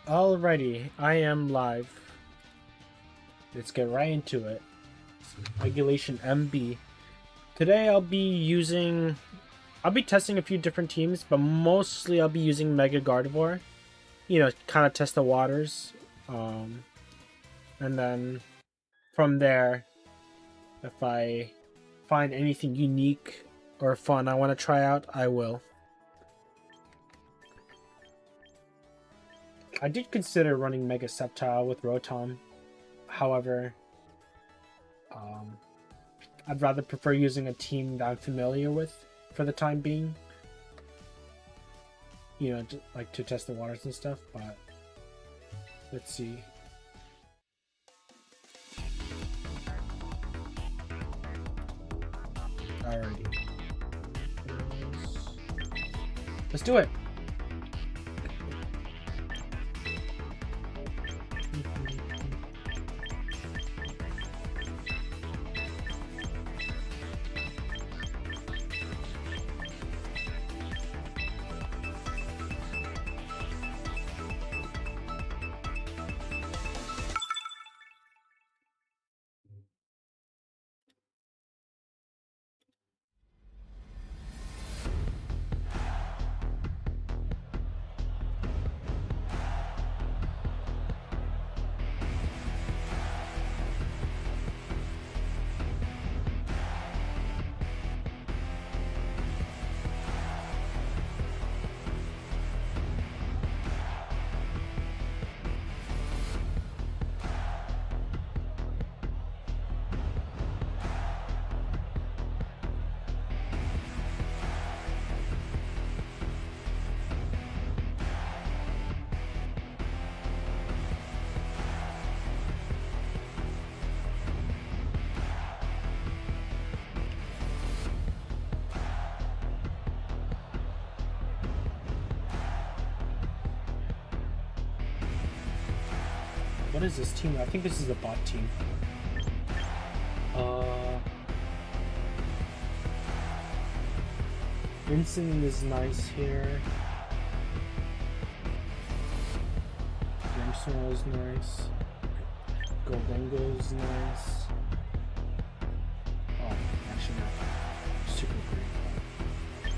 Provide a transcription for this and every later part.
Alrighty, I am live. Let's get right into it. Regulation MB. Today I'll be testing a few different teams, but mostly I'll be using Mega Gardevoir. You know, kind of test the waters. And then from there, if I find anything unique or fun I want to try out, I will. I did consider running Mega Sceptile with Rotom. However, I'd rather prefer using a team that I'm familiar with for the time being. You know, like to test the waters and stuff, but let's see. Alrighty. Let's do it! What is this team? I think this is a bot team. Vincent is nice here. Grimsnarl is nice. Goldengo is nice. Oh, actually not super great.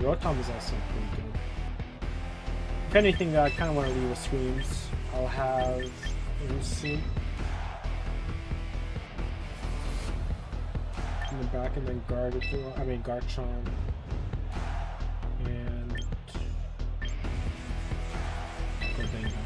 Rotom is also pretty good. If anything, I kind of want to leave with Screams. I'll have Instant in the back, and then Garchomp, and Goldengo.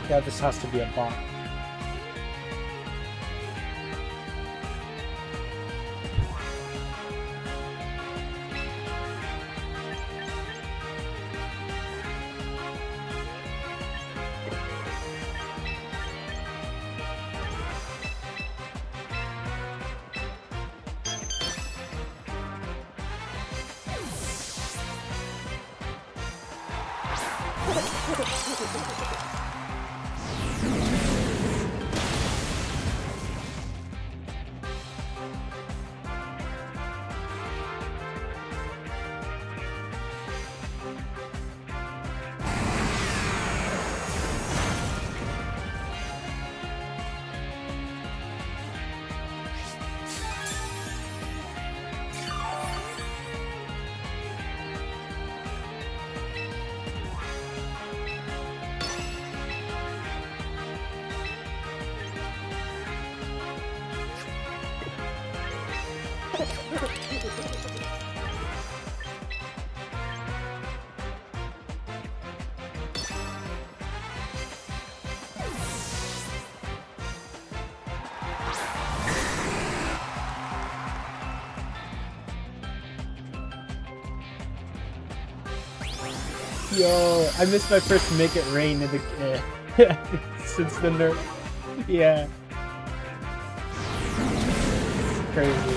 Yeah, this has to be a bot. Yo, I missed my first Make It Rain in the since the nerf. Yeah. Crazy.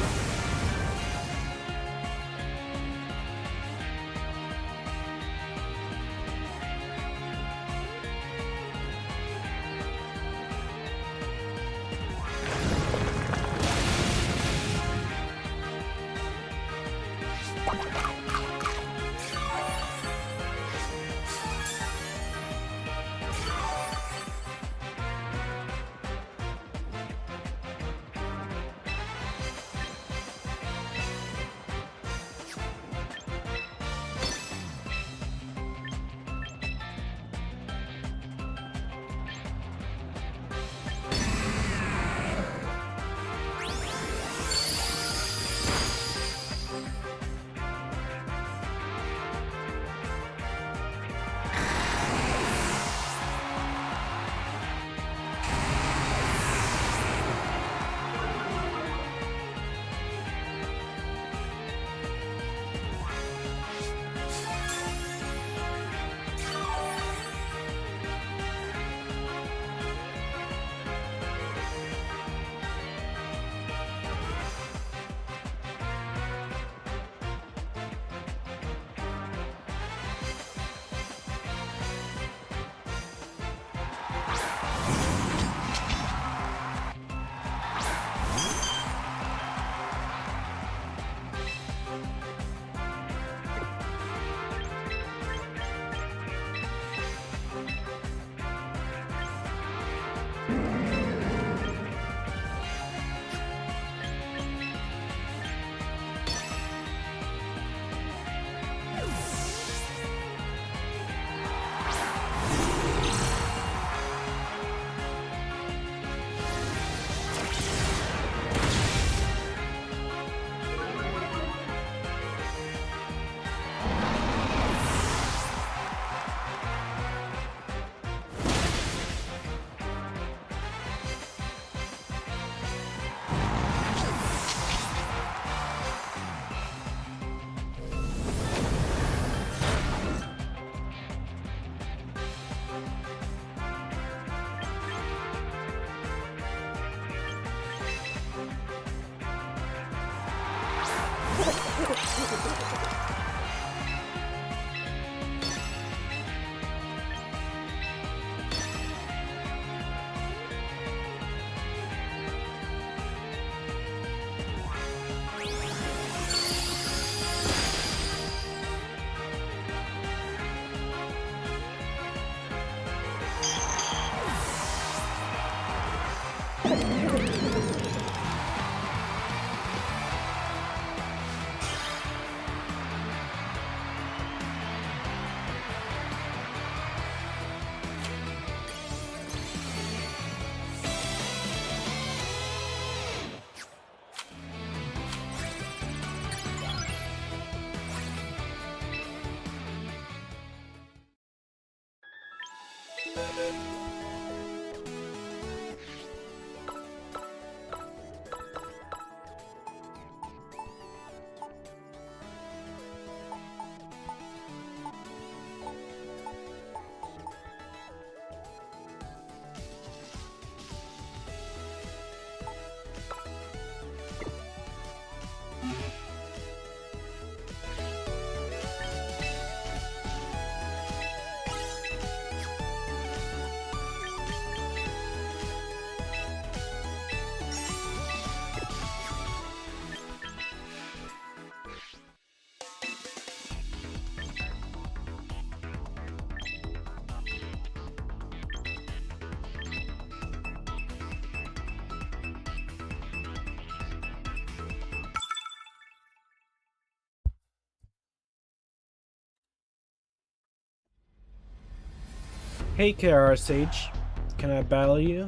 Hey KR Sage, can I battle you?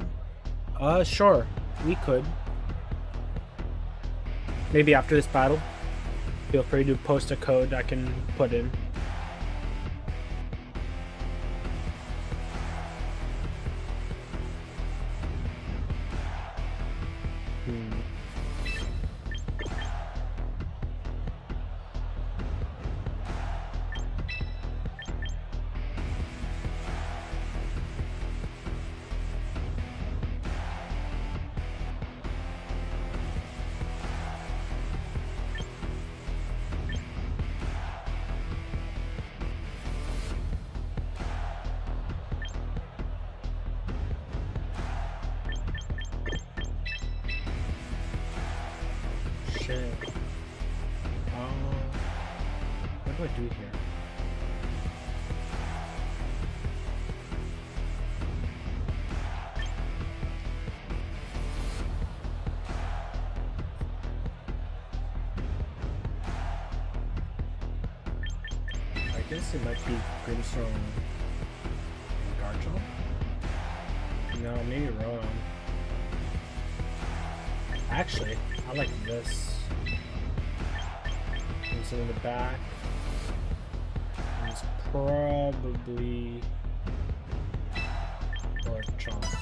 Sure, we could. Maybe after this battle. Feel free to post a code I can put in. What do I do here? I guess it might be Grimstone and Garchomp? No, maybe wrong. Actually, I like this. It's in the back. It's probably Garchomp.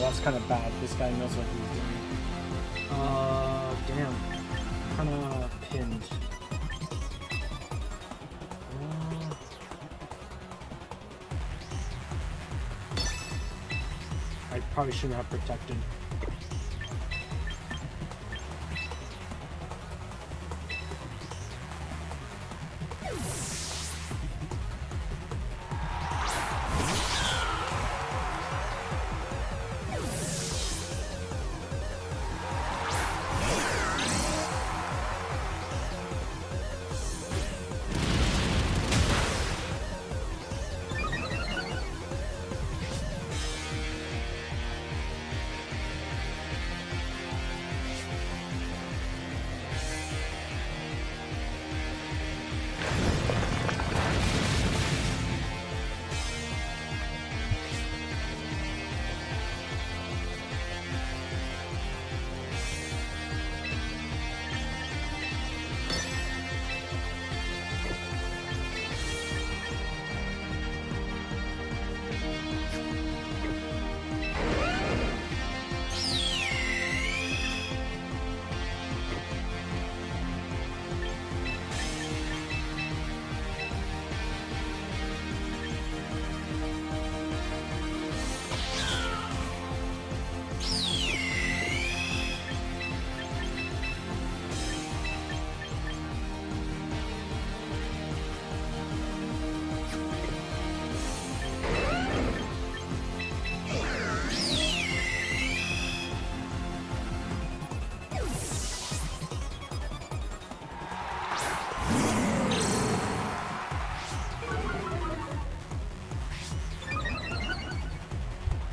That's kind of bad. This guy knows what he's doing. Damn. Kind of pinned. I probably shouldn't have protected.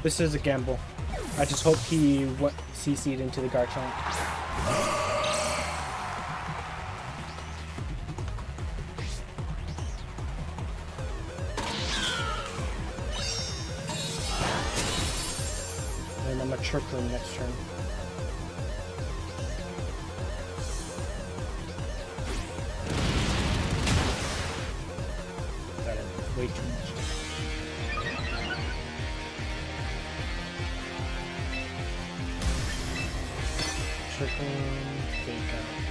This is a gamble. I just hope he CC'd into the Garchomp. And I'm gonna trick him next turn. That is way too much. Trick him, fake out.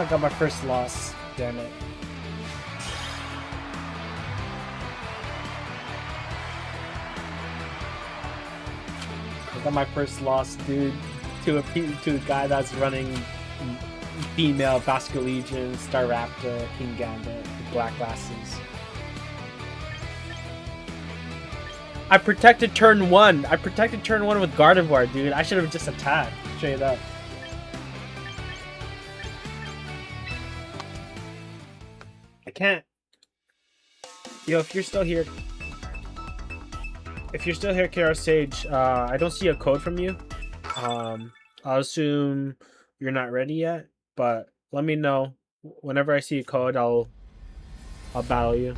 I got my first loss. Damn it. I got my first loss, dude, to a guy that's running female Basculegion, Staraptor, King Gambit, with black glasses. I protected turn 1. I protected turn 1 with Gardevoir, dude. I should have just attacked. Straight up. I can't. Yo, if you're still here, KR Sage, I don't see a code from you. I'll assume you're not ready yet, but let me know. Whenever I see a code, I'll battle you.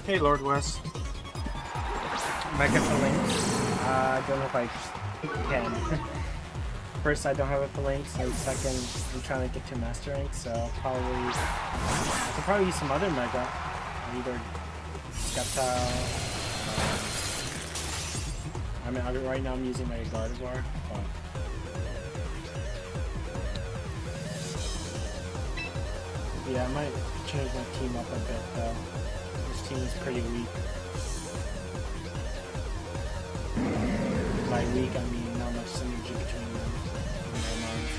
Hey, Lord West. Mega for links. I don't know if I can. First, I don't have it for links, and second, I'm trying to get to master rank, so I could probably use some other mega. Either Sceptile. I mean, right now I'm using my Gardevoir, but yeah, I might change my team up a bit though. This team is pretty weak. By weak, I mean not much synergy between them in my mind.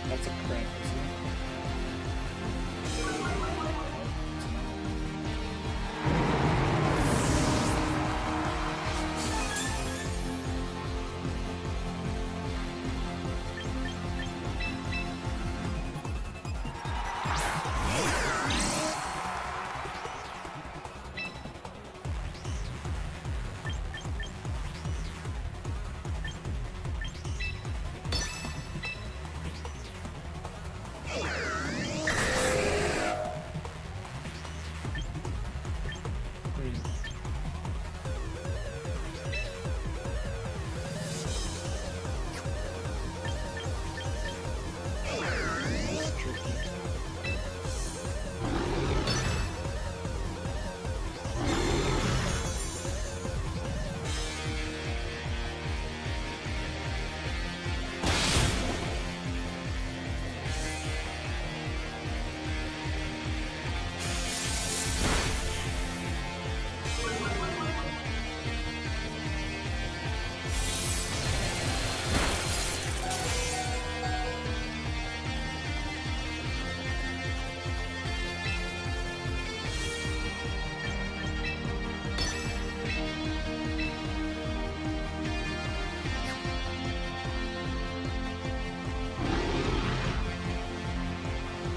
That's a crit, isn't it?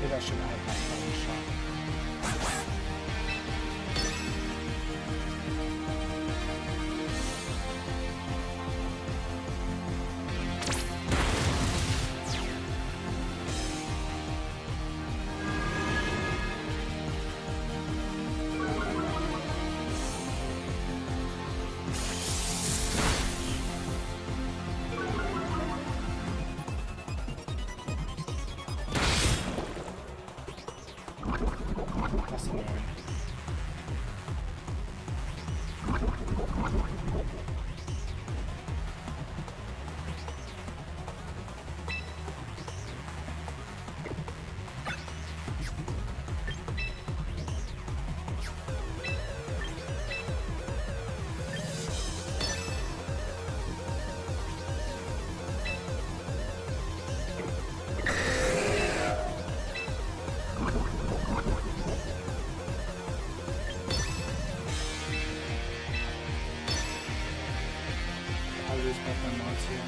Maybe I should have had that fucking shot. That's annoying. I lose both my mods here.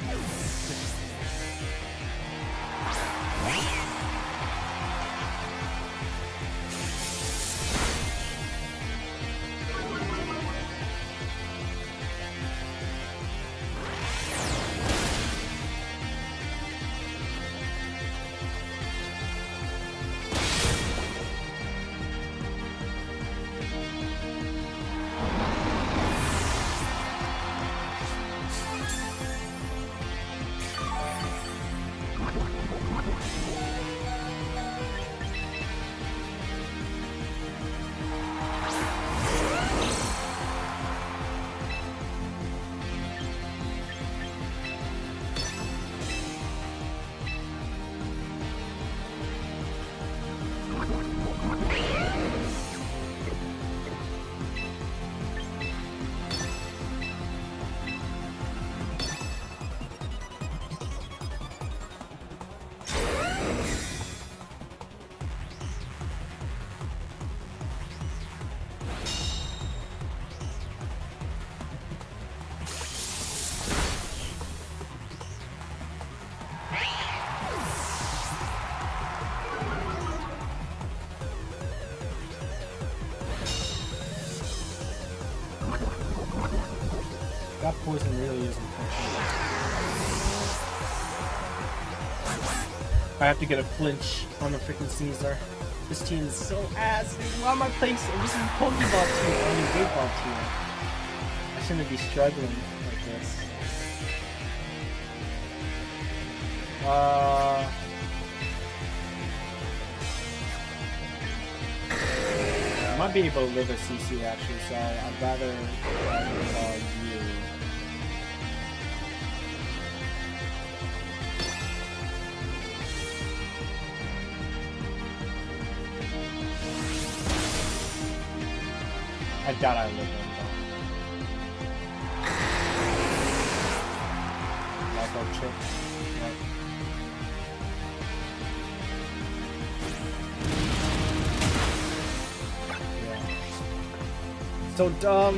That poison really is unfortunate. I have to get a flinch on the freaking Caesar. This team is so ass. Why am I playing so? This is a Pokeball team, I mean Great Ball team. I shouldn't be struggling like this. I might be able to live a CC actually, so I'd rather you. I doubt I live one though. Lockout chip. Yep. So dumb.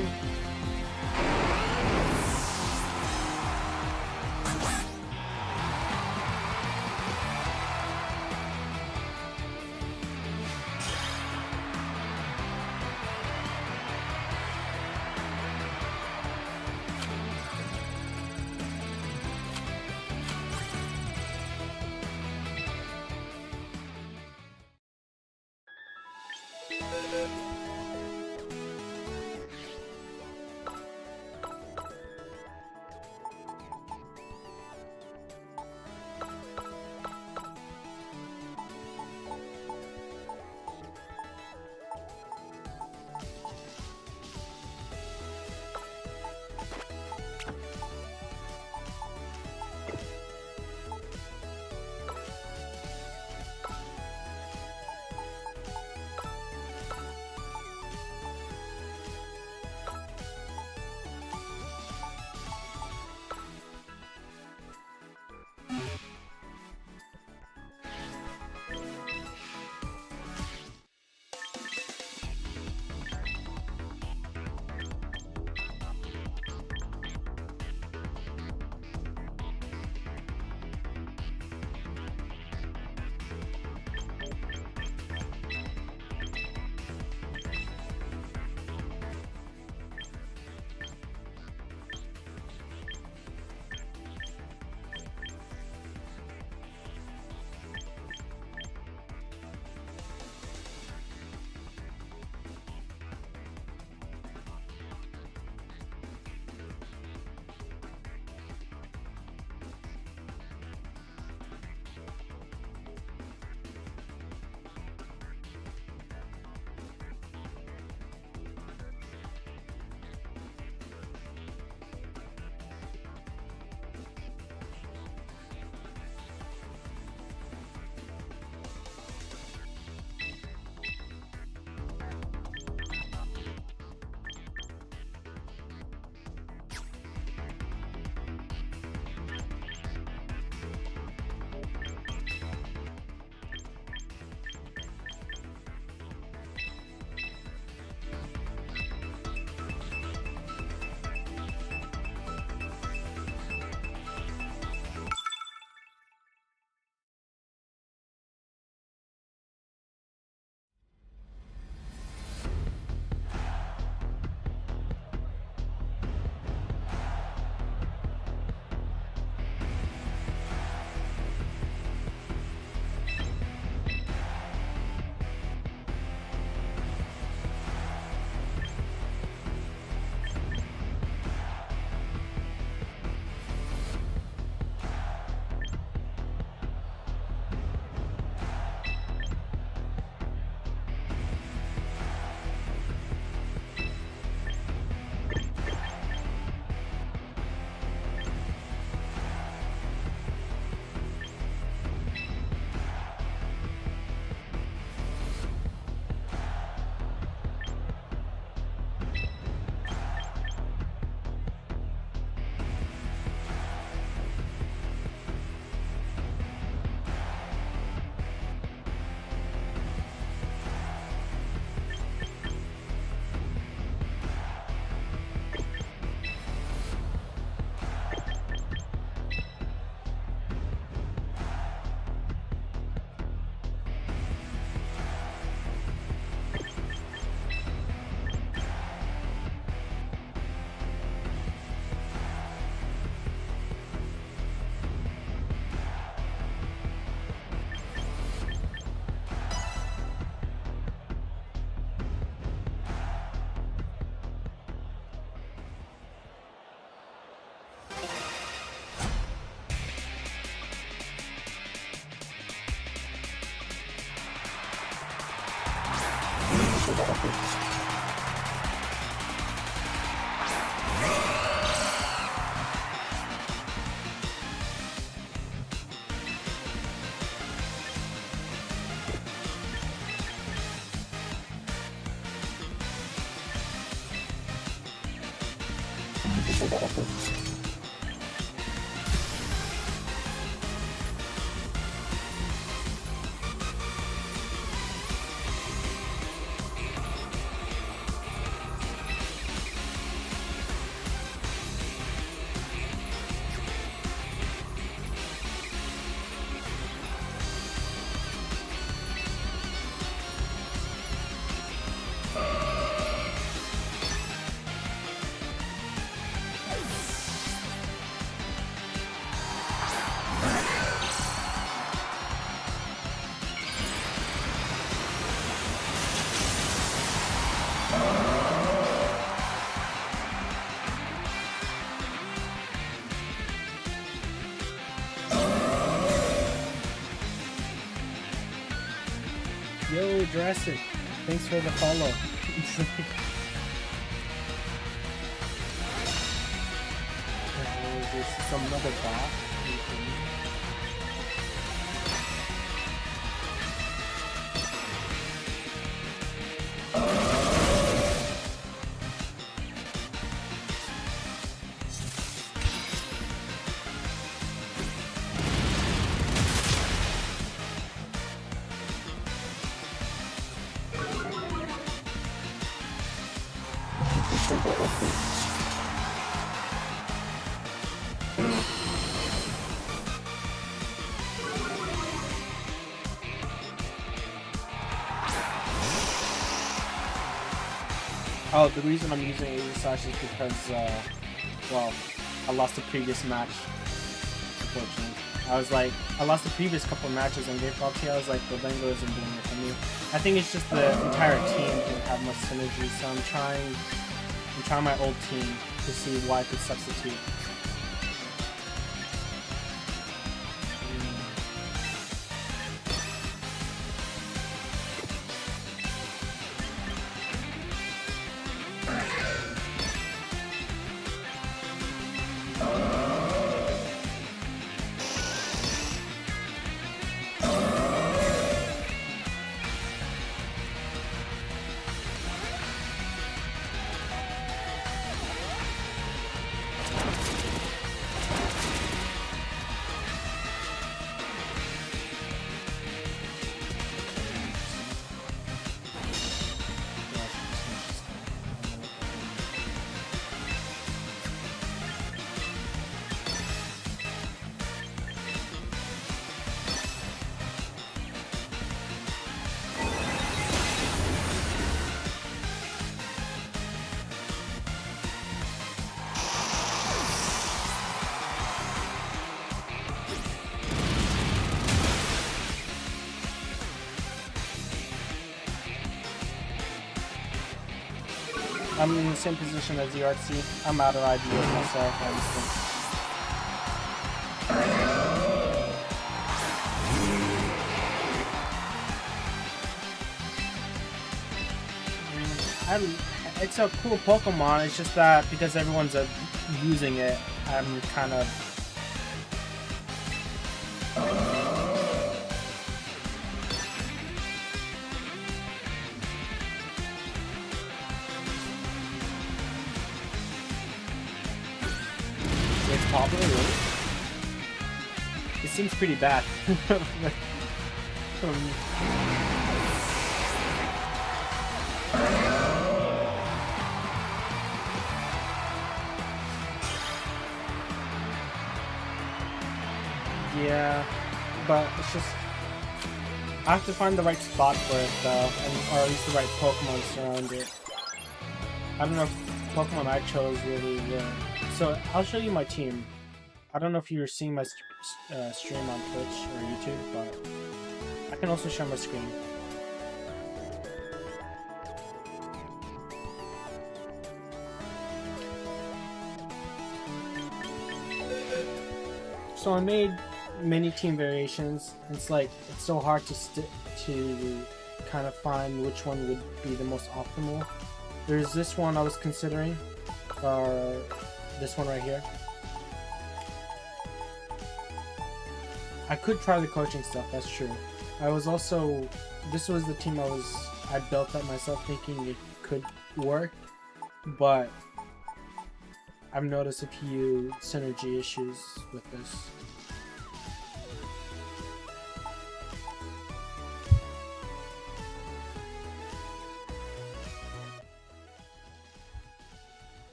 Yo, Jurassic, thanks for the follow. This is another bot. Oh, the reason I'm using Aegislash is because, well, I lost the previous match, unfortunately. I lost the previous couple of matches on Game Faulty. I was like, the Bengo isn't doing it for me. I think it's just the entire team didn't have much synergy, so I'm trying my old team to see why I could substitute. I'm in the same position as the RC. I'm out of ideas myself, honestly. It's a cool Pokemon, it's just that because everyone's using it, I'm kind of... It's popular, really? It seems pretty bad. Yeah, but it's just I have to find the right spot for it though, or at least the right Pokemon surround it. I don't know if Pokemon I chose really So I'll show you my team. I don't know if you're seeing my stream on Twitch or YouTube, but I can also share my screen. So I made many team variations. It's like it's so hard to kind of find which one would be the most optimal. There's this one I was considering, or this one right here. I could try the coaching stuff, that's true. I was also, this was the team I built up myself thinking it could work, but I've noticed a few synergy issues with this.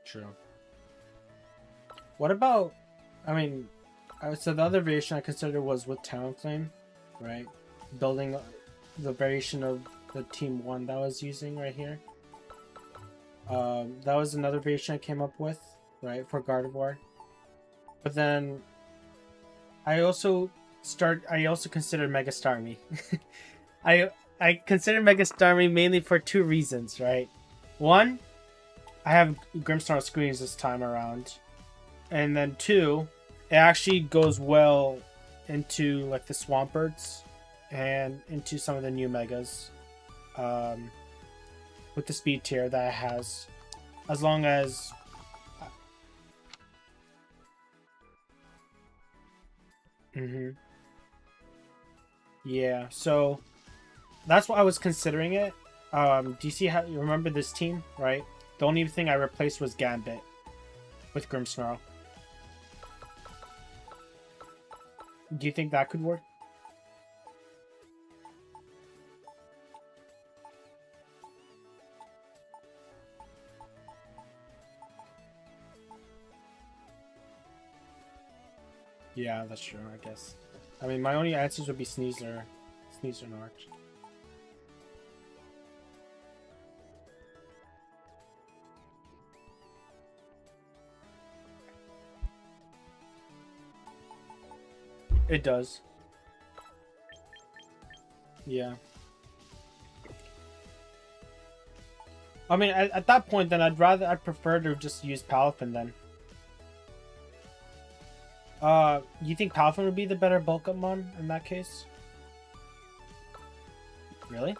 True. What about, I mean, so the other variation I considered was with Talonflame, right? Building the variation of the Team 1 that I was using right here. That was another variation I came up with, right, for Gardevoir. But then I also considered Mega Starmie. I considered Mega Starmie mainly for two reasons, right? One, I have Grimmsnarl Screams this time around. And then two, it actually goes well into like the Swamperts and into some of the new Megas. With the speed tier that it has. As long as yeah, so that's what I was considering it. Do you see how you remember this team, right? The only thing I replaced was Gambit with Grimmsnarl. Do you think that could work? Yeah, that's true, I guess. I mean, my only answers would be Sneasler and Arch. It does. Yeah. I mean, at that point, then I'd prefer to just use Palafin then. You think Palafin would be the better bulk up mon in that case? Really?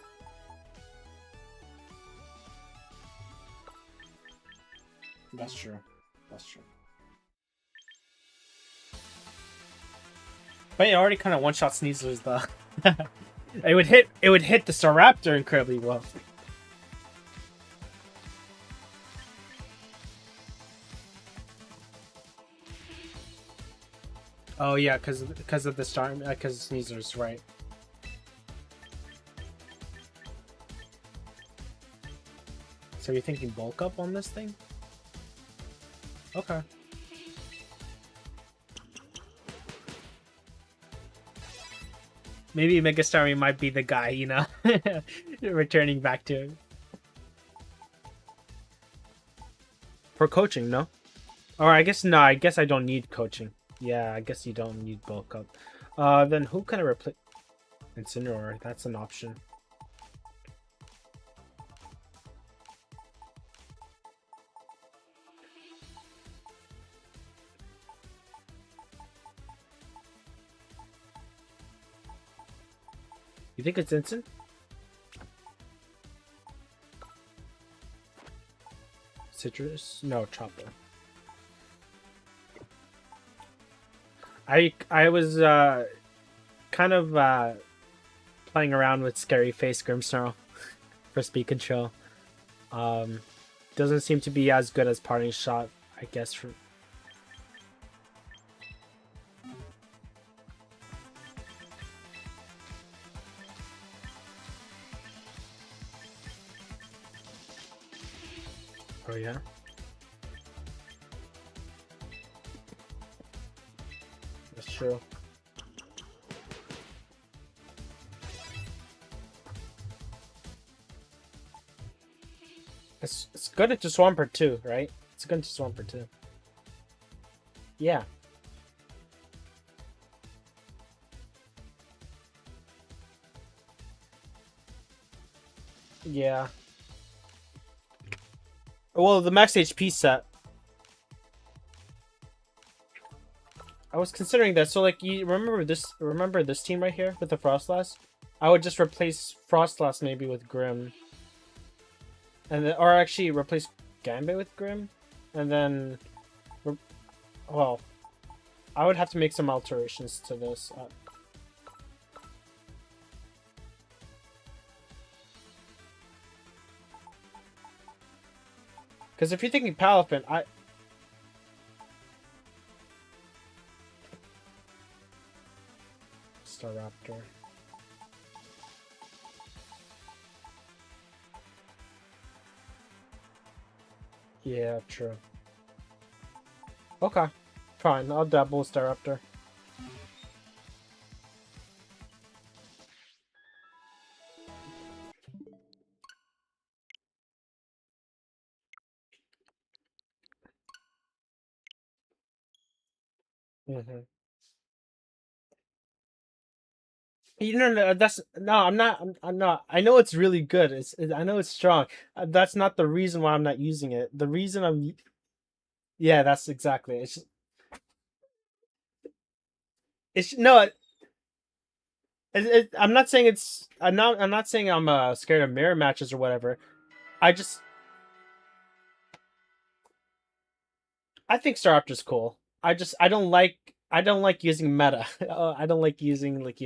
That's true. That's true. But it already kind of one-shot Sneasler's though. It would hit the Staraptor incredibly well. Oh yeah, because of the star, because Sneasler's right. So you're thinking bulk up on this thing? Okay. Maybe Mega Starmie might be the guy, you know, returning back to him. For coaching, no? Or I guess, no, I guess I don't need coaching. Yeah, I guess you don't need bulk up. Then who can I replace? Incineroar, that's an option. You think it's Incin? Citrus? No, Chopper. I was kind of playing around with Scary Face Grimmsnarl for speed control. Doesn't seem to be as good as Parting Shot, I guess. For oh yeah. That's true. It's good at just Swampert too, right? It's good to Swampert too. Yeah. Yeah. Well, the max HP set. I was considering that. So like, you remember this? Remember this team right here with the Frostlass? I would just replace Frostlass maybe with Grim, and then, or actually replace Gambit with Grim, and then, well, I would have to make some alterations to this. Because if you're thinking Palafin, Staraptor. Yeah, true. Okay, fine. I'll double Staraptor. Mm-hmm. You know, no, that's no. I'm not. I'm not. I know it's really good. I know it's strong. That's not the reason why I'm not using it. The reason I'm. Yeah, that's exactly. It's no. I'm not saying it's. I'm not. I'm not saying I'm scared of mirror matches or whatever. I just. I think Staraptor's cool. I just. I don't like. I don't like using meta. I don't like using like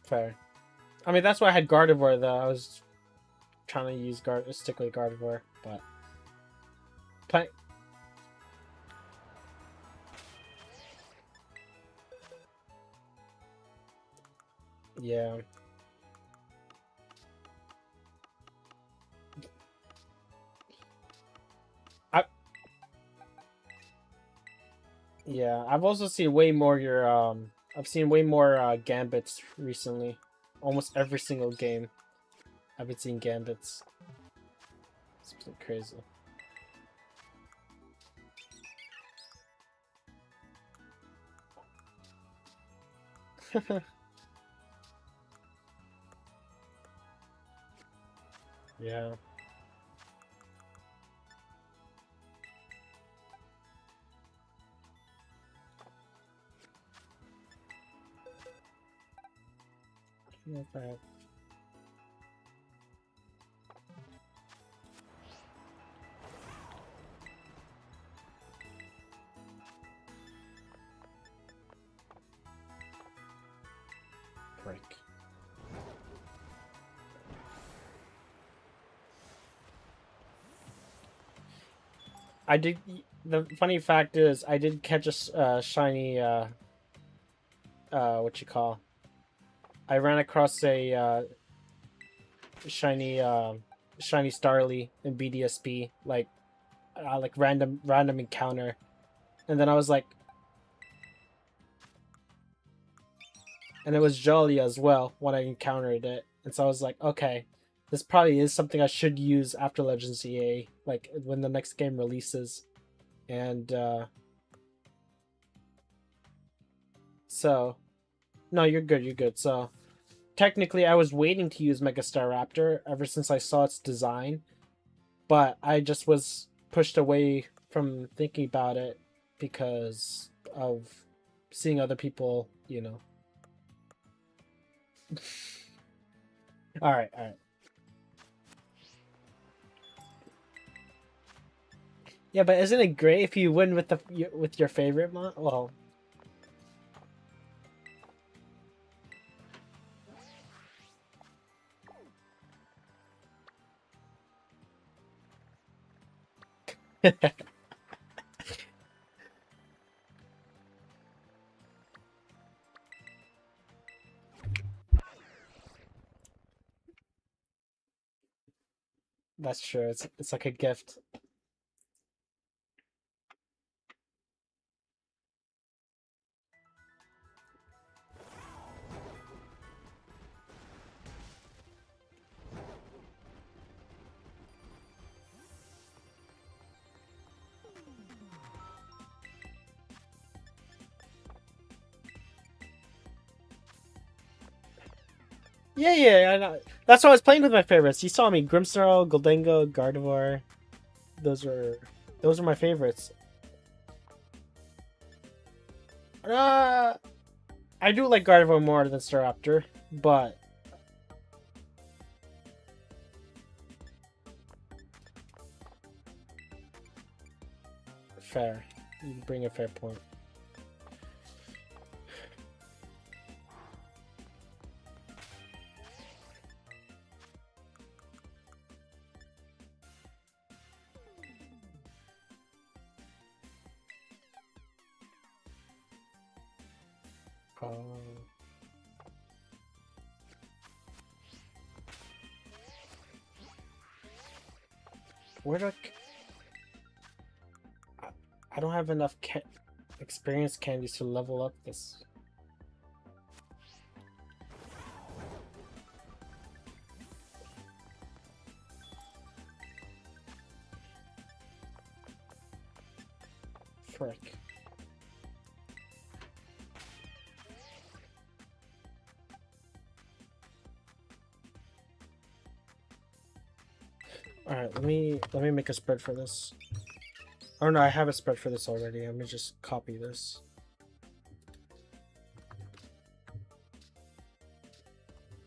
Fair. I mean, that's why I had Gardevoir though. I was trying to use stick with Gardevoir, but play. Yeah. I Yeah, I've also seen way more I've seen way more gambits recently. Almost every single game I've been seeing gambits. It's been crazy. Yeah. Not bad. Break. I did. The funny fact is, I did catch a shiny. What you call? I ran across a shiny. Shiny Starly in BDSP, like random encounter, and then I was like, and it was Jolly as well when I encountered it, and so I was like, okay, this probably is something I should use after Legends EA, like when the next game releases, and so no, you're good, you're good. So technically, I was waiting to use Mega Staraptor ever since I saw its design, but I just was pushed away from thinking about it because of seeing other people, All right, all right. Yeah, but isn't it great if you win with with your favorite mon? Well, that's true. It's like a gift. Yeah, I know. That's why I was playing with my favorites. You saw me, Grimmsnarl, Goldengo, Gardevoir. Those were my favorites. Uh, I do like Gardevoir more than Staraptor, but fair. You bring a fair point. Where do I don't have enough experience candies to level up this. Frick. All right, let me make a spread for this. Oh no, I have a spread for this already. Let me just copy this.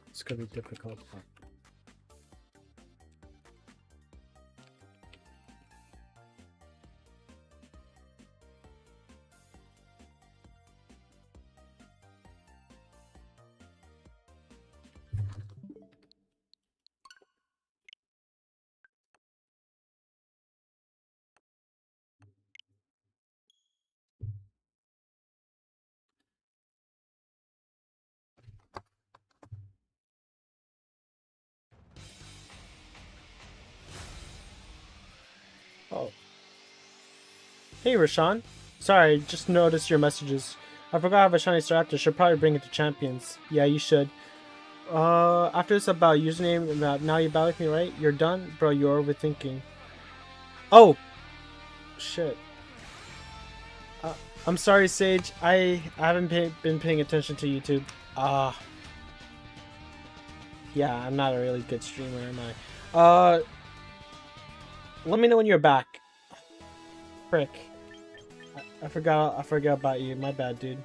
It's gonna be difficult. Oh. Hey, Rashawn. Sorry, just noticed your messages. I forgot I have a shiny Staraptor. Should probably bring it to Champions. Yeah, you should. After this about username, now you back with me, right? You're done? Bro, you're overthinking. Oh! Shit. I'm sorry, Sage. I haven't been paying attention to YouTube. Yeah, I'm not a really good streamer, am I? Let me know when you're back. Frick. I forgot about you. My bad, dude.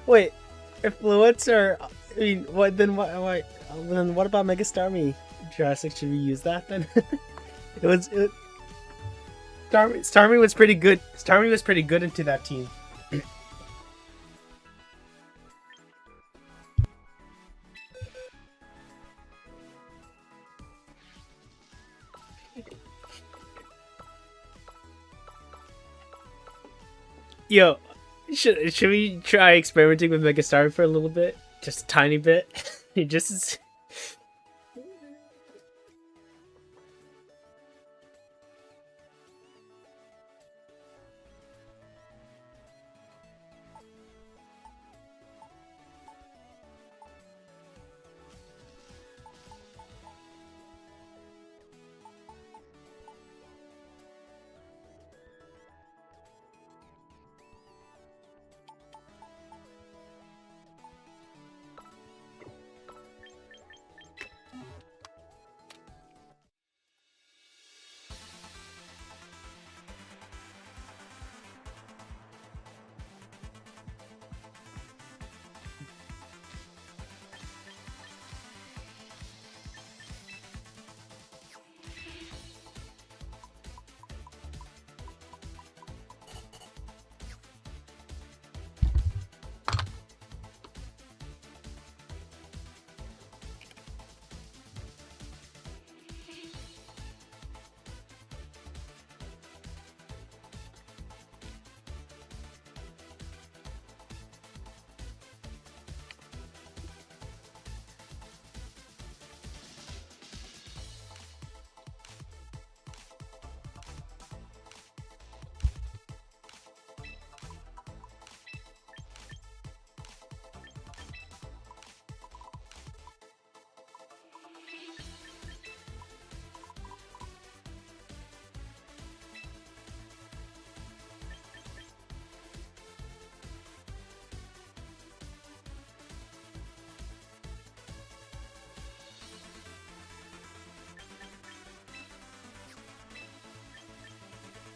Wait, if fluids are, I mean, what then? Then what about Mega Starmie? Jurassic, should we use that then? Starmie was pretty good. Starmie was pretty good into that team. Yo, should we try experimenting with Mega Starmie for a little bit? Just a tiny bit. Just.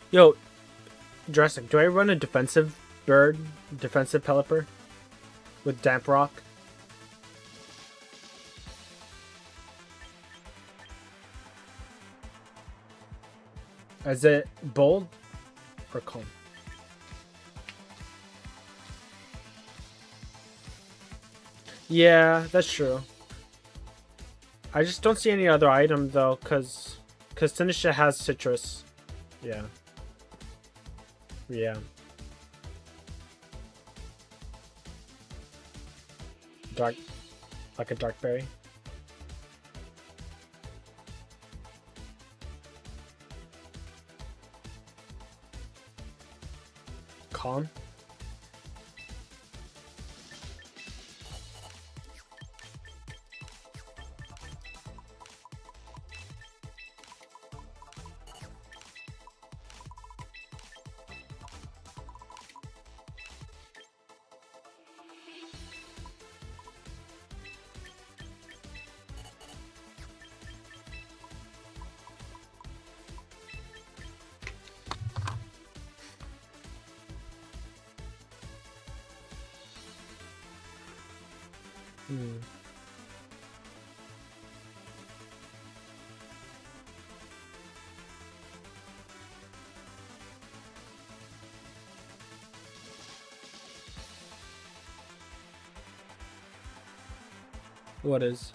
Yo, Jurassic, do I run a defensive bird, defensive Pelipper with Damp Rock? Is it bold or calm? Yeah, that's true. I just don't see any other item though, cause Sinisha has citrus. Yeah. Yeah. Dark, like a dark berry. Calm. Hmm. What is?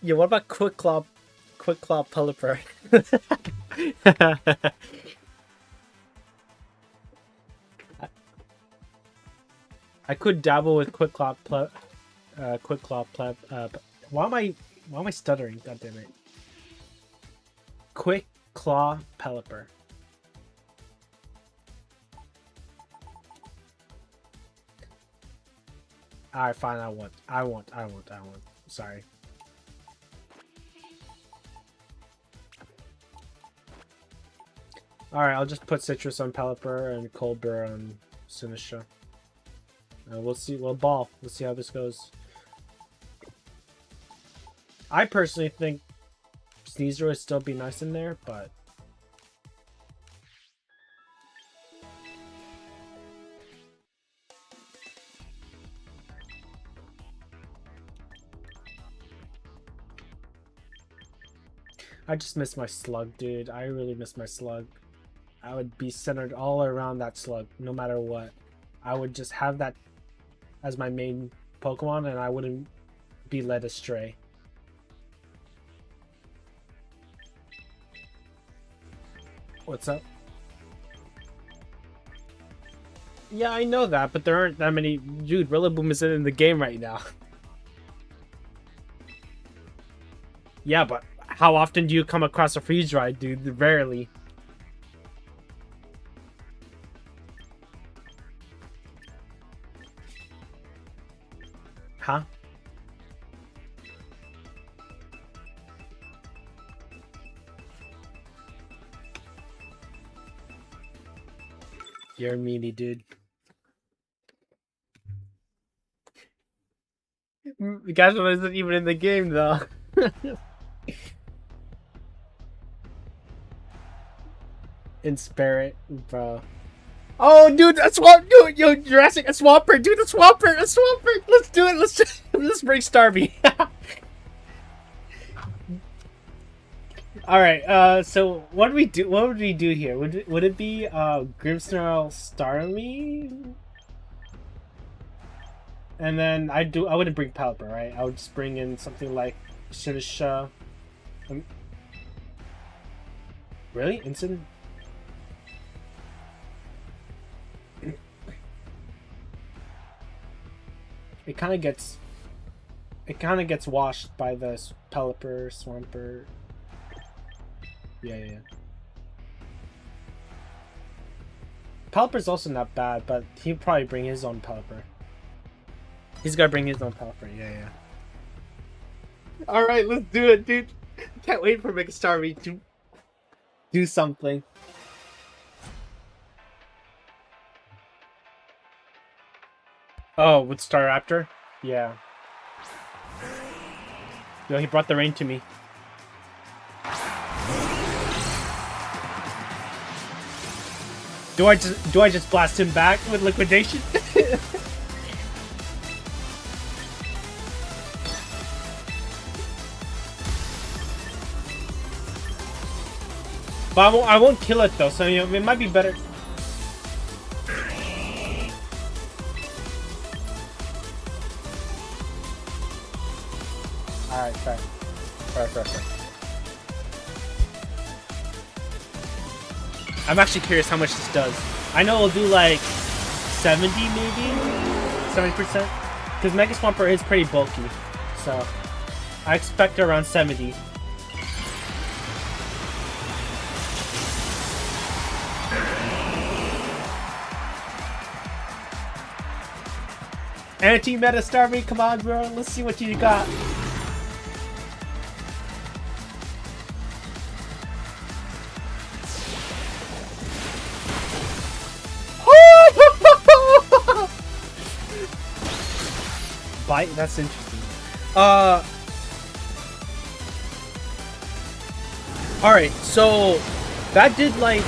Yeah, what about Quick Claw Pelipper? I could dabble with Quick Claw why am I stuttering? God damn it. Quick Claw Pelipper. Alright, fine, I want. Sorry. Alright, I'll just put Citrus on Pelipper and Cold Burr on Sinistra. We'll see. We'll see how this goes. I personally think Sneasel would still be nice in there, but I just miss my Slug, dude. I really miss my Slug. I would be centered all around that Slug, no matter what. I would just have that as my main Pokemon, and I wouldn't be led astray. What's up? Yeah, I know that, but there aren't that many. Dude, Rillaboom isn't in the game right now. Yeah, but how often do you come across a freeze ride, dude? Rarely. Huh? You're a meanie, dude. The guy isn't even in the game, though. in spirit, bro. Oh, dude, a swamp, dude, yo, Jurassic, a Swampert, dude, a Swampert. Let's do it. Let's bring Starmie. All right. So what do we do? What would we do here? Would it be Grimmsnarl Starmie? And then I wouldn't bring Pelipper, right? I would just bring in something like Shinisha. Really? Instant? It kind of gets washed by the Pelipper, Swampert. Yeah. Pelipper's also not bad, but he'd probably bring his own Pelipper. He's gotta bring his own Pelipper, yeah. Alright, let's do it, dude. Can't wait for Mega Starmie to do something. Oh, with Staraptor? Yeah. Yo, he brought the rain to me. Do I just blast him back with liquidation? But I won't kill it though, so you know, it might be better. Alright, fair. I'm actually curious how much this does. I know it'll do like 70 maybe? 70%? Because Mega Swampert is pretty bulky. So I expect around 70. Anti-meta Starmie, come on bro, let's see what you got. Bite? That's interesting. Alright, so that did like...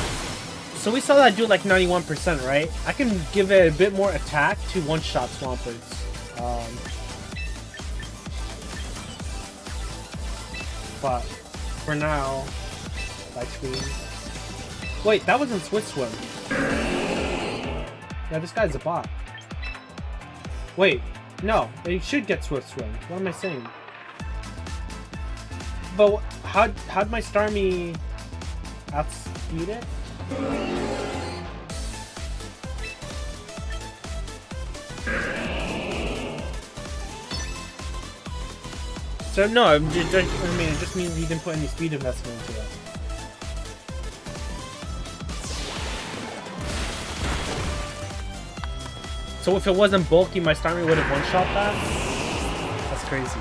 So we saw that do like 91%, right? I can give it a bit more attack to one-shot Swamperts. But for now, light screen. Wait, that wasn't Swift Swim. Yeah, this guy's a bot. Wait, no, it should get Swift Swim. What am I saying? But how'd my Starmie outspeed it? So no, I mean it just means he didn't put any speed investment into it. So if it wasn't bulky, my Starmie would have one-shot that? That's crazy.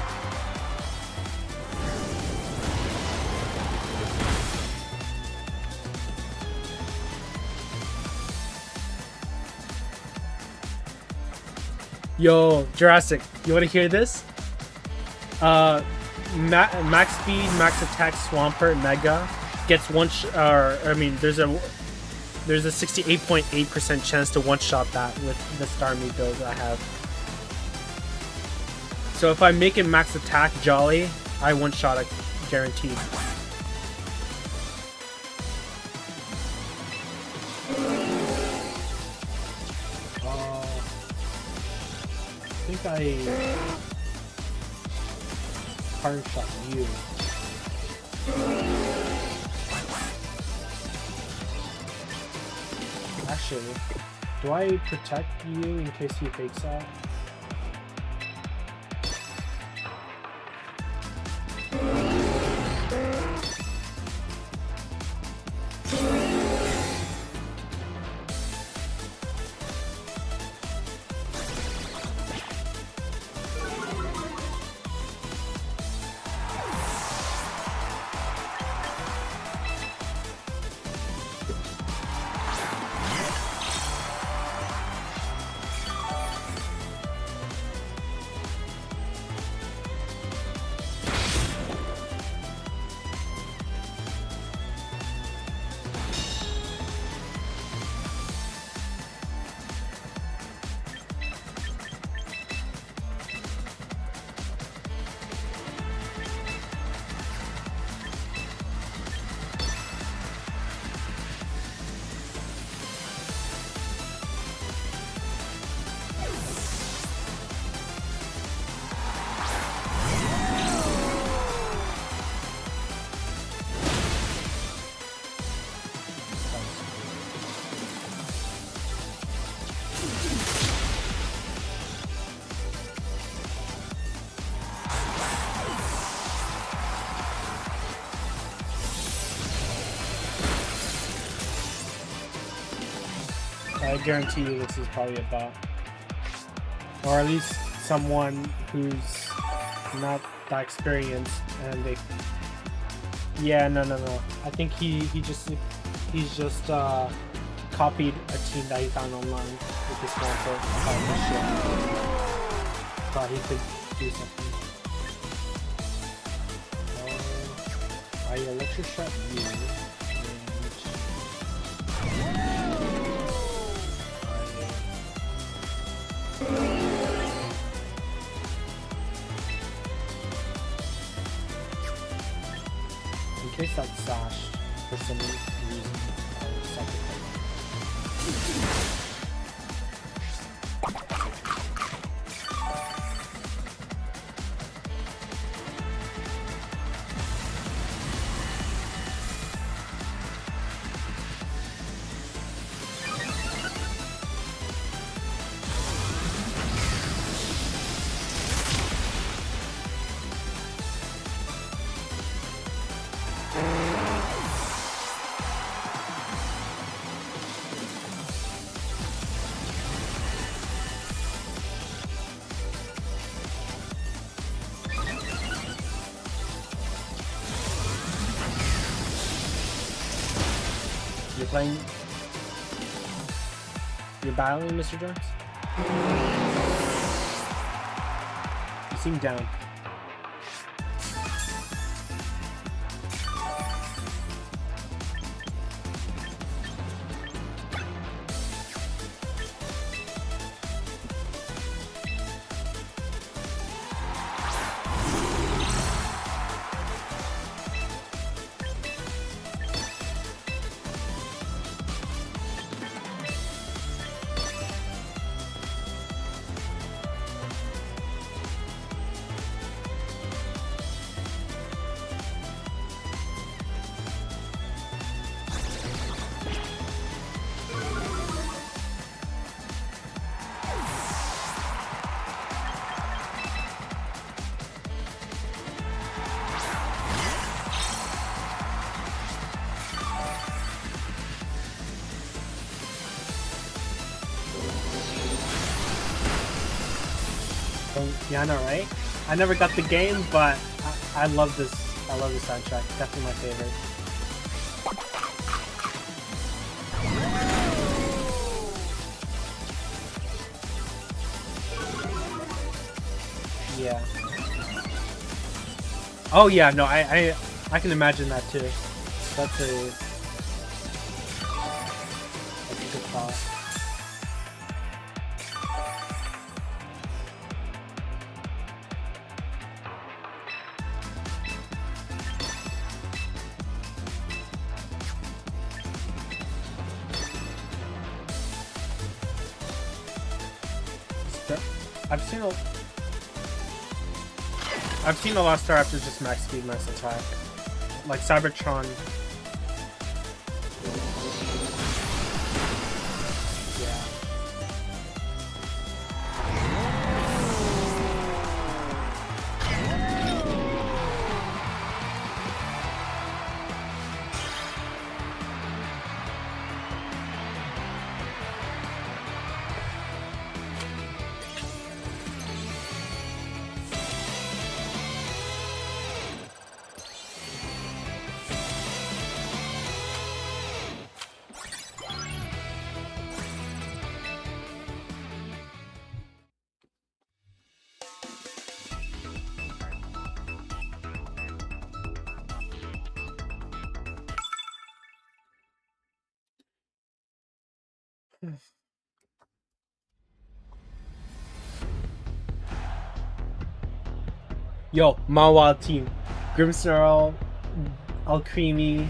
Yo, Jurassic, you want to hear this? Max speed, max attack Swampert Mega gets there's a 68.8% chance to one-shot that with the Starmie build I have. So if I make it max attack Jolly, I one-shot it guaranteed. I think I hard shot you. Actually, do I protect you in case he fakes out? I guarantee you this is probably a bot. Or at least someone who's not that experienced and they... Yeah, no. I think he's just copied a team that he found online with this one for this shit. Thought he could do something. I electroshock you. In case that Sash for some reason something. You're battling, Mr. Jones? You seem down. Yeah, I know, right? I never got the game, but I love this. I love this soundtrack. Definitely my favorite. Yeah. Oh yeah, no, I can imagine that too. That's a good thought. I've seen a lot of Star Raptors just max speed, max attack. Like Cybertron. Yeah. Yo, my wild team. Grimmsnarl, Alcremie,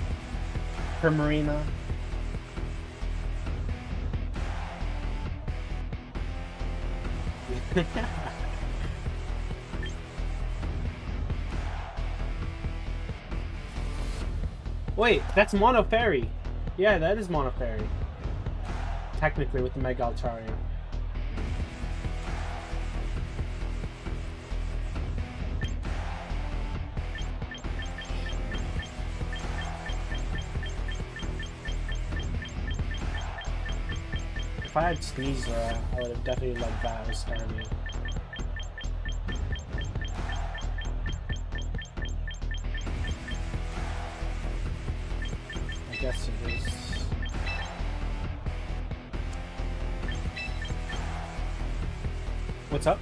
Primarina. Wait, that's Mono Fairy. Yeah, that is Mono Fairy. Technically, with the Mega Altaria. If I had Sneasel, I would have definitely let Val start me. I guess it is. What's up?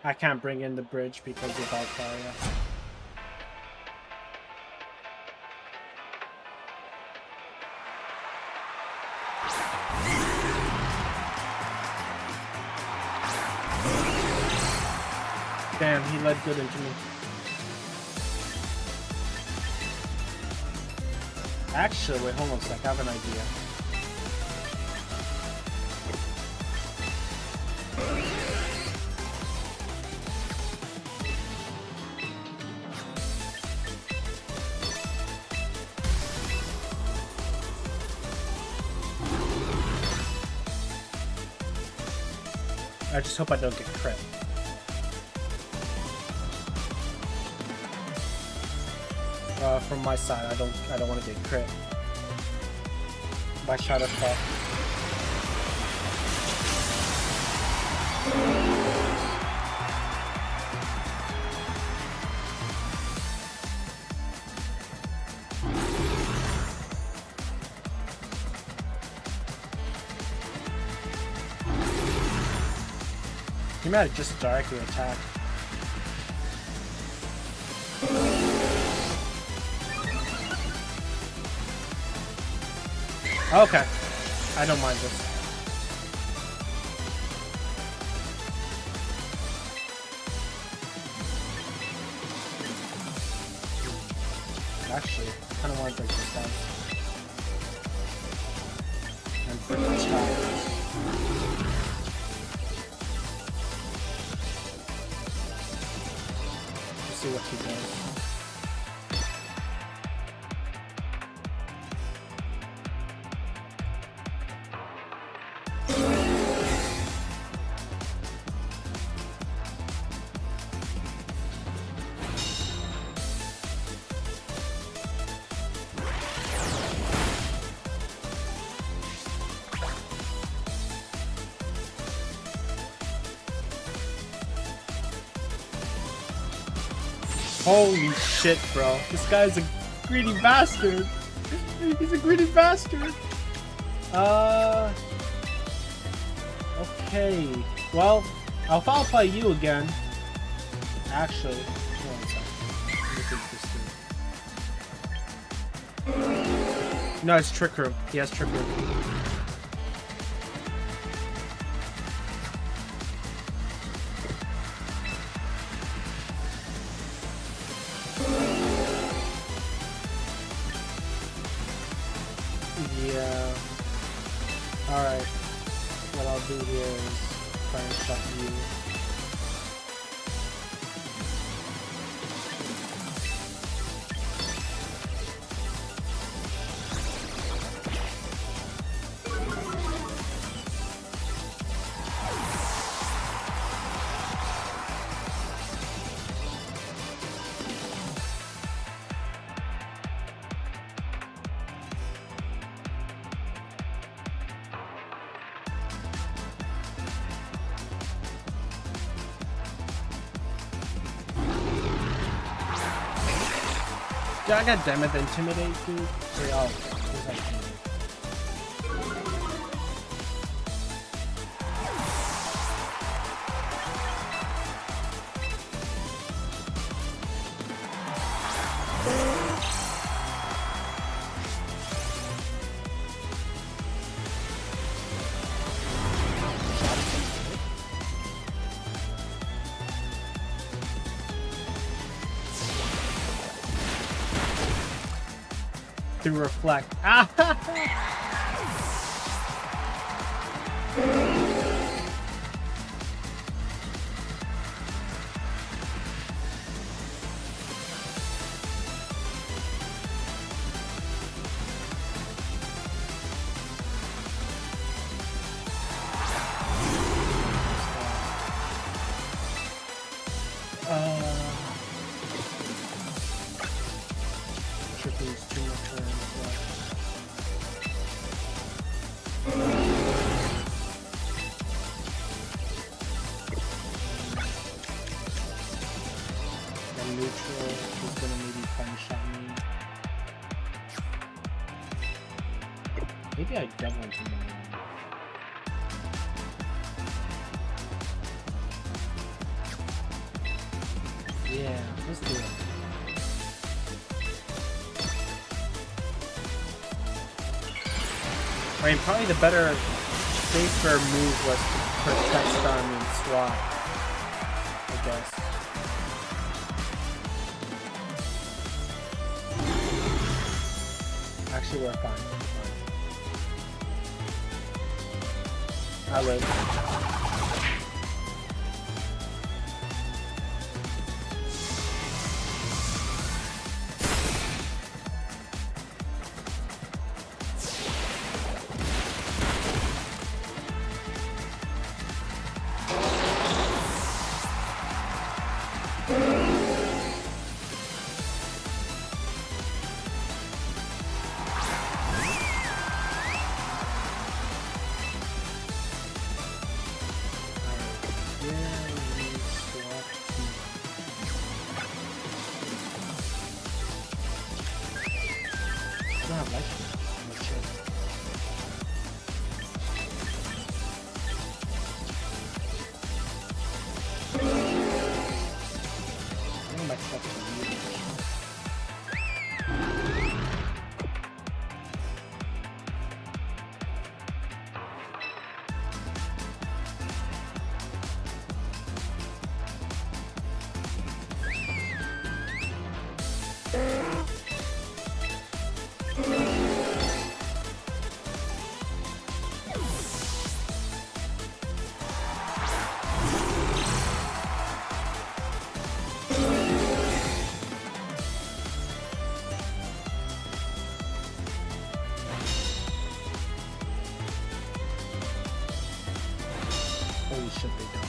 I can't bring in the bridge because of Valkyria. Damn, he led good into me. Actually, wait, hold on a sec, I have an idea. I just hope I don't get crit. From my side, I don't want to get crit by Shadow Fall. He might have just directly attacked. Okay, I don't mind this. Actually, I kind of want to break this down. And break the tires. See what he does. Holy shit, bro. This guy's a greedy bastard. He's a greedy bastard. Okay. Well, I'll foul play you again. Actually, hold on a second. No, it's Trick Room. He has Trick Room. Yeah. Alright. What I'll do here is try and shot you. I got damn it, intimidate, dude. Wait, oh, where's that intimidate? to reflect. Ah! Triple's too much turns left. The neutral is gonna maybe one-shot me. Maybe I double into my Yeah, let's do it. I mean, probably the better, safer move was to protect Starmie and swap, I guess. Actually, we're fine. I live. Holy shit, they don't.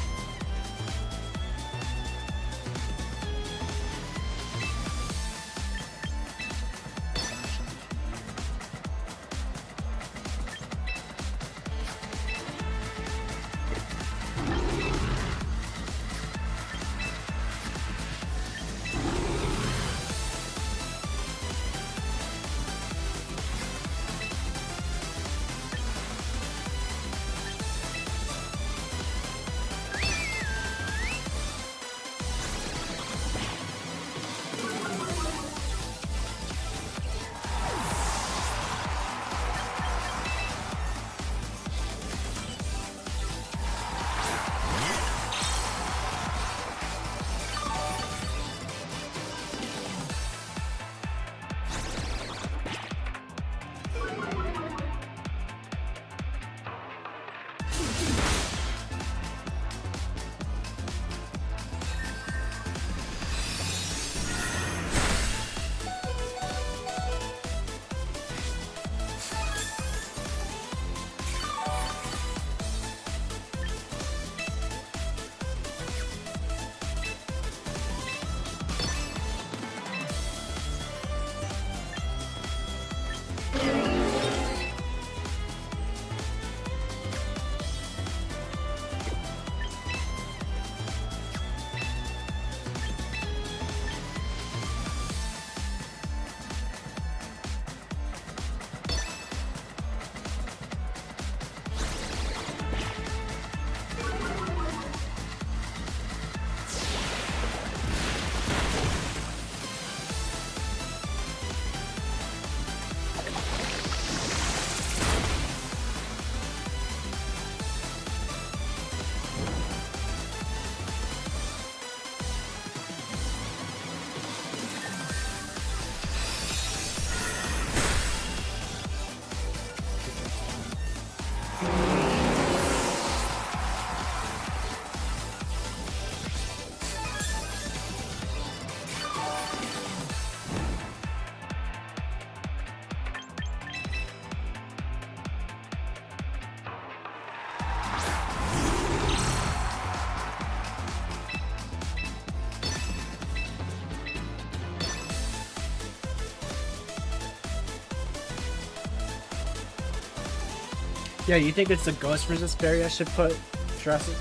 Yeah, you think it's the ghost resist berry I should put Jurassic?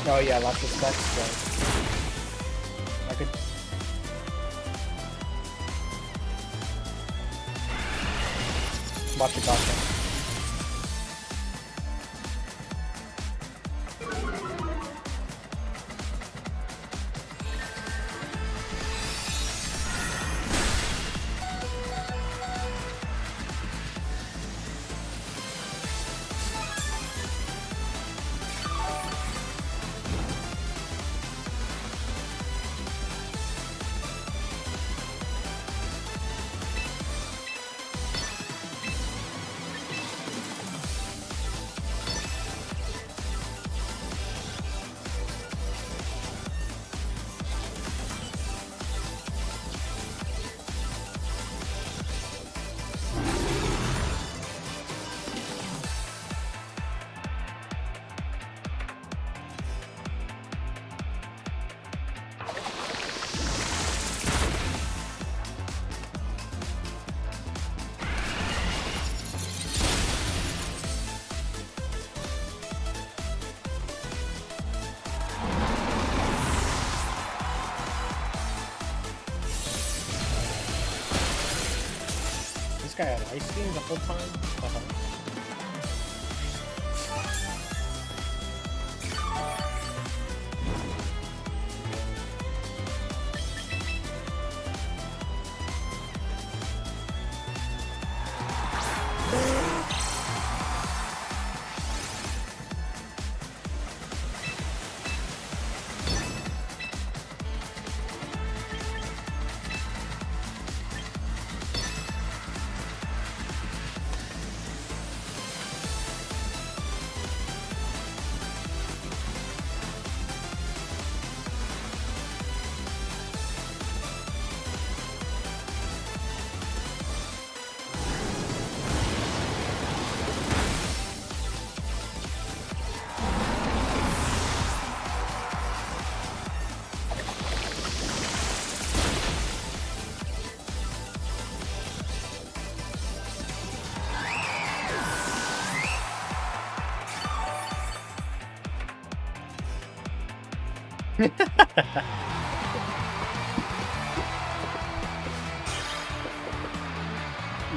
Oh yeah, lots of specs, but I could. Watch it, gotcha. This guy had ice beam the whole time?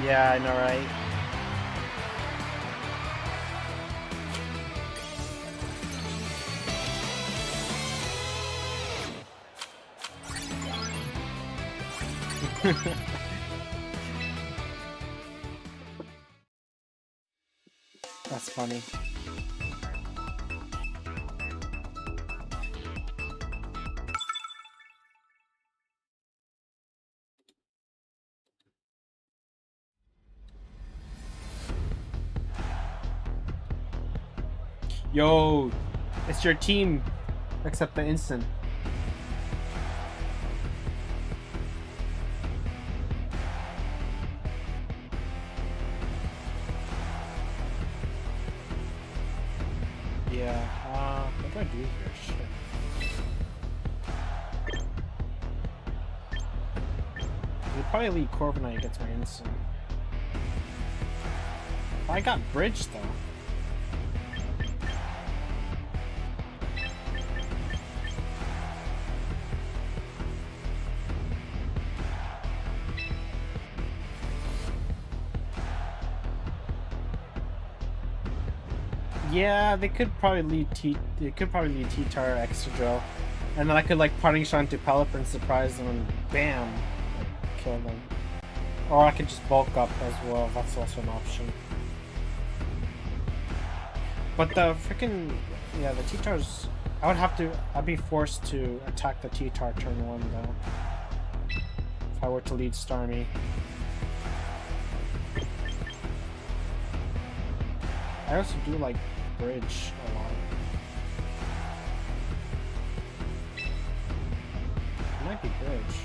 Yeah, I know, right? That's funny. Yo, it's your team, except the instant. Yeah, what do I do here? Shit. We'll probably lead Corviknight gets my instant. I got bridge though. Yeah, they could probably lead T-Tar extra drill. And then I could like parting shot into Pelipper and surprise them and bam, like, kill them. Or I could just bulk up as well, that's also an option. But the freaking, yeah, the T-Tars, I'd be forced to attack the T-Tar turn 1 though. If I were to lead Starmie. I also do like bridge a lot. It might be bridge.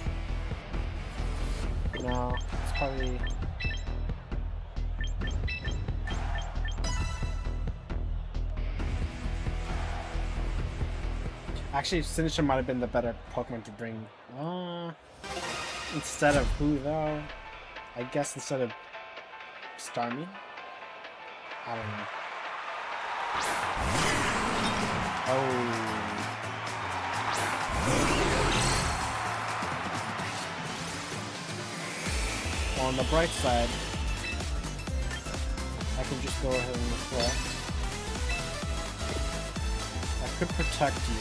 No, it's probably... Actually, Sinistcha might have been the better Pokemon to bring. Instead of who though? I guess instead of Starmie? I don't know. Oh. On the bright side, I can just go ahead and reflect. I could protect you.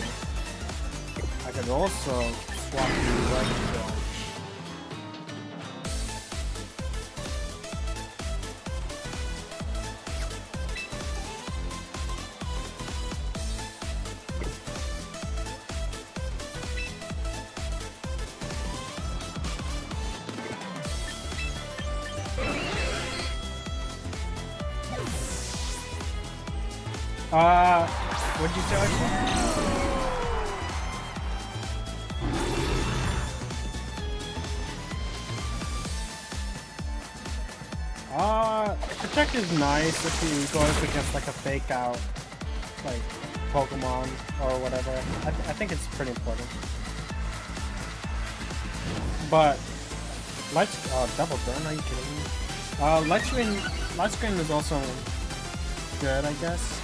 I could also swap you right to dodge. What'd you say? Protect is nice if you go up against like a fake out, like Pokemon or whatever. I think it's pretty important. But double burn? Are you kidding me? Light screen is also good, I guess.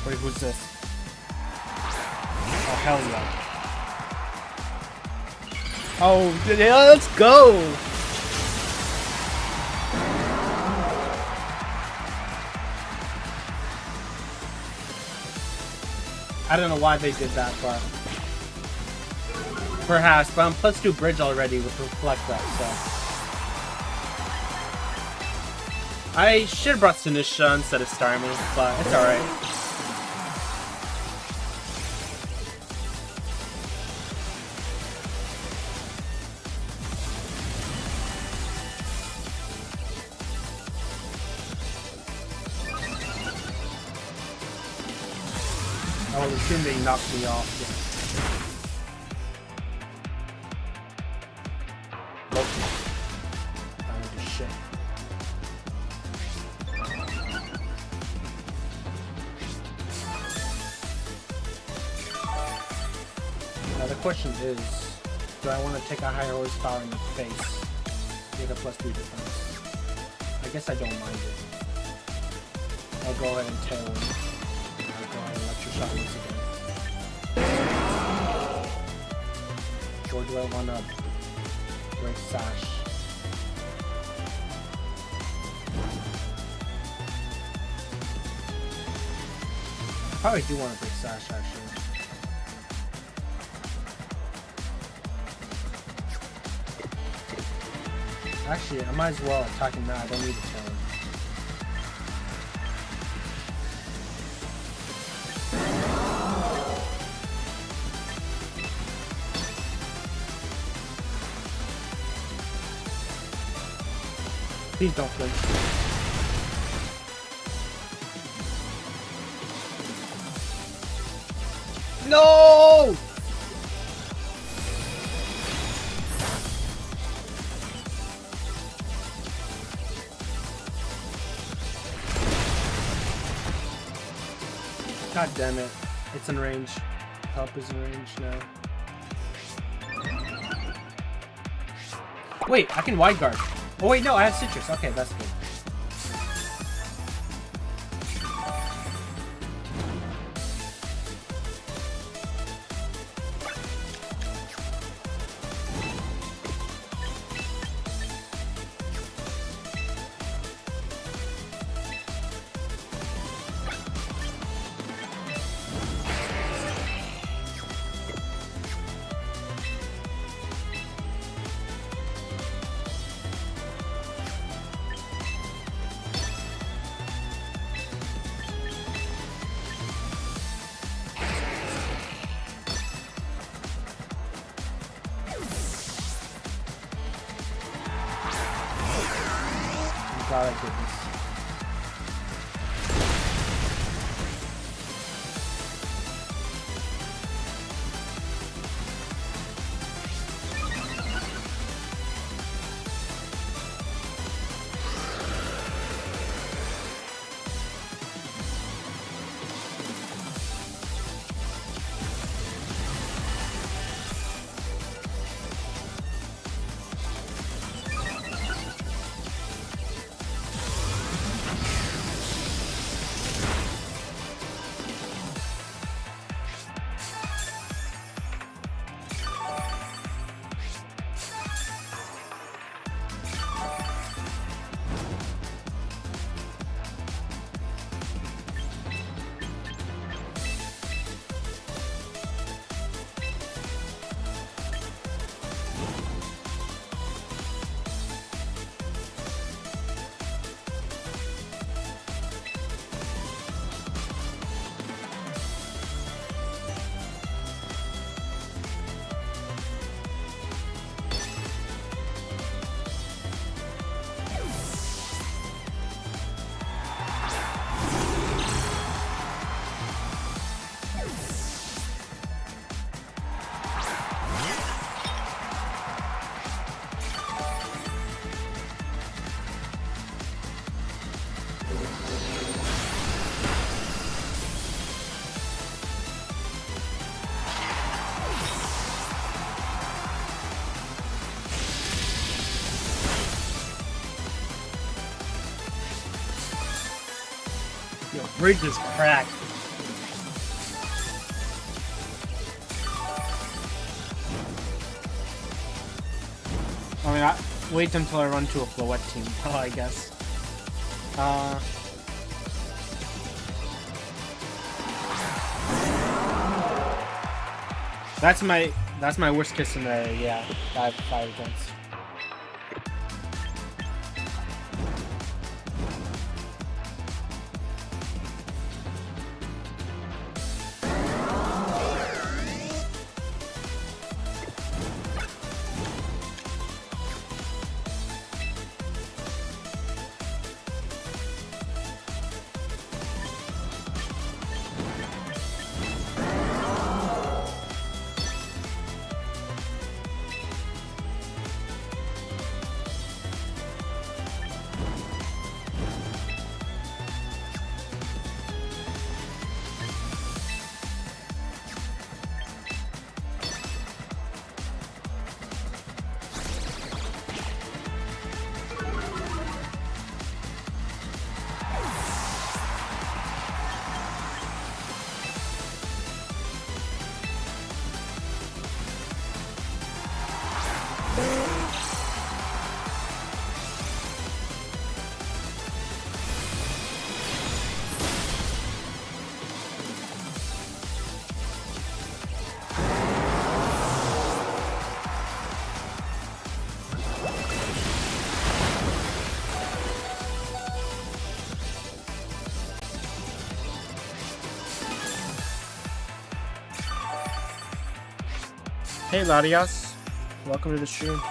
Wait, who's this? Oh, hell yeah. Oh, yeah, let's go! I don't know why they did that, but... Perhaps, but I'm +2 bridge already with Reflect Up, so... I should have brought Sinistcha instead of Starmie, but it's alright. I will assume they knocked me off. Yeah. Loki. I don't do shit. Now the question is, do I want to take a higher horsepower in the face with a +3 defense? I guess I don't mind it. I'll go ahead and tailwind. Electric shot once again. Or do I want to break Sash? Probably do want to break Sash actually. Actually, I might as well attack him now. I don't need to tell him. Please don't flinch. No! God damn it. It's in range. Help is in range now. Wait, I can wide guard. Oh wait, no, I have citrus. Okay, that's good. Glad I did this. Yo, bridge is cracked. I mean, wait until I run to a Floette team, I guess. That's my worst case scenario. Yeah, five points. Hey Larias, welcome to the stream.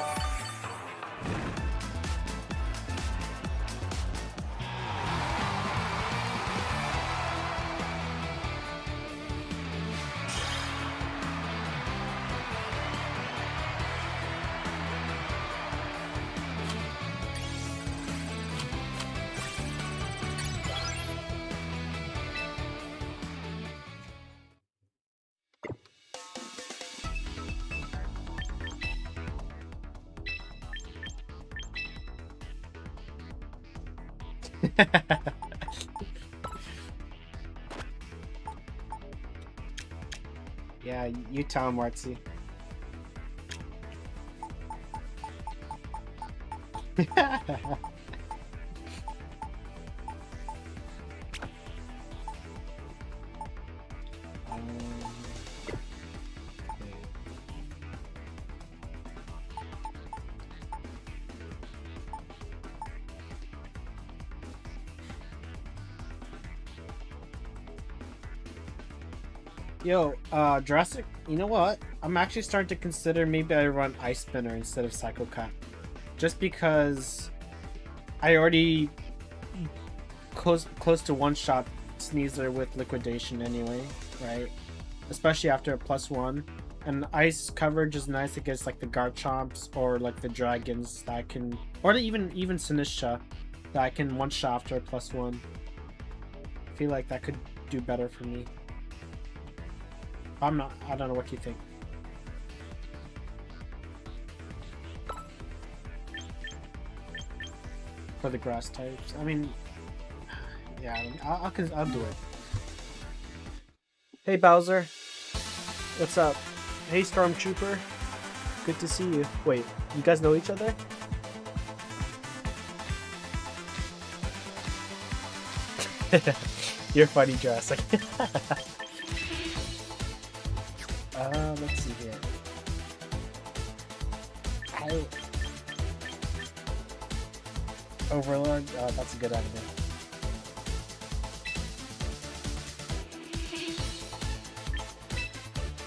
Yeah, you tell him, Wartsy. Yo, Jurassic, you know what? I'm actually starting to consider maybe I run Ice Spinner instead of Psycho Cat. Just because I already close to one-shot Sneasler with Liquidation anyway, right? Especially after a +1. And Ice coverage is nice against like the Garchomps or like the Dragons that I can... Or even Sinistra that I can one-shot after a +1. I feel like that could do better for me. I don't know what you think. For the grass types. I mean, yeah, I'll do it. Hey Bowser. What's up? Hey Stormtrooper. Good to see you. Wait, you guys know each other? You're funny, Jurassic. Let's see here. Overlord? That's a good idea.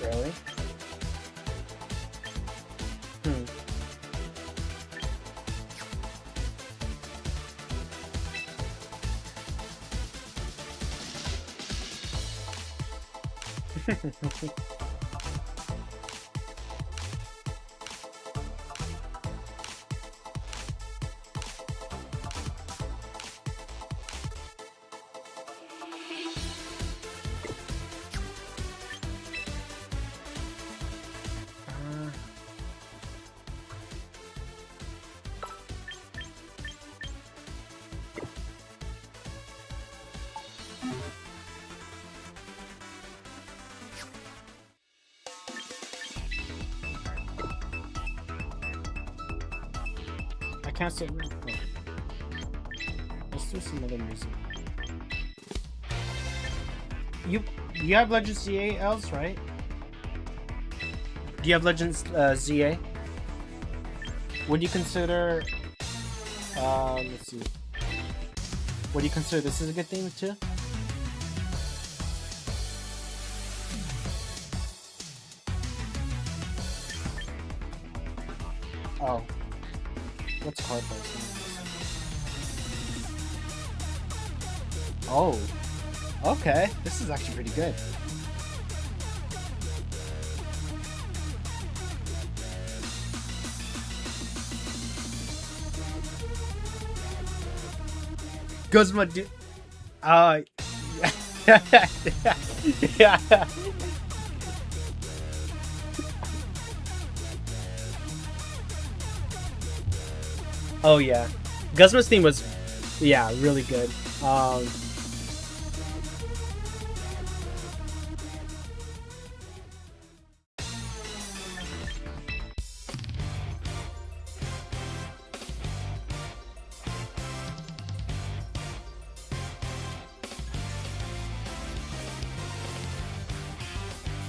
Really? I can't say. Oh. Let's do some other music. You have Legends ZA else, right? Do you have Legends ZA? Would you consider? Let's see. Would you consider this is a good thing too? Oh. What's card placement? Oh. Okay. This is actually pretty good. Guzma do yeah. Oh yeah, Guzma's theme was, yeah, really good.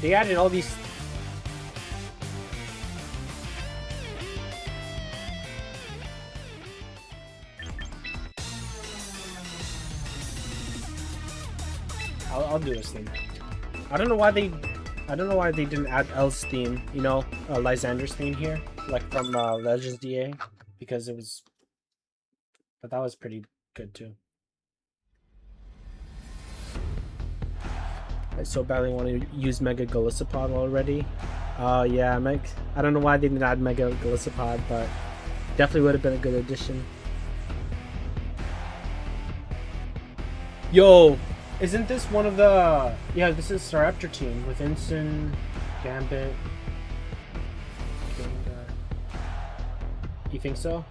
They added all these. I'll do this thing. I don't know why they didn't add L's theme. You know, Lysander's theme here, like from Legends DA, because it was. But that was pretty good too. I so badly want to use Mega Golisopod already. Yeah, I don't know why they didn't add Mega Golisopod, but definitely would have been a good addition. Yo, isn't this one of the... Yeah, this is Staraptor team with Ensign, Gambit, Gengar. You think so?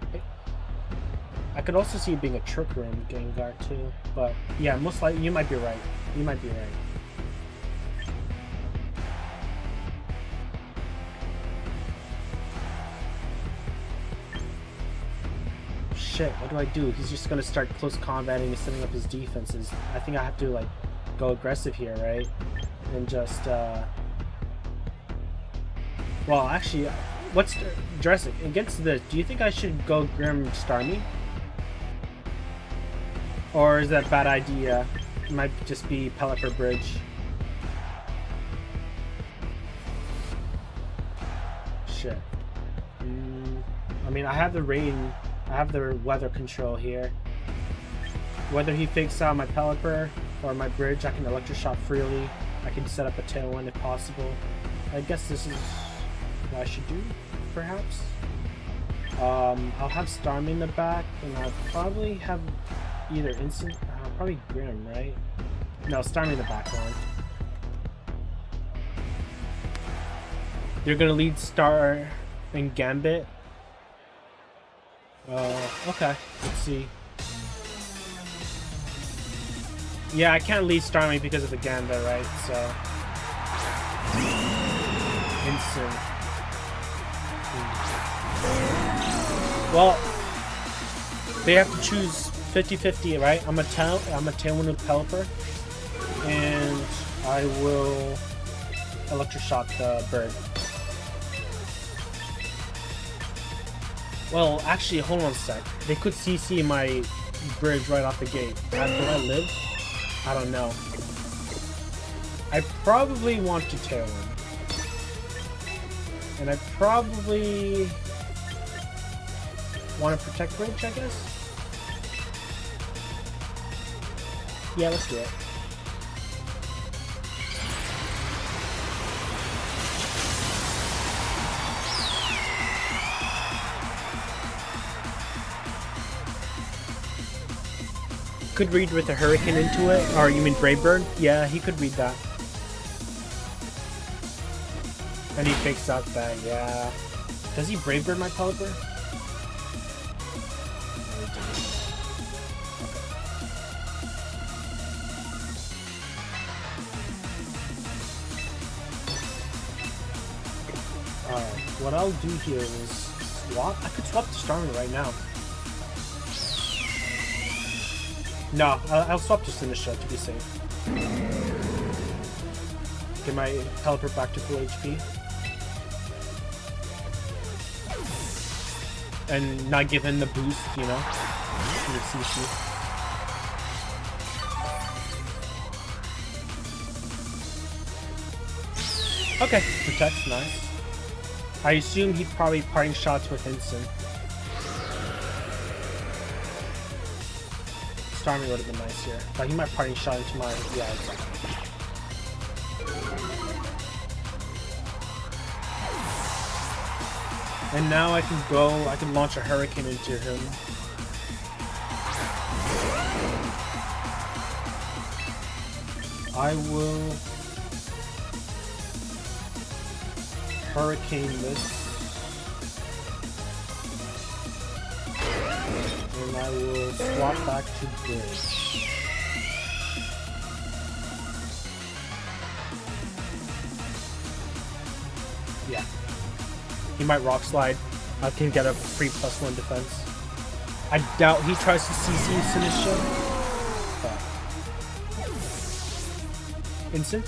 I could also see it being a Trick Room Gengar too, but yeah, most likely you might be right. You might be right. Shit, what do I do? He's just gonna start close combating and setting up his defenses. I think I have to like go aggressive here, right? And just well, actually, what's Jurassic against this? Do you think I should go Grim Starmie? Or is that a bad idea? It might just be Pelipper Bridge. Shit. I mean, I have the rain. I have the weather control here. Whether he fakes out my Pelipper or my bridge, I can Electric Shot freely. I can set up a Tailwind if possible. I guess this is what I should do, perhaps. I'll have Starmie in the back, and I'll probably have either Instant... probably Grim, right? No, Starmie in the back line. They're gonna lead Star and Gambit. Okay, let's see. Yeah, I can't lead Starmie because of the Gambit, right? So... Instant. Well, they have to choose 50-50, right? I'm a Tailwind with Pelipper, and I will Electric Shot the bird. Well, actually, hold on a sec. They could CC my bridge right off the gate. Do I live? I don't know. I probably want to Tailwind. And I probably want to protect bridge, I guess? Yeah, let's do it. Could read with a Hurricane into it, or you mean Brave Bird? Yeah, he could read that. And he fakes out that, yeah. Does he Brave Bird my Pelipper? What I'll do here is swap. I could swap to Starmie right now. No, I'll swap to Sinistra to be safe. Get my Pelipper back to full HP. And not give him the boost, you know? The CC. Okay, protects, nice. I assume he'd probably parting shots with Instant. Starmie would have been nice here. But he might parting shot into my... Yeah, exactly. And now I can launch a Hurricane into him. I will Hurricane this. And I will swap back to bridge. Yeah. He might Rock Slide. I can get a free +1 defense. I doubt he tries to CC Sinistra. But... Instant?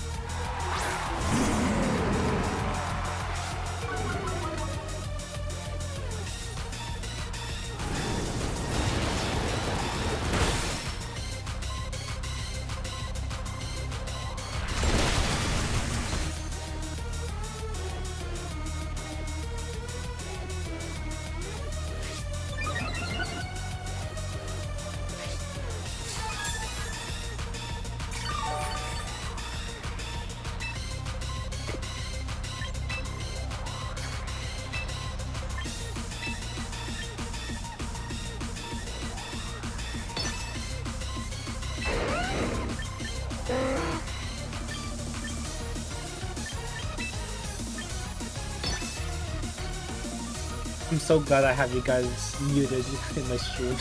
I'm so glad I have you guys muted in my stream.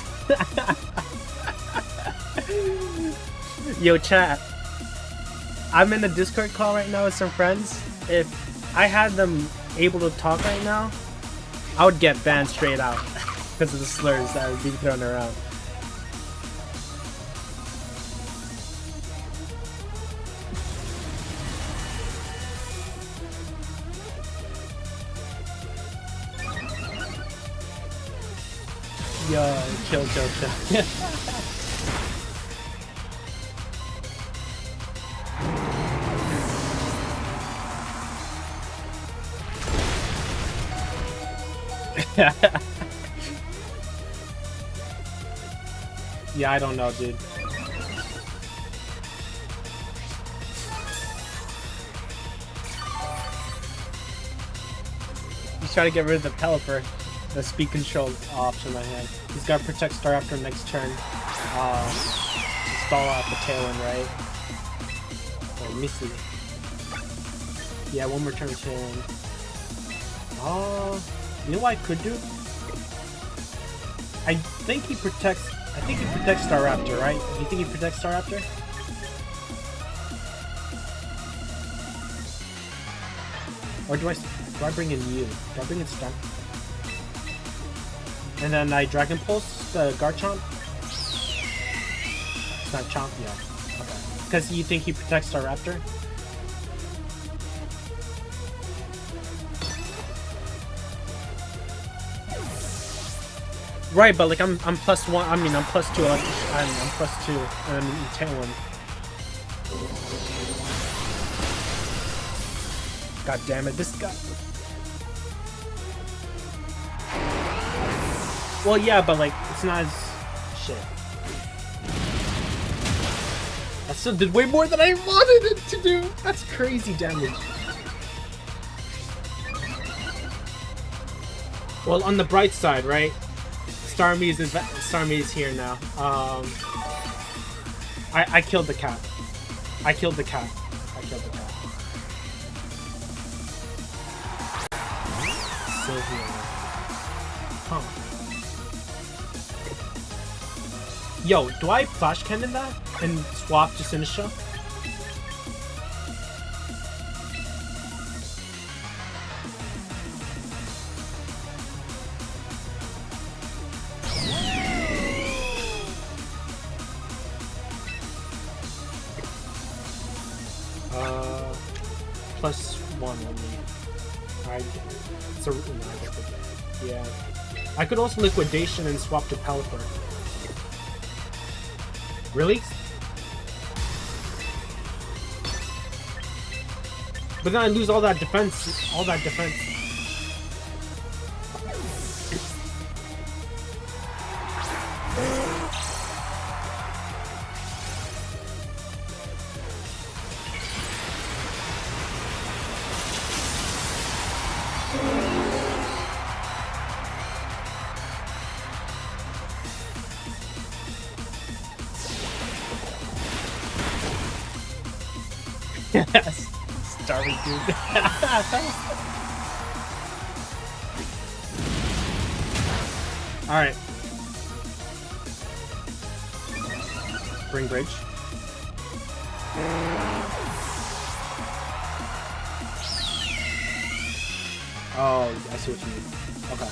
Yo, chat. I'm in a Discord call right now with some friends. If I had them able to talk right now, I would get banned straight out because of the slurs that would be thrown around. Yo, chill. Yeah, I don't know, dude. He's trying to get rid of the Pelipper, the speed control option I had. He's got to protect Star after next turn. Stall out the tail end, right? Oh, Missy. Yeah, one more turn tail end. You know what I could do? I think he protects Staraptor, right? You think he protects Staraptor? Or do I bring in you? Do I bring in Star? And then I Dragon Pulse the Garchomp? It's not Chomp yet. Okay. Because you think he protects Staraptor? Right, but like I'm +1. I mean, I'm +2. I'm +2, and I'm Tailwind. God damn it, this guy. Well, yeah, but like it's not as shit. That still did way more than I wanted it to do. That's crazy damage. Well, on the bright side, right? Starmie's is here now. I killed the cat. I killed the cat. Sylvia. Huh. Yo, do I Flash Cannon that and swap to Sinistra? +1 only. Yeah. I could also Liquidation and swap to Pelipper. Really? But then I lose all that defense. Yes. Starving dude. Alright. Bring bridge. Oh, I see what you mean. Okay.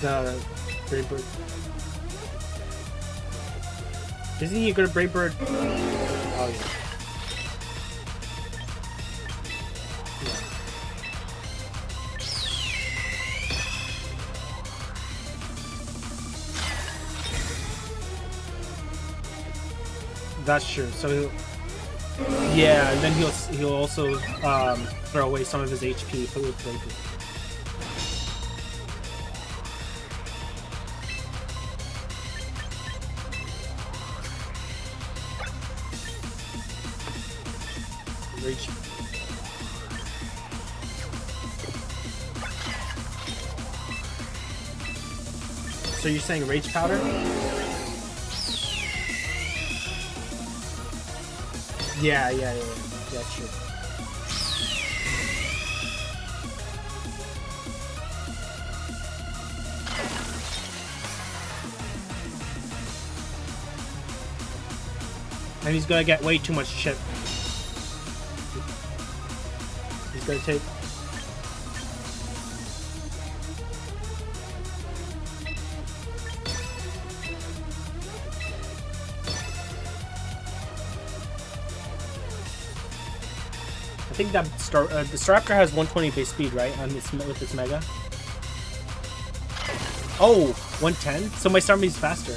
The Brave Bird. Isn't he a good Brave Bird? Oh yeah. That's true. So yeah, and then he'll also throw away some of his HP for the Brave Bird. Reach. So you're saying Rage Powder? Yeah, true. And he's gonna get way too much chip. He's gonna take... I think that the Staraptor has 120 base speed, right? On its, with its Mega. Oh, 110? So my Starmie's faster.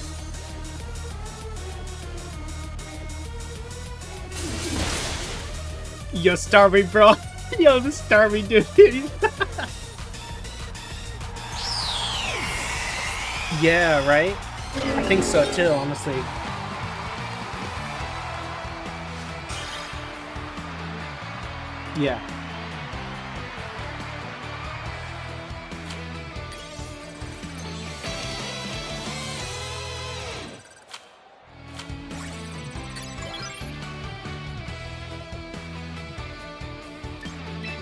Yo, Starmie, bro. Yo, the Starmie, dude. Yeah, right? I think so, too, honestly. Yeah.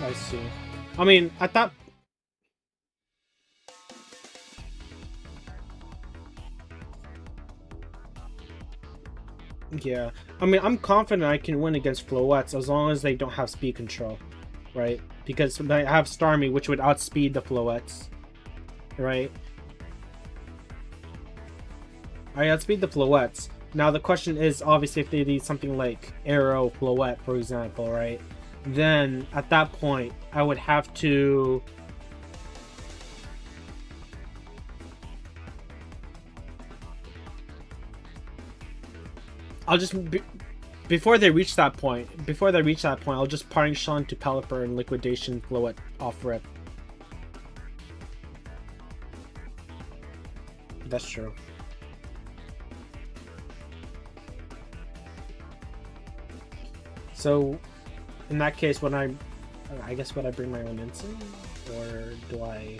I see. I mean, at that... Yeah. I mean, I'm confident I can win against Floettes as long as they don't have speed control, right? Because I have Starmie, which would outspeed the Floettes, right? I outspeed the Floettes. Now, the question is, obviously, if they need something like Arrow Floette, for example, right? Then, at that point, I would have to... I'll just... Before they reach that point, I'll just Parting Shot to Pelipper and Liquidation Floette off rip. That's true. So, in that case, would I guess would I bring my own Ensign? Or do I...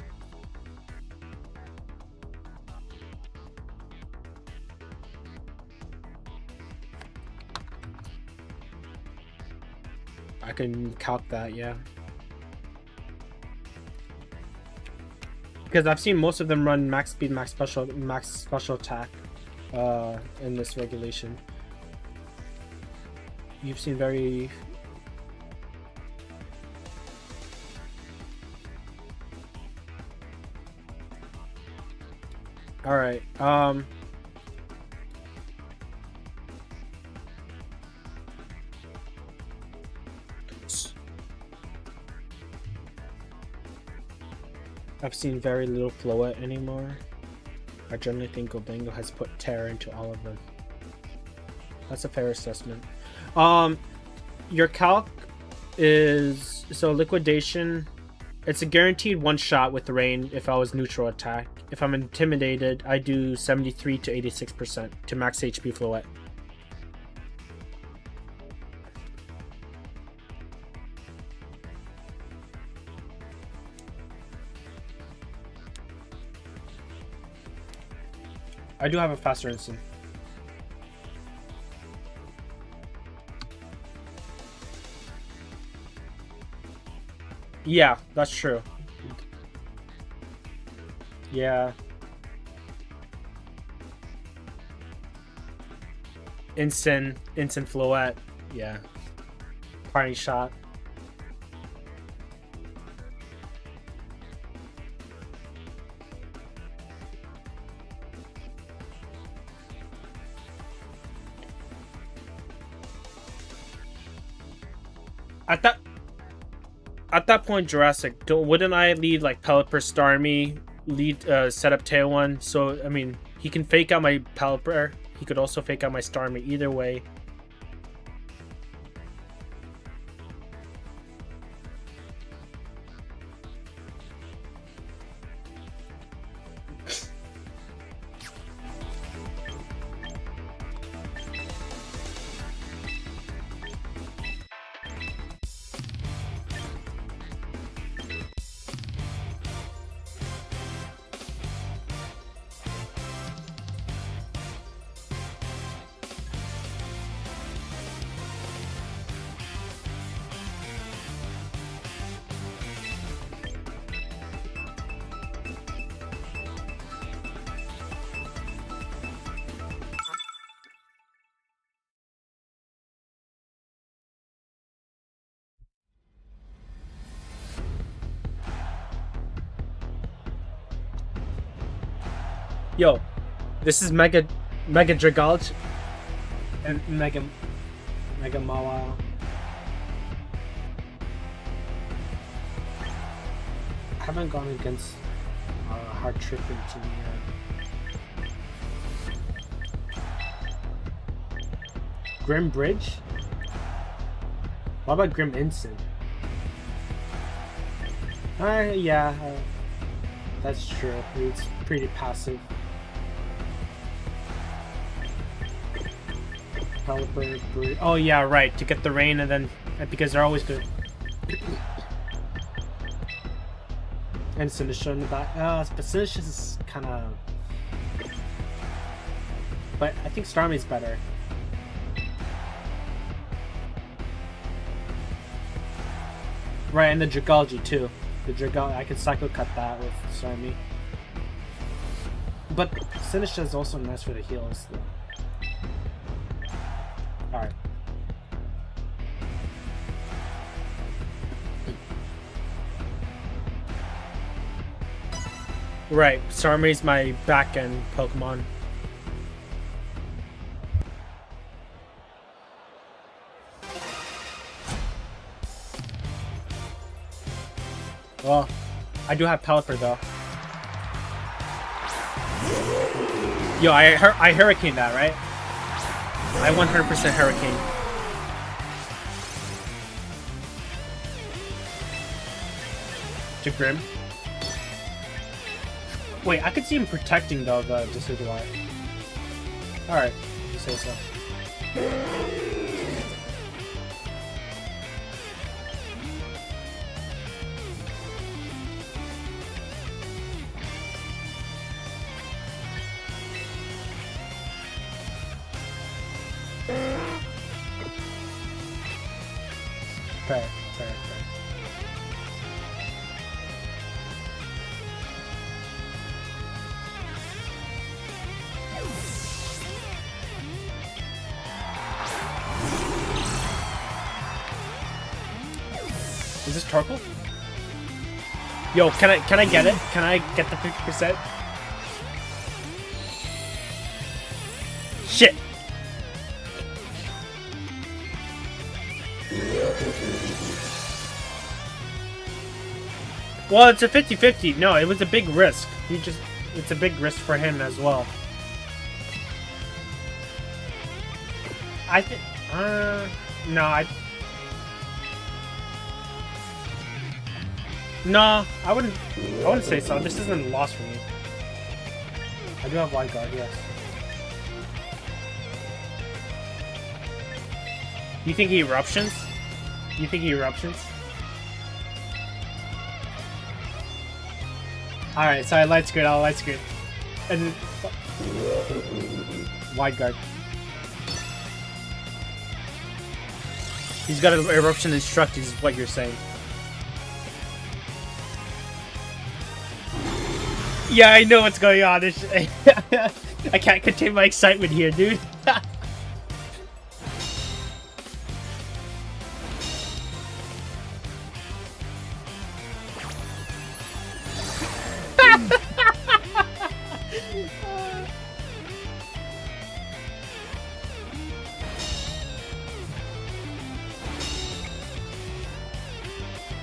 I can calc that, yeah. Because I've seen most of them run max speed, max special attack in this regulation. You've seen very... Alright, I've seen very little Floette anymore. I generally think Goblingo has put terror into all of them. That's a fair assessment. Your calc is... So Liquidation, it's a guaranteed one shot with the rain if I was neutral attack. If I'm intimidated, I do 73 to 86% to max HP Floette. I do have a faster instant. Yeah, that's true. Yeah. Instant Floette. Yeah. Parting Shot. At that point, Jurassic, wouldn't I lead like Pelipper, Starmie, lead set up Tailwind? So I mean, he can fake out my Pelipper. He could also fake out my Starmie. Either way. Yo, this is Mega Dragalge and Mega Mawa. I haven't gone against Hard Trip into the Grim Bridge. What about Grim Instant? Yeah, that's true. It's pretty passive. Oh yeah, right. To get the rain and then because they're always good. And Sinistra in the back. But Sinistra is kind of. But I think Starmie's better. Right, and the Dragalge too. The Dragalge, I could cycle cut that with Starmie. But Sinistra is also nice for the heals though. Alright. Right, Starmie's my back end Pokemon. Well, I do have Pelipper though. Yo, I Hurricane that, right? I 100% Hurricane. To Grim. Wait, I could see him protecting though the Decidueye. Alright, if you say so. Fair. Is this Torkoal? Yo, can I get it? Can I get the 50%? Shit! Well, it's a 50-50. No, it was a big risk. It's a big risk for him as well. I think, no, I wouldn't say so. This isn't a loss for me. I do have Wide Guard, yes. You think he eruptions? You think he eruptions? Alright, so I Light Screen, I'll Light Screen. And then... Wide Guard. He's got an Eruption Instruct, is what you're saying. Yeah, I know what's going on. I can't contain my excitement here, dude.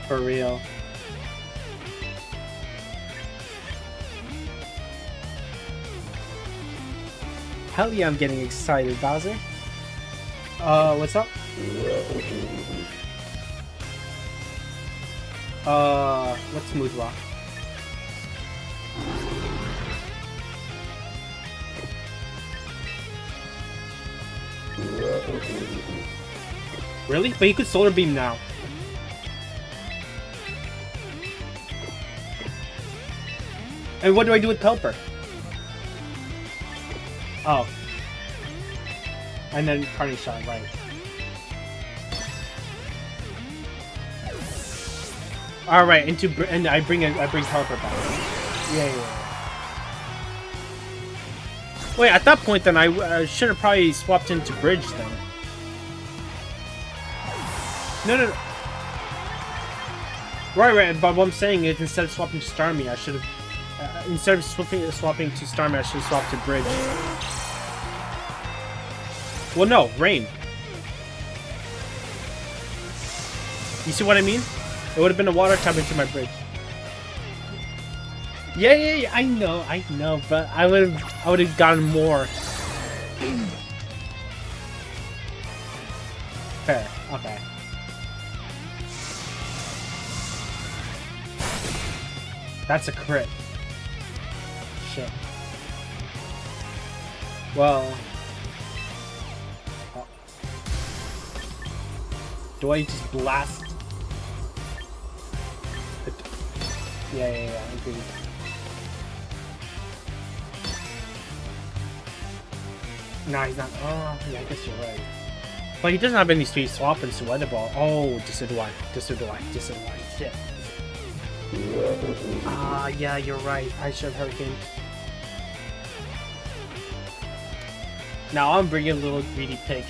For real. Hell yeah, I'm getting excited, Bowser. What's up? What's Smooth Rock? Really? But you could Solar Beam now. And what do I do with Pelipper? Oh. And then Parting Shot, right. Alright, and I bring Pelipper back. Yeah. Wait, at that point then I should have probably swapped into Bridge then. No. Right, but what I'm saying is instead of swapping to Starmie, I should have Instead of swapping to Starmie, I should swap to Bridge. Well, no, Rain. You see what I mean? It would have been a water type into my Bridge. Yeah, I know, but I would have gotten more. Fair, okay. That's a crit. Shit. Well. Oh. Do I just blast? Yeah, agreed. No, he's not. Oh, yeah, I guess you're right. But he doesn't have any sweet swap and Sweater Ball. Oh, Disodwine. Shit. Ah, yeah, you're right. I should have Hurricane. Now I'm bringing a little greedy pig.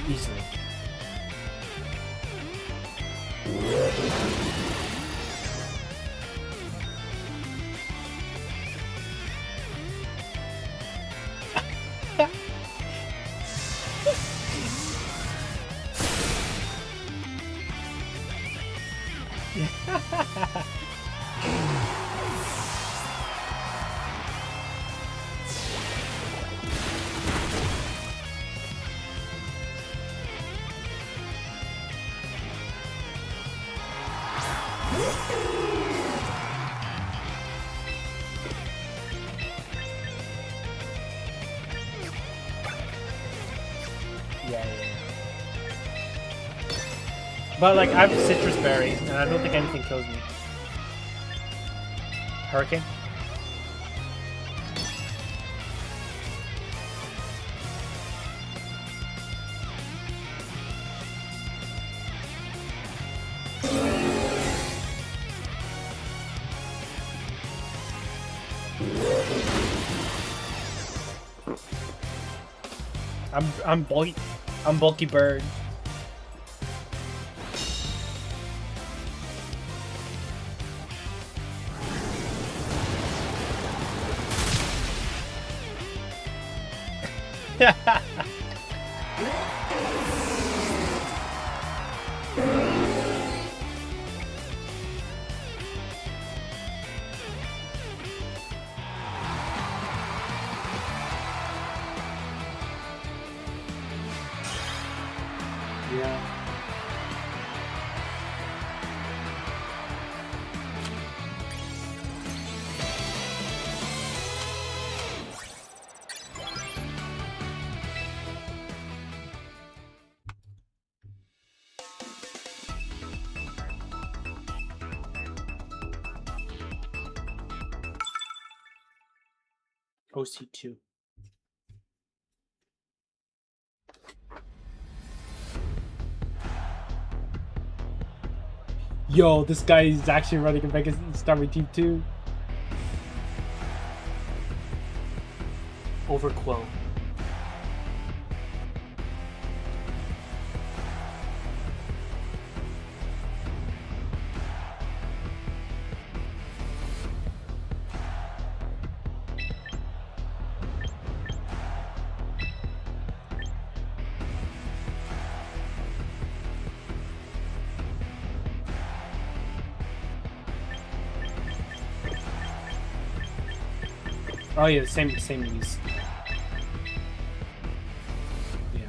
Easily. Yeah. But like I have Citrus Berry, and I don't think anything kills me. Hurricane? I'm bulky bird. Yeah. OC2. Yo, this guy is actually running a Mega Starmie Team 2. Overquote. Oh yeah, same use. Yeah.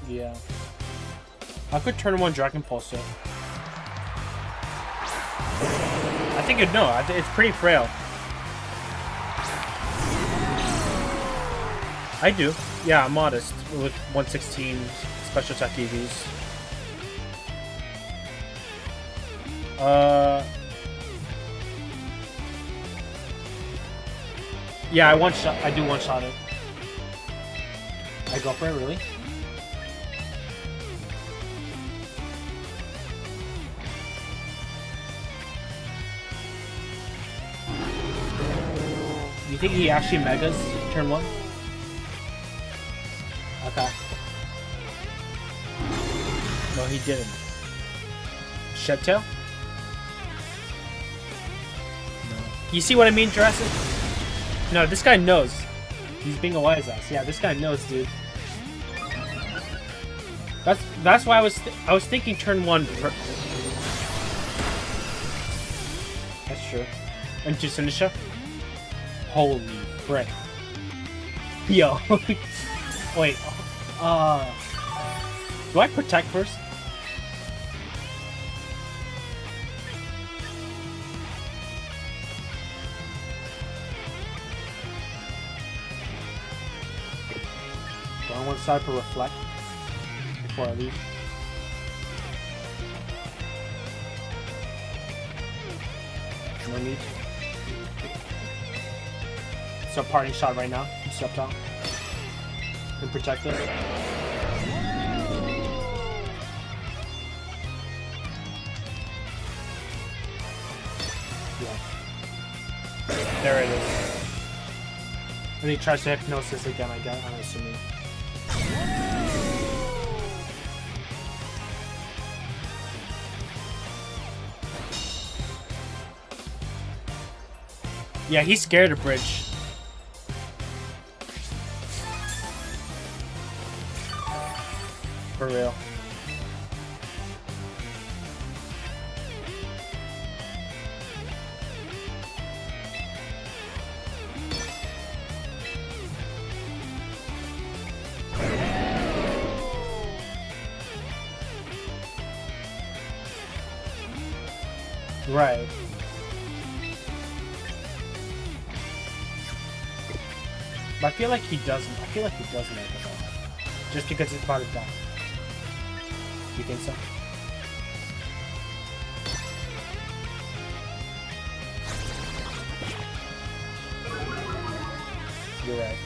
Yeah. I could turn one Dragon Pulse it. I think you'd know. It's pretty frail. I do. Yeah, I'm modest with 116 special attack EVs. Yeah, I do one shot it. I go for it, really? You think he actually megas turn 1? Okay. No, he didn't. Sheptail? No. You see what I mean, Jurassic? No, this guy knows. He's being a wise ass. Yeah, this guy knows, dude. That's why I was thinking turn 1. That's true. Into Sinisha? Holy frick. Yo. Wait. Do I protect first? Do I want to start to reflect before I leave? No need. So parting shot right now. Step down. And protect this. Yeah. There it is. And he tries to hypnosis again, I'm assuming. Yeah, he's scared of bridge. For real. Right. But I feel like he doesn't. I feel like he doesn't make it all. Just because it's part of that. You think so? You're right.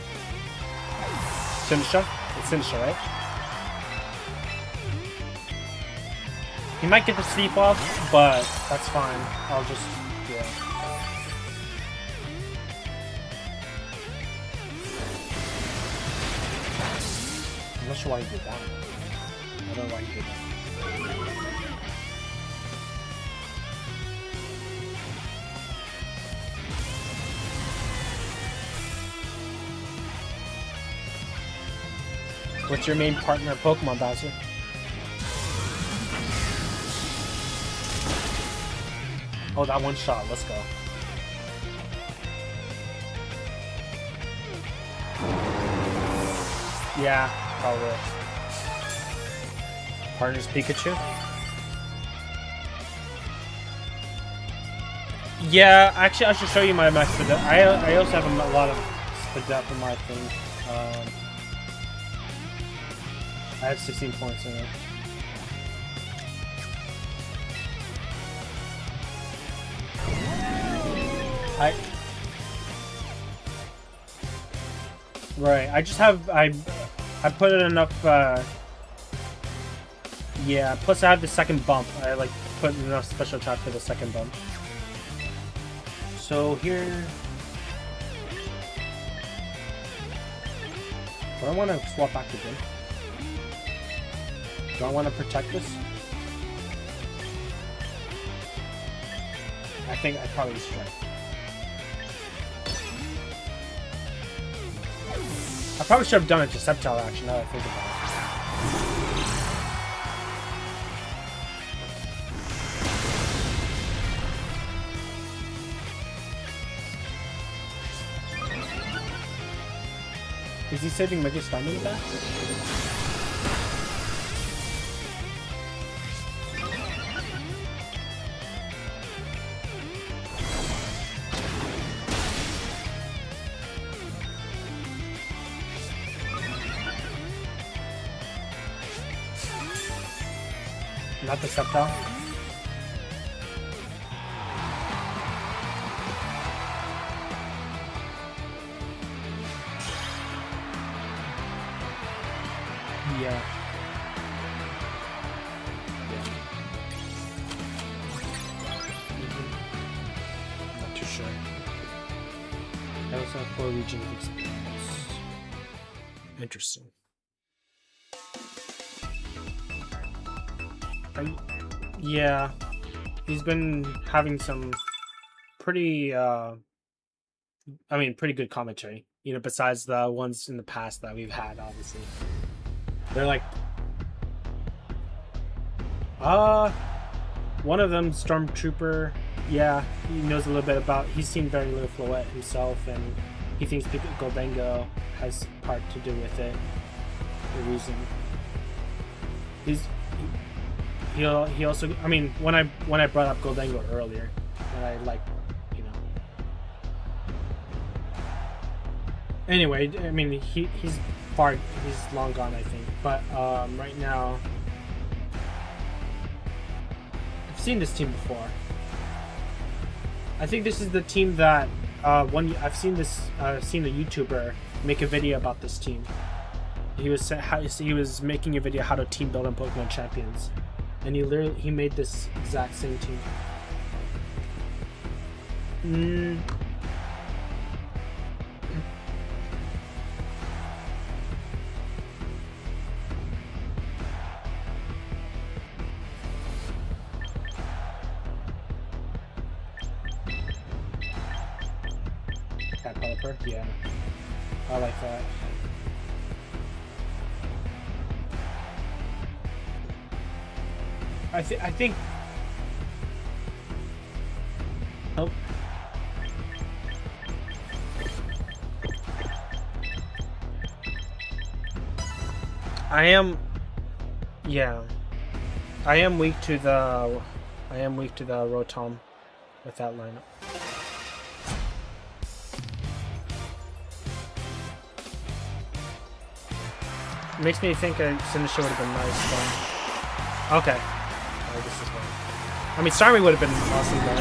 Sinisha? It's Sinisha, right? He might get the sleep off, but that's fine. I'll just, yeah. I'm not sure why he did that. I don't know why he did that. What's your main partner Pokemon, Bowser? Oh, that one shot. Let's go. Yeah, probably. Partner's Pikachu? Yeah, actually, I should show you my max Spadef. I also have a lot of Spadef in my thing. I have 16 points in it. Right, I just have, I put in enough, yeah, plus I have the second bump. I, like, put in enough special attack for the second bump. So here... Do I want to swap back to Jim? Do I want to protect this? I think I probably strike. I probably should have done a Deceptile action now that I think about it. Is he saving Mega Stamina with that? Not the Sceptile. Yeah. Not too sure. I also have 4 region experience. Interesting. Yeah, he's been having some pretty, pretty good commentary. You know, besides the ones in the past that we've had, obviously. They're like, one of them, Stormtrooper. Yeah, he knows a little bit about. He's seen very little Floette himself, and he thinks Goldengo has part to do with it. The reason he also. I mean, when I brought up Goldengo earlier, and I like, you know. Anyway, I mean, he's long gone, I think. But right now, I've seen this team before. I think this is the team that I've seen this seen a YouTuber make a video about this team. He was making a video how to team build on Pokemon Champions, and he made this exact same team. Yeah, I like that. I think. Oh. Yeah. I am weak to the Rotom with that lineup. Makes me think a Sinistcha would have been nice, but... Okay. Oh, this is fine. I mean, Starmie would have been awesome, though.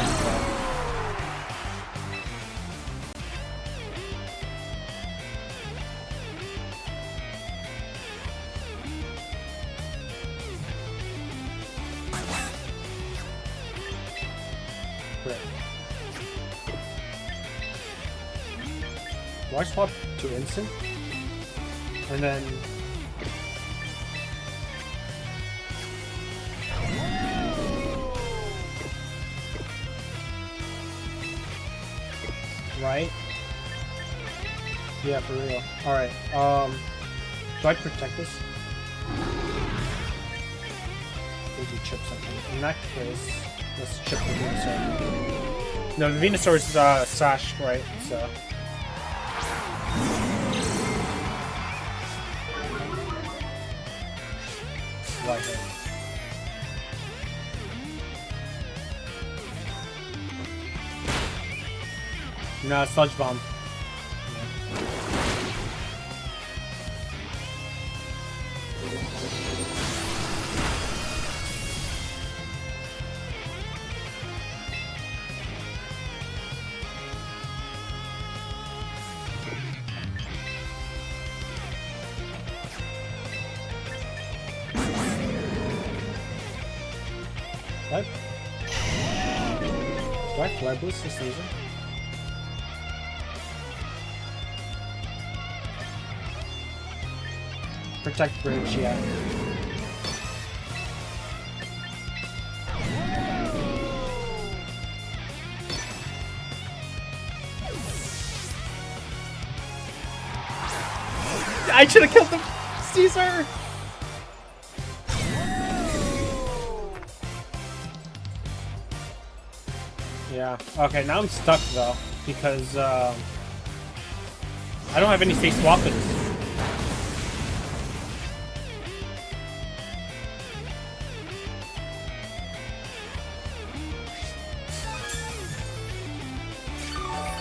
Great. Why swap to instant? And then... Right? Yeah, for real. Alright, do I protect this? Or do you chip something? In that case, let's chip the Venusaur. No, the Venusaur is Sash, right? So... Right here. No, Sludge Bomb. What? Do I Flare Boost this season? Protect Bridge, yeah. I should have killed the Caesar! Yeah. Okay, now I'm stuck though, because I don't have any safe swap-ins.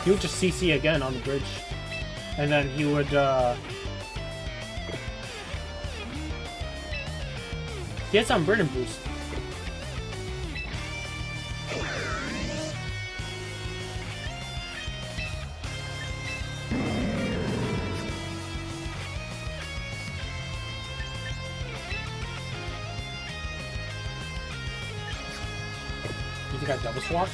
He would just CC again on the bridge, and then he would. He has some burden boost. You got double swap?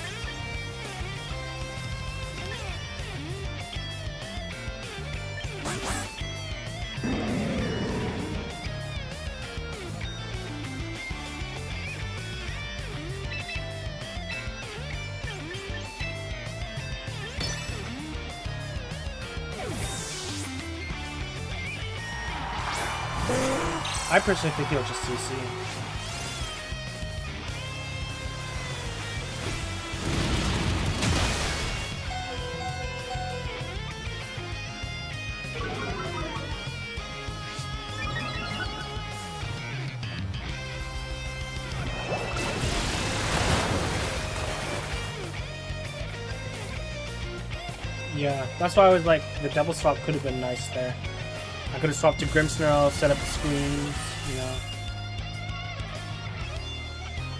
I personally think he'll just CC. Yeah, that's why I was like, the double swap could have been nice there. I could have swapped to Grimmsnarl, set up the screens, you know.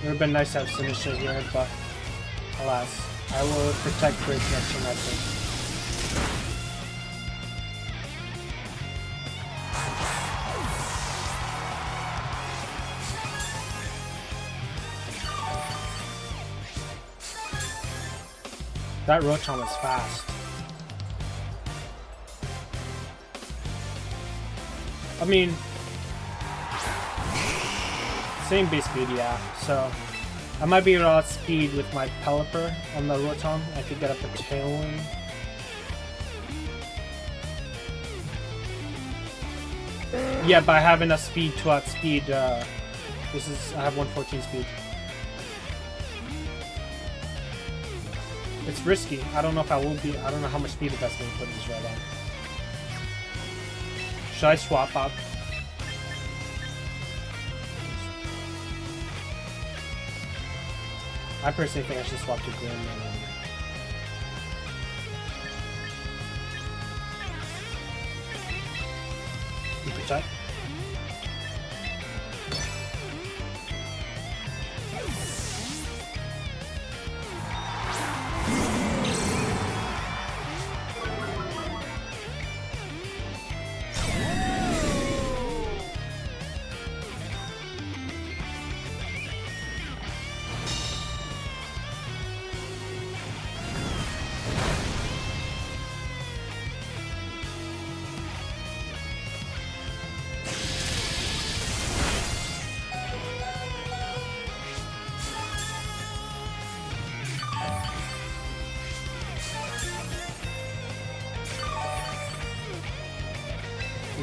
It would have been nice to have Sinistra here, but alas, I will protect Great Connection, I think. That Rotom is fast. I mean, same base speed, yeah. So I might be able to outspeed with my Pelipper on the Rotom. I could get up a Tailwind. Yeah, but I have enough speed to outspeed. I have 114 speed. It's risky. I don't know if I will be. I don't know how much speed the best way to put this right on. Should I swap up? I personally think I should swap to Grim and you protect.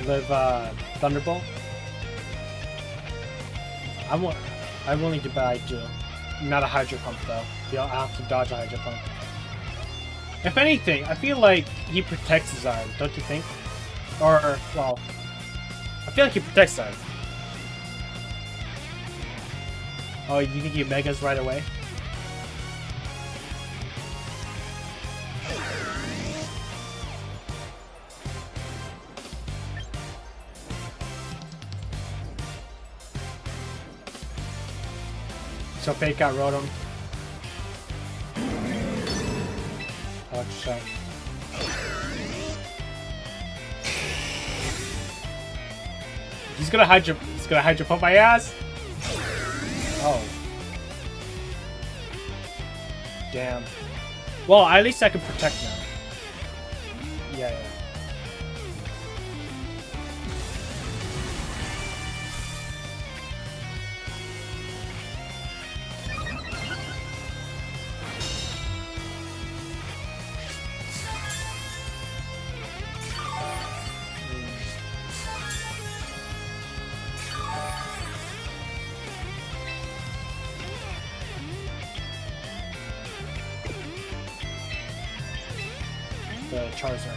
Live Thunderbolt. I'm willing to bet I do. Not a Hydro Pump though. I'll have to dodge a Hydro Pump. If anything, I feel like he protects Zard, don't you think? Or well, I feel like he protects Zard. Oh, you think he Megas right away? So fake out Rotom. Oh, shit. He's gonna Hydro Pump my ass. Oh. Damn. Well, at least I can protect now. Yeah. The Charizard.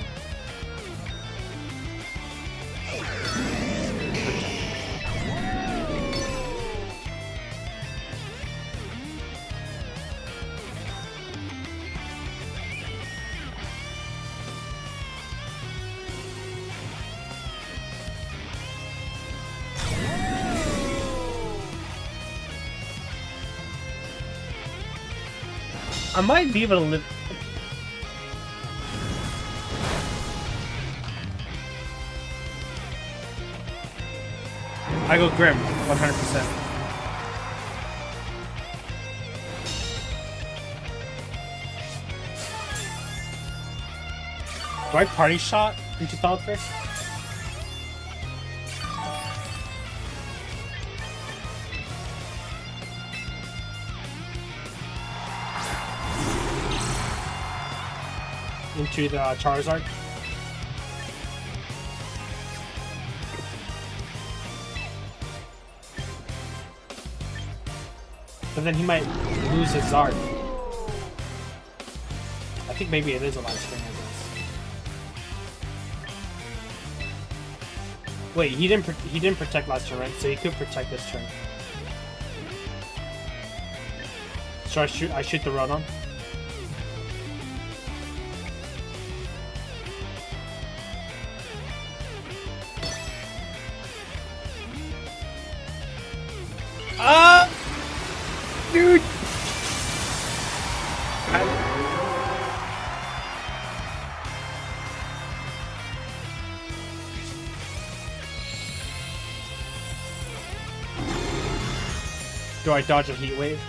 I might be able to live. I go Grim, 100%. Do I party shot into Solid first? Into the Charizard. But then he might lose his Zard. I think maybe it is a live string, I guess. Wait, he didn't protect last turn, right? So he could protect this turn. So I shoot the Rotom. Dude! Do I dodge a heat wave?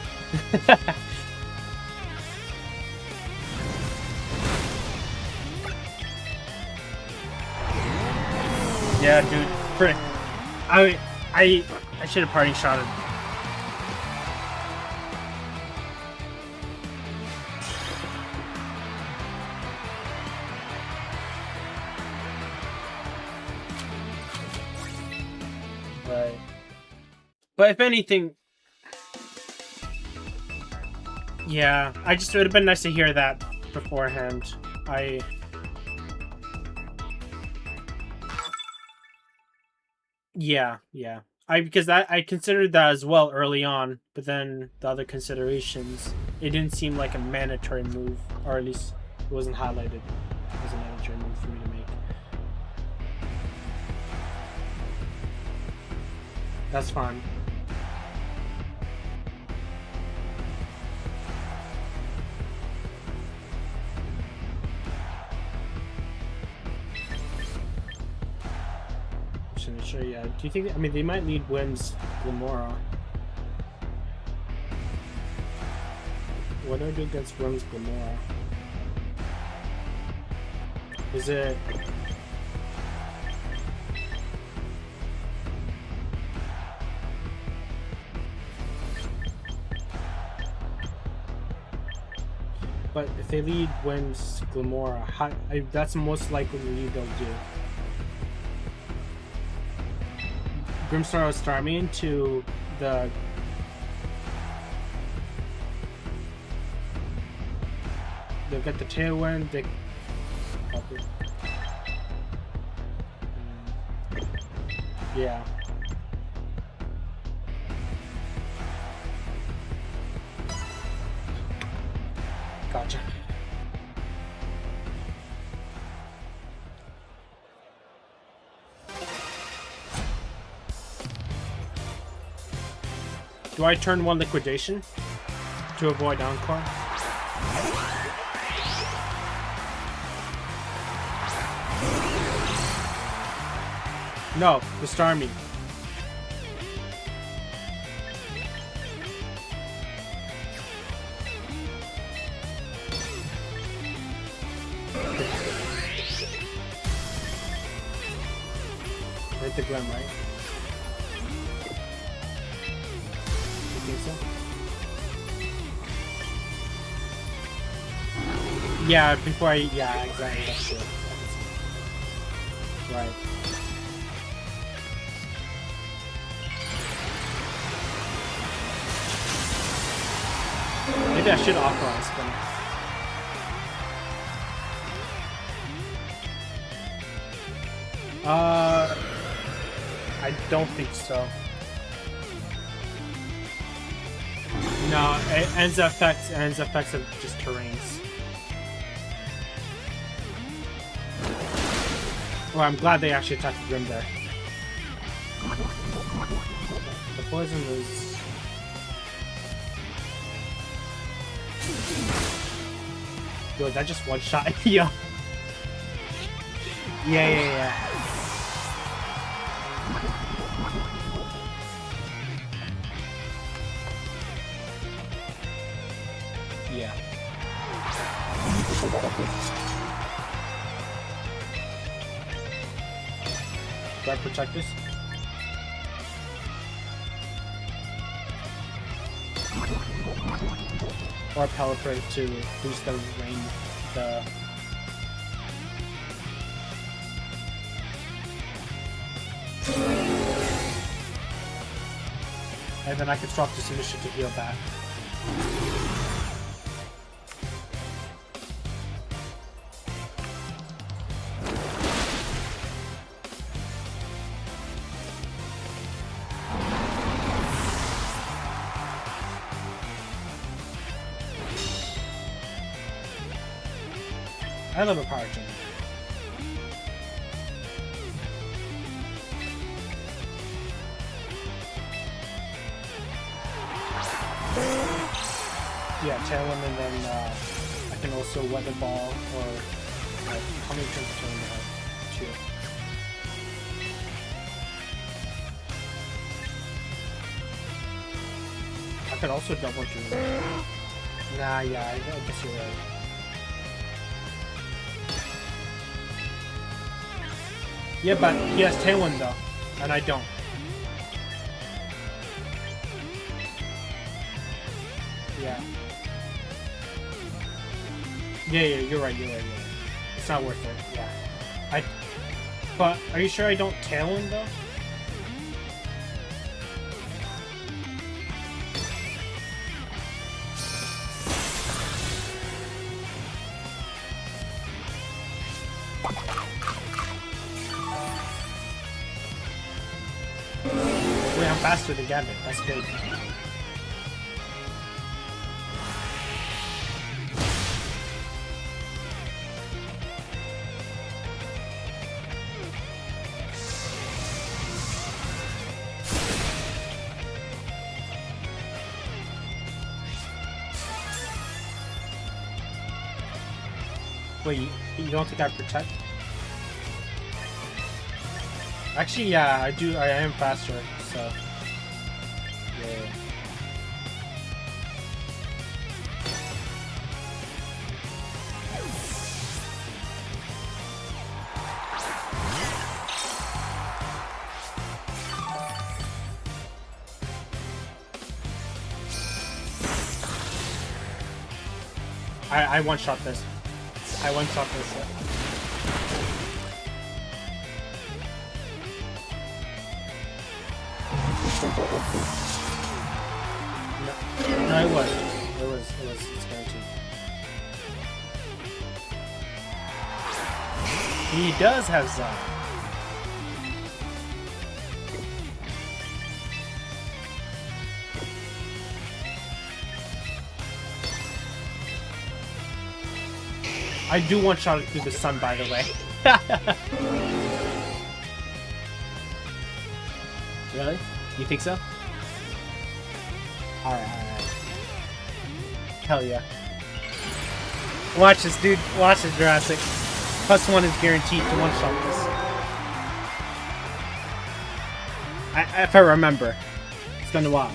Yeah, dude. Frick. I should have party shotted. Right. But if anything, yeah, it would have been nice to hear that beforehand. Yeah. Because I considered that as well early on, but then the other considerations, it didn't seem like a mandatory move, or at least it wasn't highlighted as a mandatory move for me to make. That's fine. Sure, yeah. Do you think? I mean, they might lead Whim's Glamora. What do I do against Whim's Glamora? Is it? But if they lead Whim's Glamora, that's the most likely lead they'll do. Grimstar or Starmie into the they'll get the Tailwind, yeah. Gotcha. Do I turn 1 Liquidation to avoid Encore? No, the Starmie. Hit the Glim, right? Yeah, before yeah, exactly, that's true. Right. Maybe I should authorize them. I don't think so. No, it ends effects of just terrains. Well, I'm glad they actually attacked the Grim there. The poison is... Yo, that just one shot. Yo. Yeah. Do I protect this? Or Pelipper to boost the range, and then I can swap this initiative to heal back. I love a power gem. Yeah, Tailwind, and then I can also Weather Ball, or how many turns do I have? 2. I could also double Dream. Nah, yeah, I guess you're right. Yeah, but he has Tailwind though, and I don't. Yeah. Yeah, you're right. It's not worth it. Yeah. But are you sure I don't Tailwind though? Wait, I'm faster than Gambit. That's big. Wait, you don't think I protect? Actually, yeah, I do. I am faster, so yeah. I one-shot this. I one-shot this. No, it was. It's guaranteed. He does have Zone. I do one-shot it through the sun, by the way. Really? You think so? Alright. Hell yeah. Watch this, dude. Watch this, Jurassic. +1 is guaranteed to one-shot this. If I remember. It's been a while.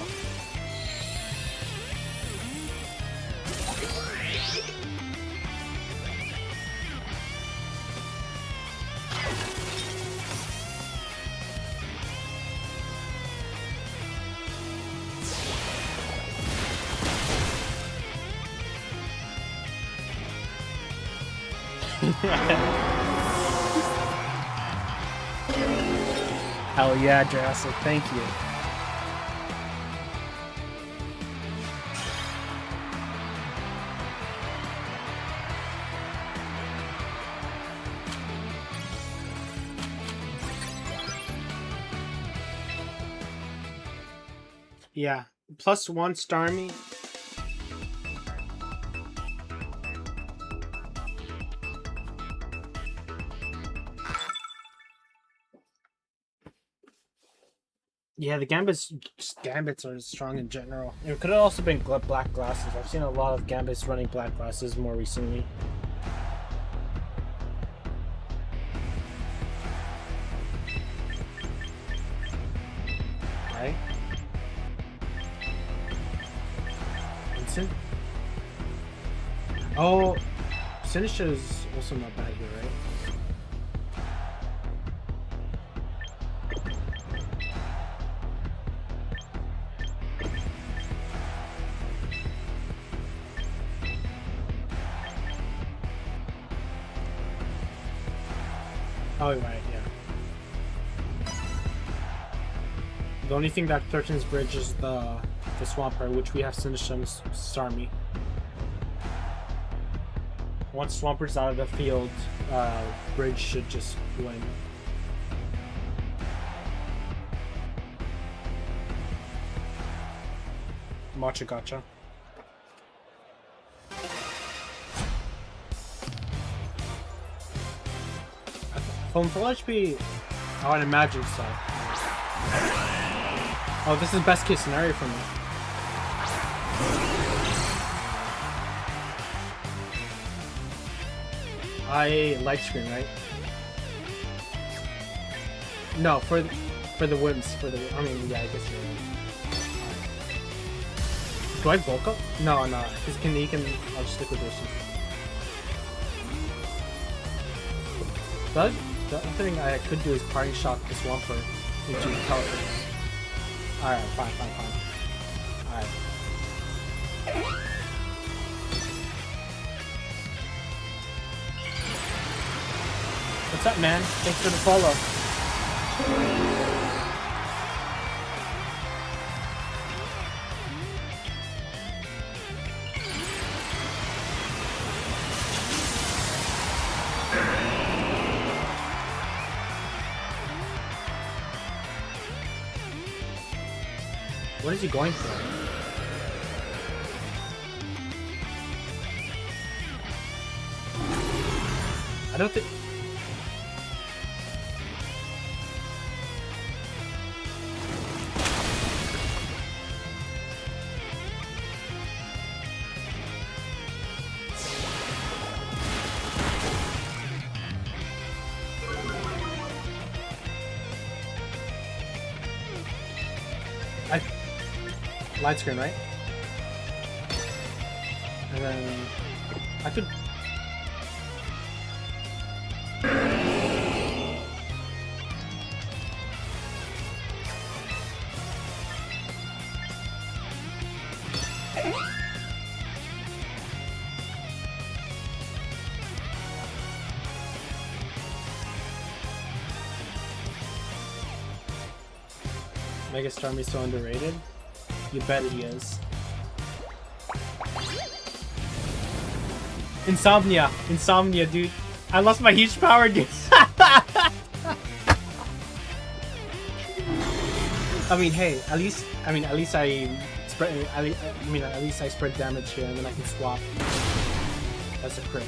Hell yeah, Jurassic, thank you. Yeah, +1 Starmie. Yeah, the Gambits are strong in general. It could have also been black glasses. I've seen a lot of Gambits running black glasses more recently. Right? Vincent? Oh, Sinistra is also not bad here, right? Oh, right, yeah. The only thing that threatens Bridge is the Swampert, which we have Sinistram's Starmie. Once Swampert's out of the field, Bridge should just win. Matcha Gotcha. From full HP, I would imagine so. Oh, this is best case scenario for me. Light screen, right? No, for the wins. I mean, yeah, I guess you're right. Do I bulk up? No, no. Because he can. I'll just stick with this. The other thing I could do is parting shot the Swampert into the teleport. Alright, fine. Alright. What's up, man? Thanks for the follow. What is he going for? I don't think... Light screen, right? And then I could. Mega Starmie so underrated. You bet he is. Insomnia, dude. I lost my huge power, dude. I mean, hey, at least I spread. At least I spread damage here, and then I can swap. That's a crit.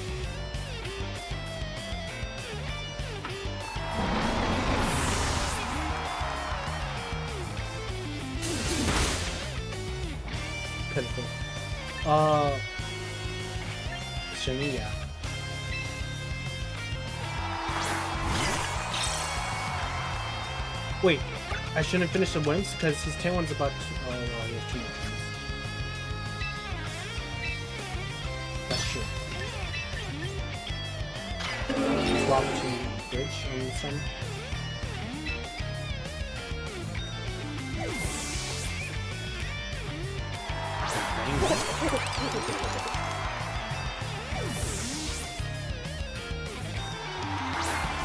Shiny, yeah. Wait, I shouldn't finish the wins because his 10-1's about to... Oh, well, he has 2 more wins. That's true. Swap to Bridge on some.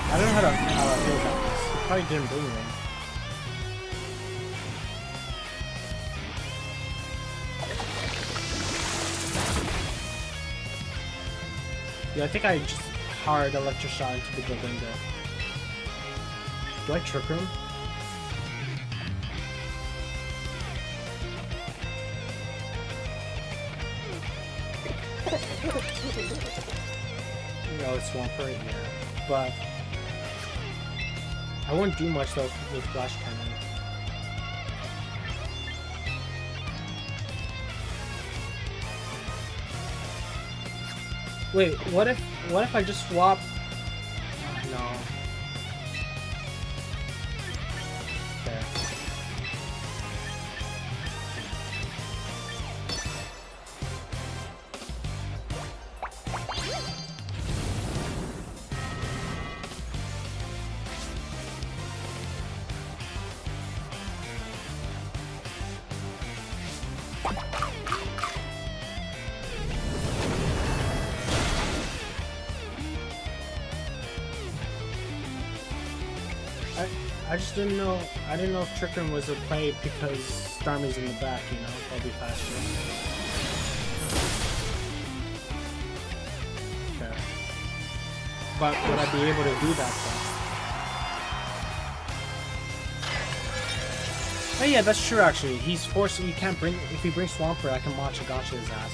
I don't know how to feel about this. It probably didn't bring one. Yeah, I think I just hard electroshock into the window. Do I trick room? No, it's Swampert, yeah. But I won't do much though with Flash Cannon. Wait, what if I just swap? No. There. I just didn't know. I didn't know if Trick Room was a play because Starmie's in the back. You know, probably faster. Okay. But would I be able to do that though? Oh yeah, that's true actually. He's forced. He can't bring. If he brings Swampert, I can Gotcha his ass.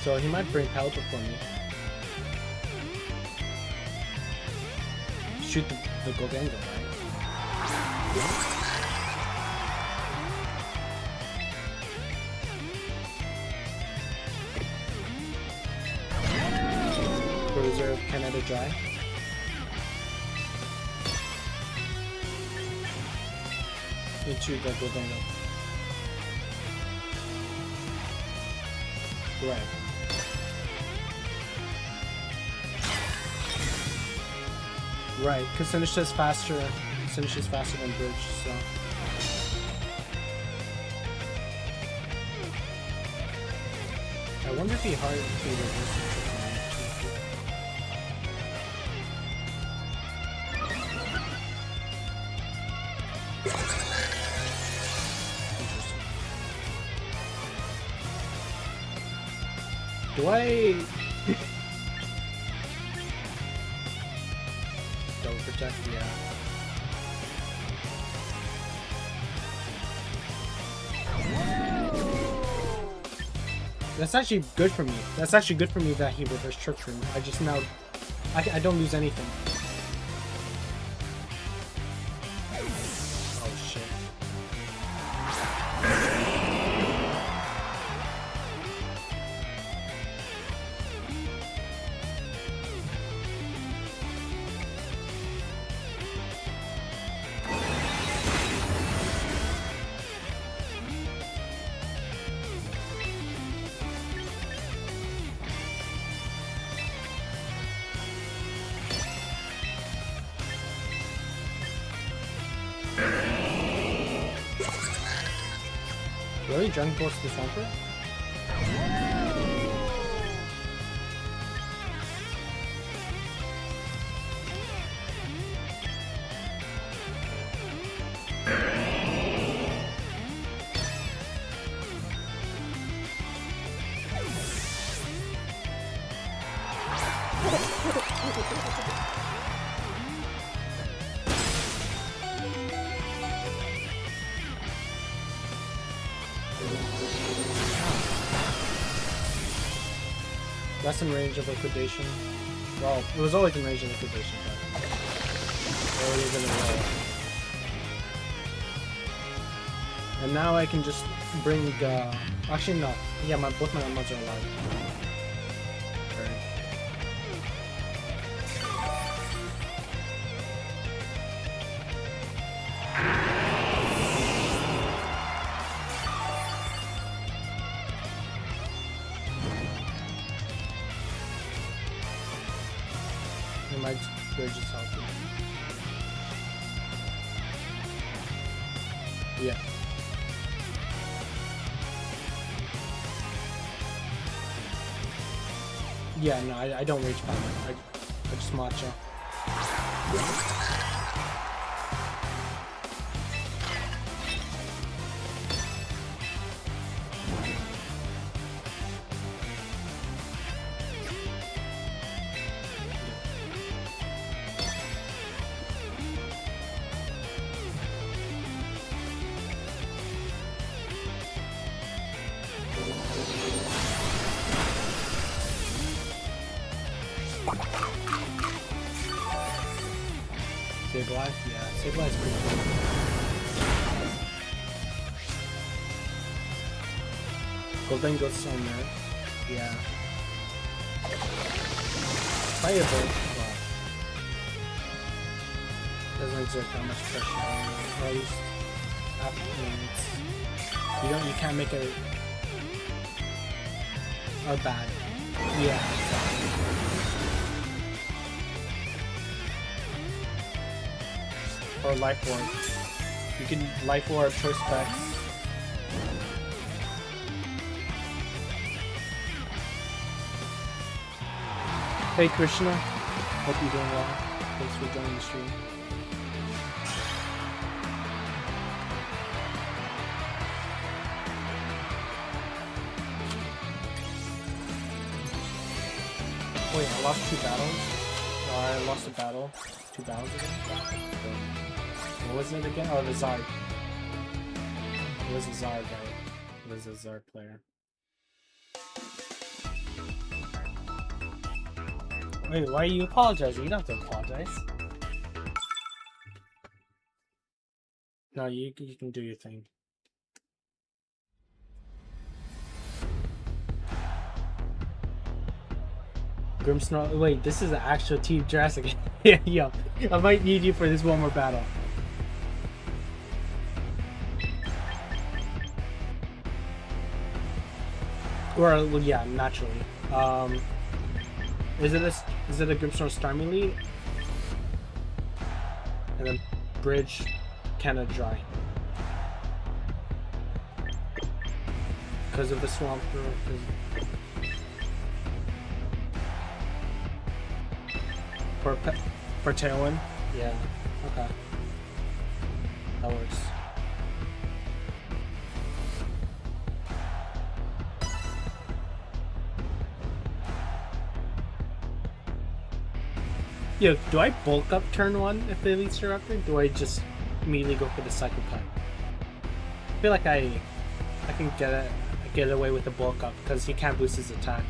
So he might bring Pelipper for me. Shoot the Goldengo, right? Reserve Canada Dry. Into the Goldengo. Right. Right, because finishes faster than Bridge, so. I wonder if he reverses. Do I double protect? Yeah. That's actually good for me. That's actually good for me that he reversed Trick Room. I just now I don't lose anything. Oh shit. Really? Dragon Force the Swampert? That's in range of liquidation. Well, it was always in range of liquidation, but always in a row. And now I can just bring. Actually, no. Yeah, both my mods are alive. Okay. My Bridge is healthy. Yeah. Yeah, no, I don't rage power. I just matcha. Stabilize? Yeah, stabilize is pretty cool. Goldengo's on there. Yeah. Playable, but doesn't exert that much pressure on you. Or at least after you can't make it or bad. Yeah. Or Life Orb. You can Life Orb, Choice Specs. Hey Krishna, hope you're doing well. Thanks for joining the stream. Wait, I lost 2 battles? I lost a battle 2 battles ago? What was it again? Oh, the Zard. It was a Zard, right? It was a Zard player. Wait, why are you apologizing? You don't have to apologize. No, you can do your thing. Grimmsnarl. Wait, this is an actual Team Jurassic. Yeah, yo, I might need you for this one more battle. Or well, yeah, naturally. Is it a Grimmsnarl Starmie lead? And then Bridge, kinda dry. Because of the swamp. For Tailwind? Yeah. Okay. That works. Yo, do I bulk up turn 1 if they lead Staraptor? Do I just immediately go for the Cycle Cut? I feel like I can get away with the bulk up because he can't boost his attack.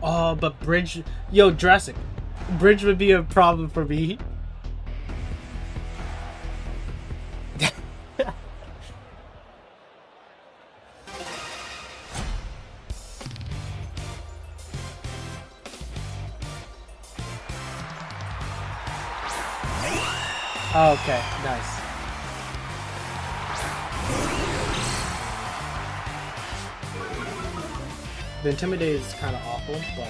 Oh, but Bridge... Yo, Jurassic. Bridge would be a problem for me. Oh, okay, nice. The Intimidate is kind of awful, but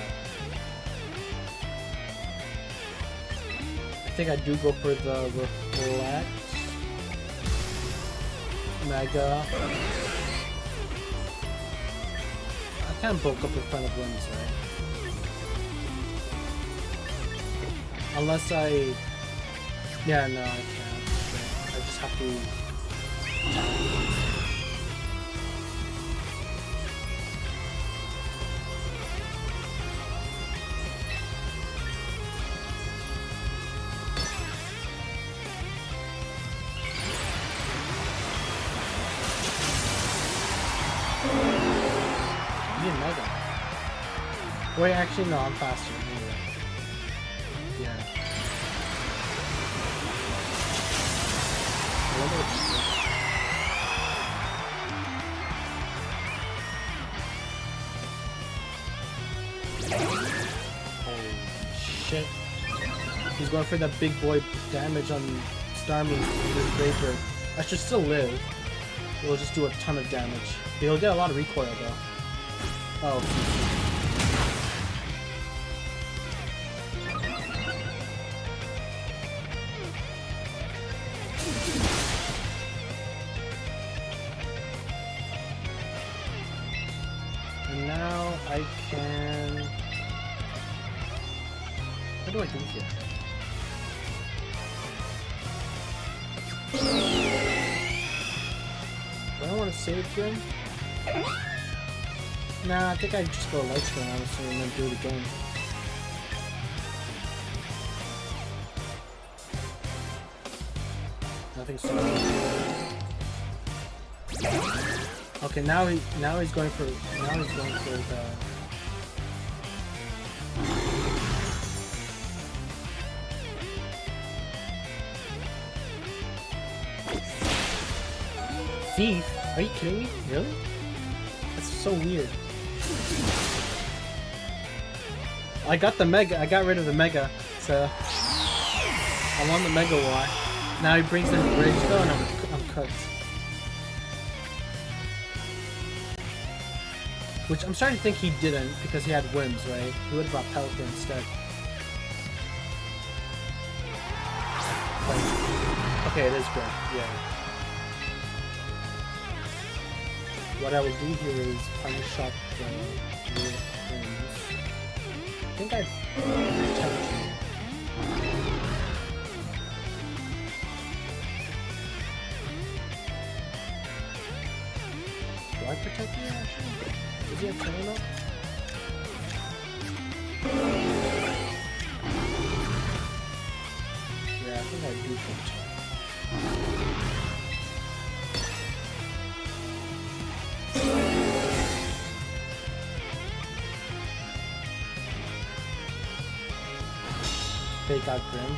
I think I do go for the Reflect. Mega. I can't bulk up in front of limbs, right? Unless I... Yeah, no, I can't. I just have to... Wait, actually, no, I'm faster. Yeah. Holy shit. He's going for that big boy damage on Starmie with his Great Bird. I should still live. It'll just do a ton of damage. He'll get a lot of recoil though. Oh. And now I can... What do I do here? Do I want to save him? Nah, I think I just go light screen honestly and then do it again. Nothing so. Okay, now he's going for the Thief? Are you kidding me? Really? That's so weird. I got the Mega. I got rid of the Mega, so I'm on the Mega War. Now he brings in Bridge though, and I'm cooked. Which I'm starting to think he didn't because he had Whims, right? He would have brought Pelican instead. Like, okay, it is good. Yeah. what I would do here is punish shot the weird things. I think I protect you. Do I protect you actually? Does he have turn up? Yeah, I think I do protect. Take out Grim.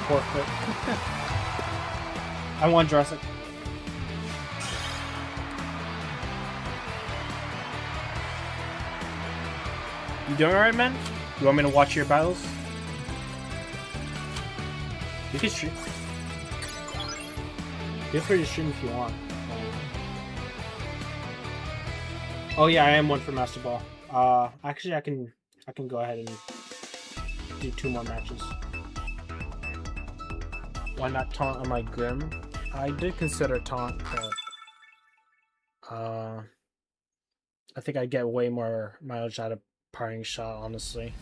Forfeit. I want Jurassic. You doing alright, man? You want me to watch your battles? You can stream. Feel free to stream if you want. Oh yeah, I am one for Master Ball. Actually, I can go ahead and do 2 more matches. Why not taunt on my Grim? I did consider taunt, but I think I get way more mileage out of parting shot, honestly.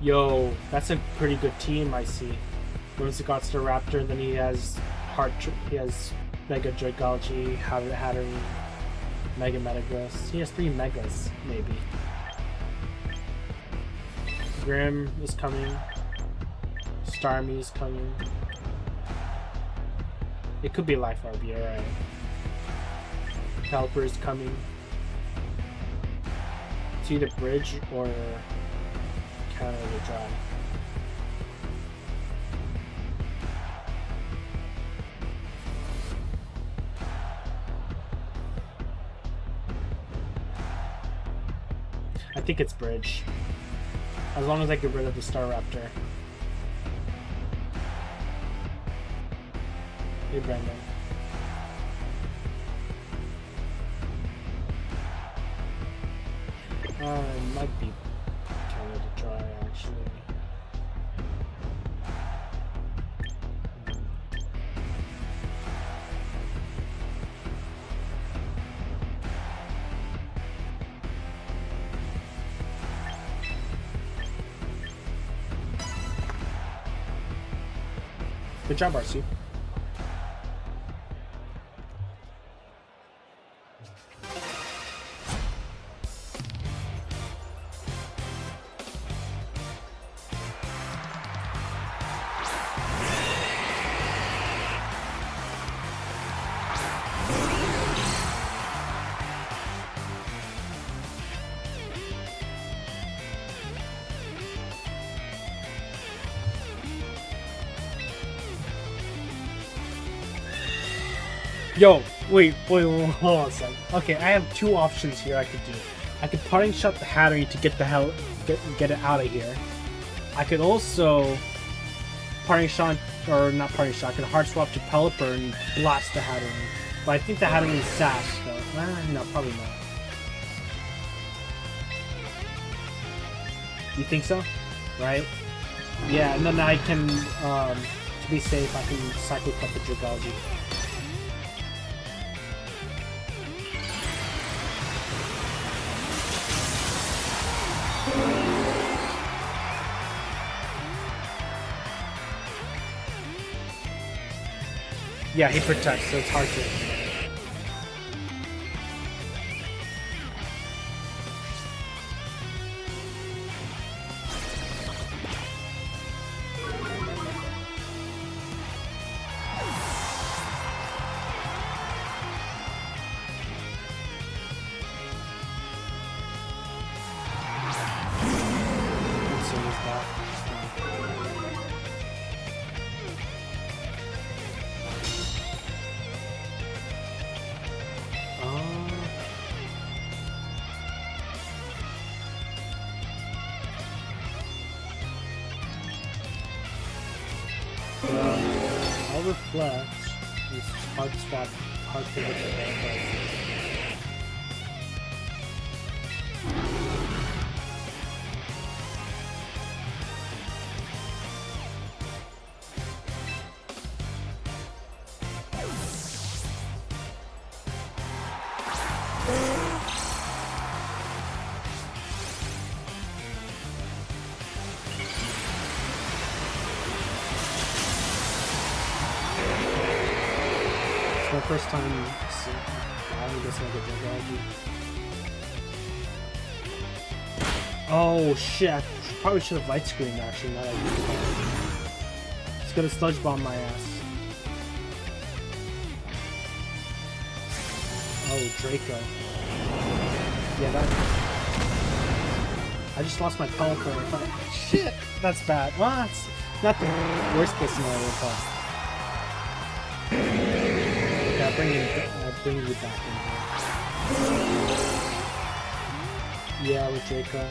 Yo, that's a pretty good team I see. Whimsicott's the Raptor, then he has he has Mega Dragalge, Hattery, Mega Metagross. He has 3 Megas, maybe. Grim is coming. Starmie is coming. It could be Life RB, alright. Pelipper is coming. It's either Bridge or Counter the Dry. I think it's Bridge. As long as I get rid of the Staraptor. Hey, Brendan. It might be Counter the Dry, actually. Good job, RC. Yo, wait, hold on a second. Okay, I have 2 options here I could do. I could parting shot the Hattery to get the hell get it out of here. I could also parting shot, or not parting shot, I could hard swap to Pelipper and blast the Hattery. But I think the Hattery is sash though. No, probably not. You think so? Right? Yeah, and then I can, to be safe, I can cycle cut the Dragalge. Yeah, he protects, so it's hard to... I'll reflect. Hard swap hard pivot to that. My first time I guess I get Jagology. Oh shit, I probably should have light screened actually, now that I think about it. It's gonna sludge bomb my ass. Oh, Draco. Yeah, that... I just lost my Pelipper. Shit! That's bad. Well, that's not the worst case scenario, but... I'll bring you back in here. Yeah, with Draco.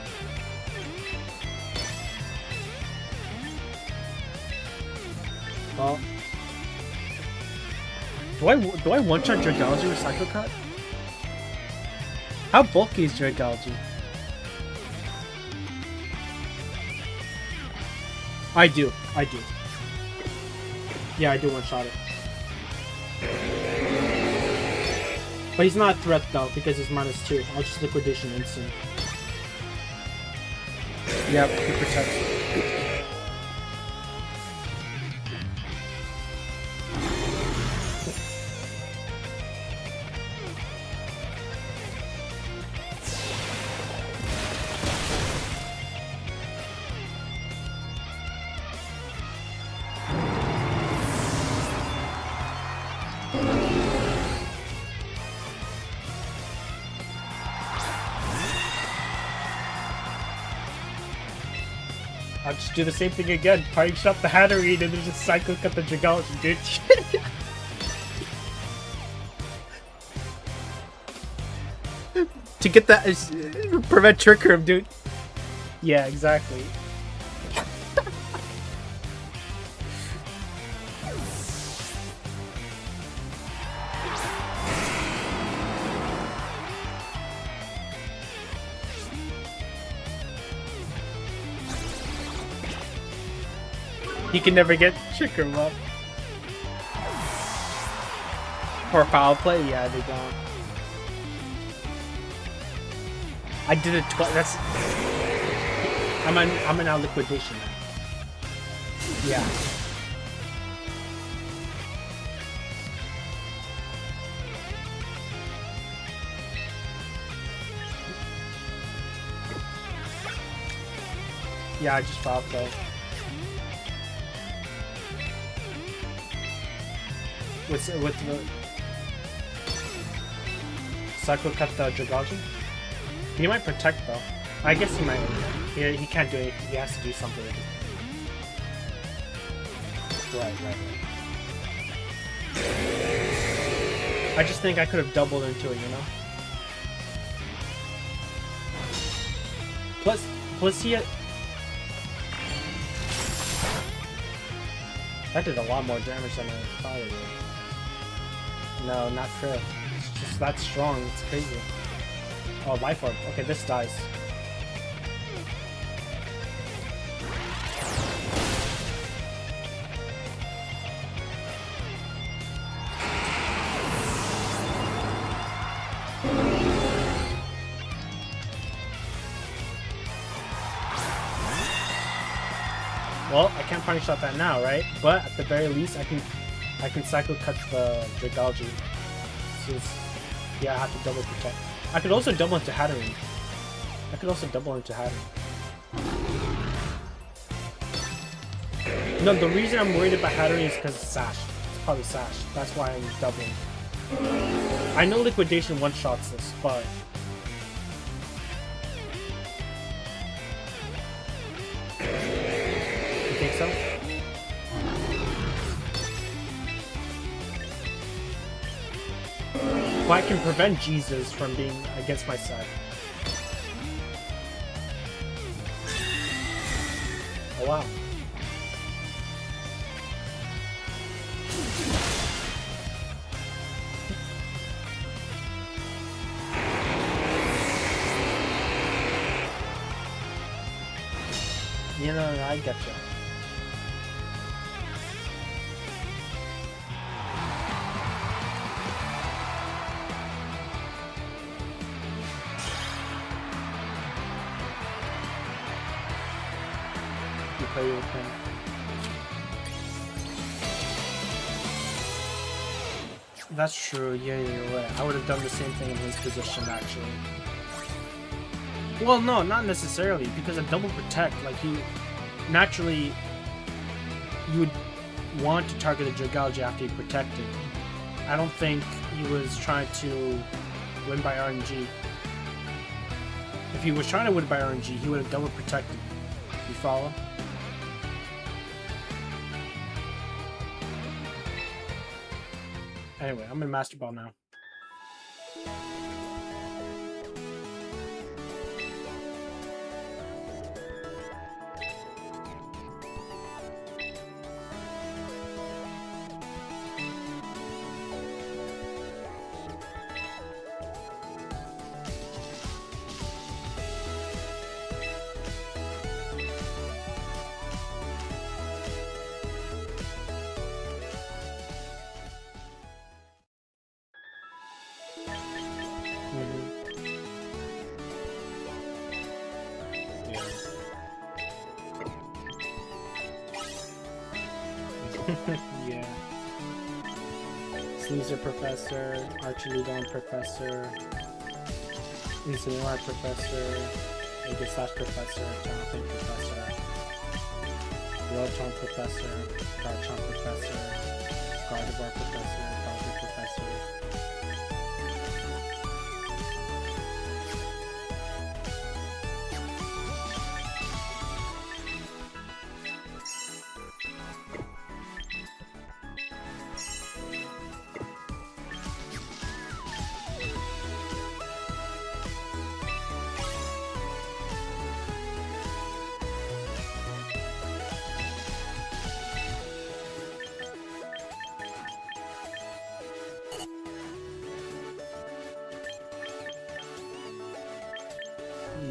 Well, do I one-shot Dragalge with Psycho Cut? How bulky is Dragalge? I do. Yeah, I do one-shot it. But he's not a threat though, because he's -2. I'll just liquidation instant. Yep, he protects. I'll just do the same thing again. Party shot the Hatterene and then just Psycho Cut the Dragalge, dude. To get that, prevent Trick Room, dude. Yeah, exactly. He can never get Trick Room up. Or foul play? Yeah, they don't. I did it twice. That's. I'm in our liquidation now. Yeah. Yeah, I just foul play. With the Psycho Cut the Dragalge? He might protect though. I guess he might. He can't do it. He has to do something. Right. I just think I could have doubled into it, you know? Plus he had... That did a lot more damage than I thought it would. No, not crit. It's just that strong. It's crazy. Oh, Life Orb. Okay, this dies. Well, I can't punish shot that now, right? But at the very least, I can Psycho Cut the Dragalge. Since, yeah, I have to double protect. I could also double into Hatterene. No, the reason I'm worried about Hatterene is because it's Sash. It's probably Sash. That's why I'm doubling. I know Liquidation one-shots this, but... You think so? Well, I can prevent Jesus from being against my side. Oh wow. You know, I get you. You play with him. That's true. Yeah, you're right. I would have done the same thing in his position, actually. Well, no, not necessarily, because a double protect, like, he naturally, you would want to target the Dragalge after he protected. I don't think he was trying to win by RNG. If he was trying to win by RNG, he would have double protected. You follow? Anyway, I'm in Master Ball now. Yeah. Caesar Professor, Archiludon Professor, Incineroar Professor, Aegislash Professor, Jonathan Professor, Rotom Professor, Garchomp Professor, Gardevoir Professor, Dodger Professor.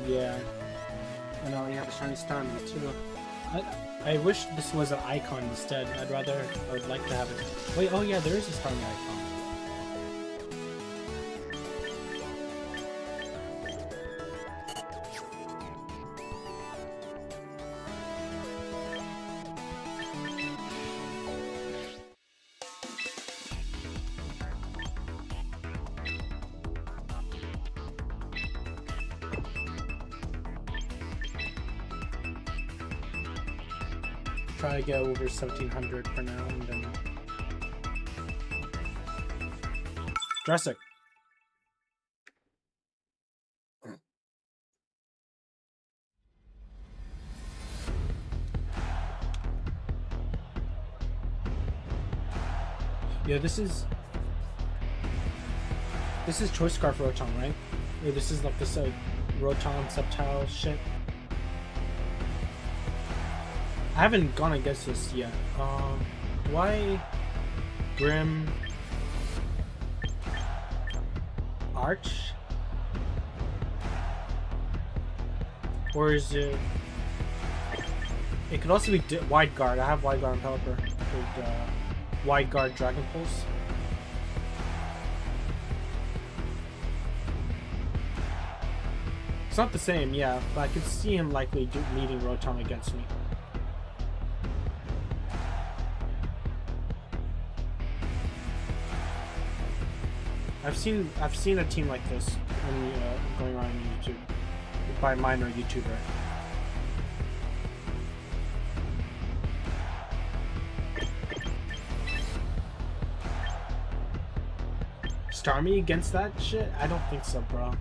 Yeah. I know, you have a shiny Starmie too. I wish this was an icon instead. I would like to have it. Wait, oh yeah, there is a Starmie icon. Try to get over 1700 for now, and then Jurassic. Yeah, this is Choice Scarf Rotom, right? Or this is like this Rotom Sceptile shit. I haven't gone against this yet. Why Grim Arch? Or is it? It could also be Wide Guard. I have Wide Guard and Pelipper. With Wide Guard Dragon Pulse. It's not the same, yeah, but I could see him likely meeting Rotom against me. I've seen a team like this when going around on YouTube by a minor YouTuber. Starmie against that shit? I don't think so, bro.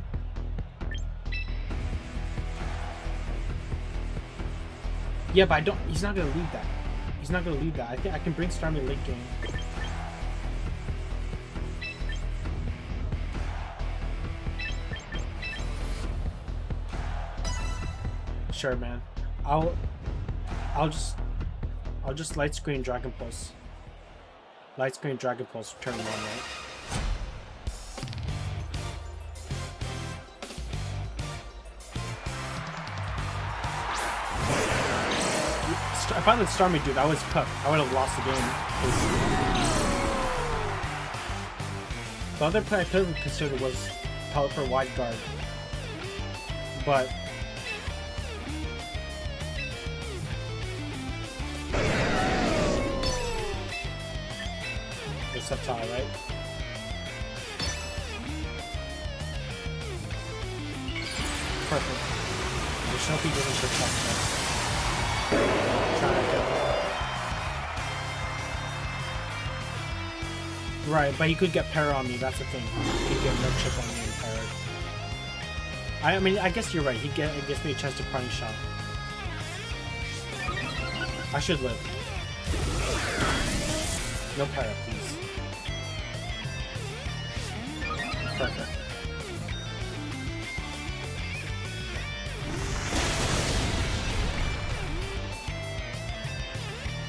Yeah, but I don't. He's not gonna lead that. He's not gonna lead that. I think I can bring Starmie late game. Sure, man. I'll just light screen Dragon Pulse. Light screen Dragon Pulse turn 1, right? if I let Starmie do that, I was cooked. I would have lost the game. The other play I could have considered was Pelipper wide guard. But it's Septile, right? Perfect. I just hope he doesn't shift that. Trying to kill him. Right, but he could get para on me, that's the thing. He could get no chip on me and para. I mean, I guess you're right. It gives me a chance to party shot. I should live. No para, please. Perfect.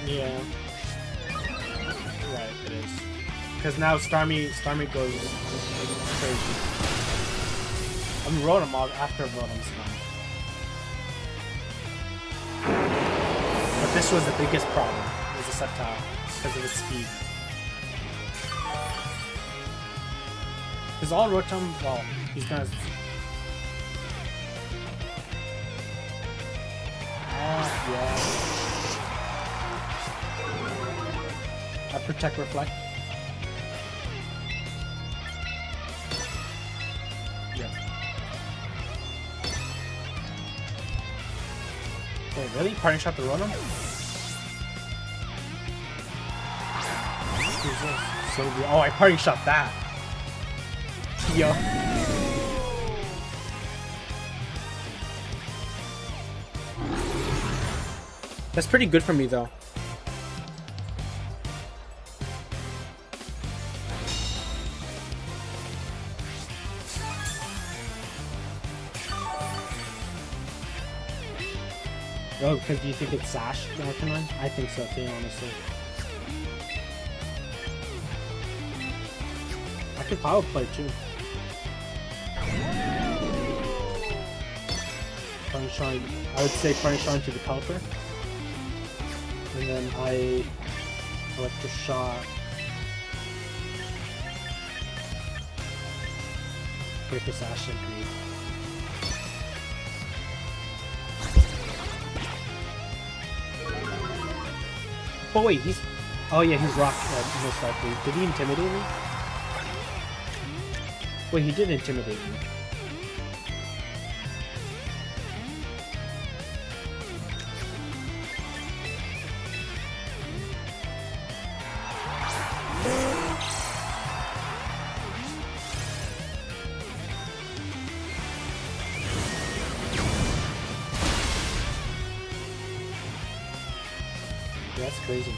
Yeah. Right, it is. Because now Starmie goes crazy. I'm Rotom after Rotom's gone. But this was the biggest problem, was the Sceptile, because of its speed. Because all Rotom, well, he's gonna... yeah. I protect reflect. Yeah. Wait, really? Parting shot the Rotom? So good. Oh, I parting shot that. Yo. That's pretty good for me though. Oh, because do you think it's Sash Arcanine? I think so too, honestly. I could power play too. Punishine, I would say Punishine to the Pelipper. And then I Electric Shot. Wait for Sash and Greed. Oh wait, he's... Oh yeah, he's rock, most likely. Did he intimidate me? Wait, he did intimidate me. That's crazy.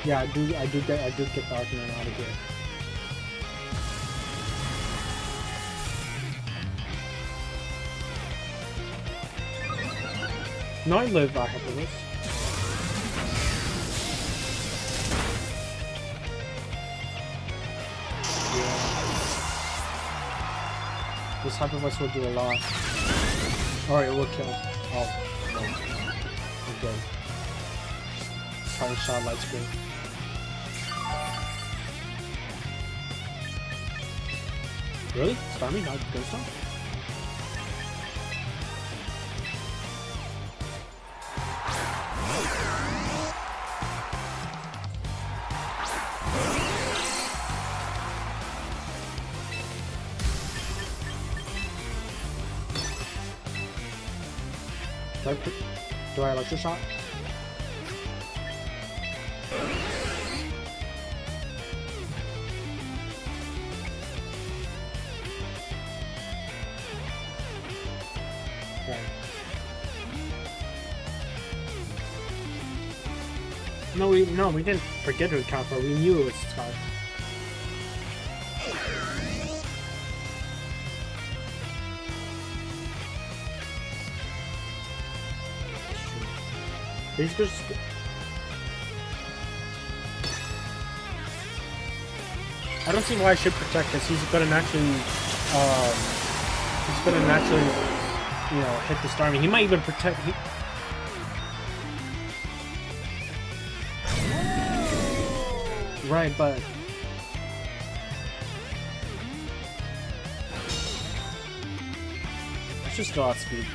Yeah, I do get the Arcanine out of here. No, I live Hyperless. Yeah. This Hyperless will do a lot. Alright, it will kill. Oh, no. I'm dead. Fire shot, light screen. Really? Starmie, not Ghost Stomp? Do I Electric Shot? Okay. No, we didn't forget to account for it. We knew it was Scar. He's just... I don't see why I should protect this. He's gonna naturally you know, hit the Starmie. He might even protect. Right, but let's just go outspeed.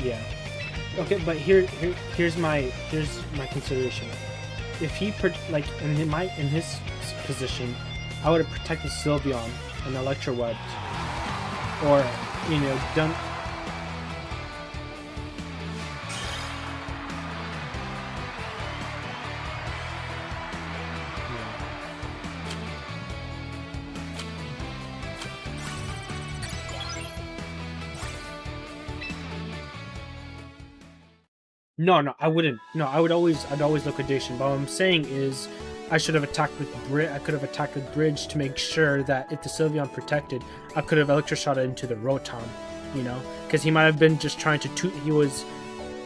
Yeah. Okay, but here's my consideration. If he like in his position, I would have protected Sylveon and Electrowebbed, or you know, done. No, I wouldn't. No, I'd always liquidation. But what I'm saying is, I should have attacked with I could have attacked with Bridge to make sure that if the Sylveon protected, I could have Electroshot it into the Rotom. You know, because he might have been just trying to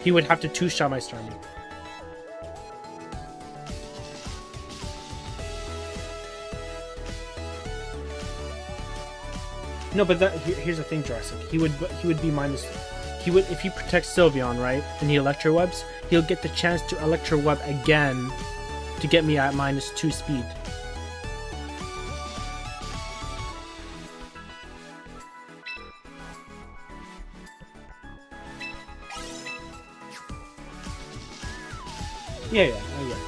he would have to two-shot my Starmie. No, but here's the thing, Jurassic. He would be minus. He would, if he protects Sylveon, right, and he Electrowebs, he'll get the chance to Electroweb again to get me at -2 speed. Yeah, I get it.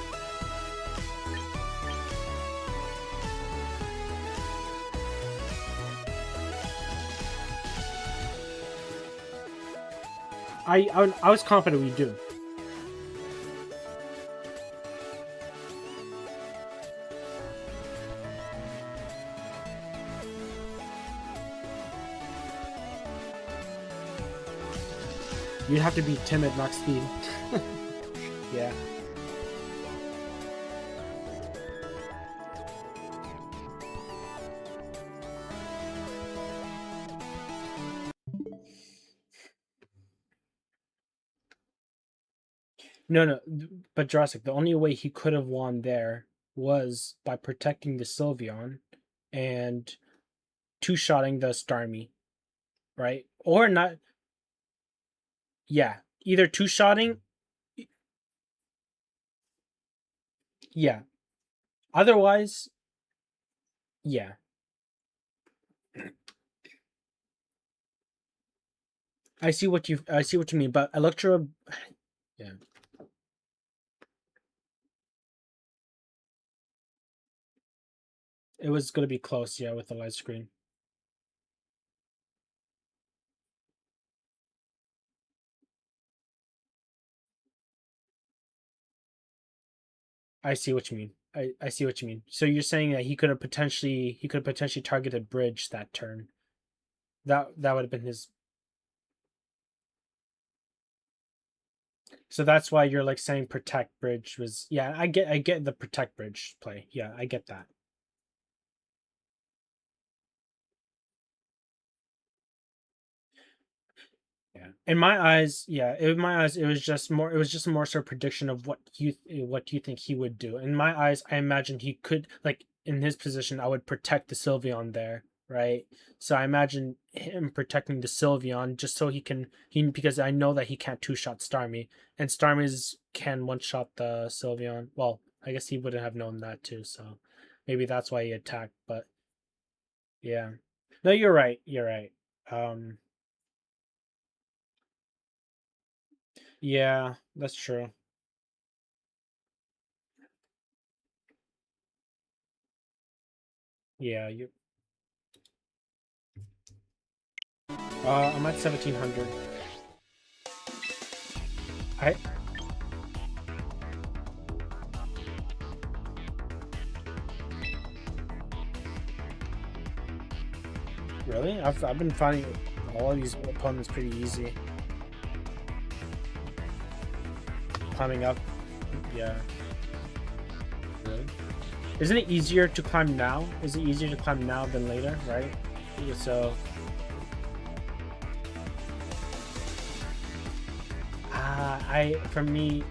I was confident we do. You'd have to be timid, not speed. Yeah. No, but Jurassic, the only way he could have won there was by protecting the Sylveon and two-shotting the Starmie, right? Or not. Yeah, either two-shotting. Yeah. Otherwise, yeah. I see what you mean, but Electro, yeah. It was going to be close, yeah, with the light screen. I see what you mean. I see what you mean. So you're saying that he could have potentially targeted Bridge that turn. That would have been his. So that's why you're like saying protect Bridge was, yeah, I get the protect Bridge play. Yeah, I get that. Yeah. In my eyes, it was just more so a prediction of what you think he would do. In my eyes, I imagine he could, like, in his position, I would protect the Sylveon there, right? So I imagine him protecting the Sylveon just so because I know that he can't two-shot Starmie, and Starmie's can one-shot the Sylveon. Well, I guess he wouldn't have known that too, so maybe that's why he attacked, but yeah. No, you're right. You're right. Yeah, that's true. Yeah, I'm at 1700. I really? I've been finding all of these opponents pretty easy. Climbing up, yeah. Really? Isn't it easier to climb now? Is it easier to climb now than later, right? So... for me...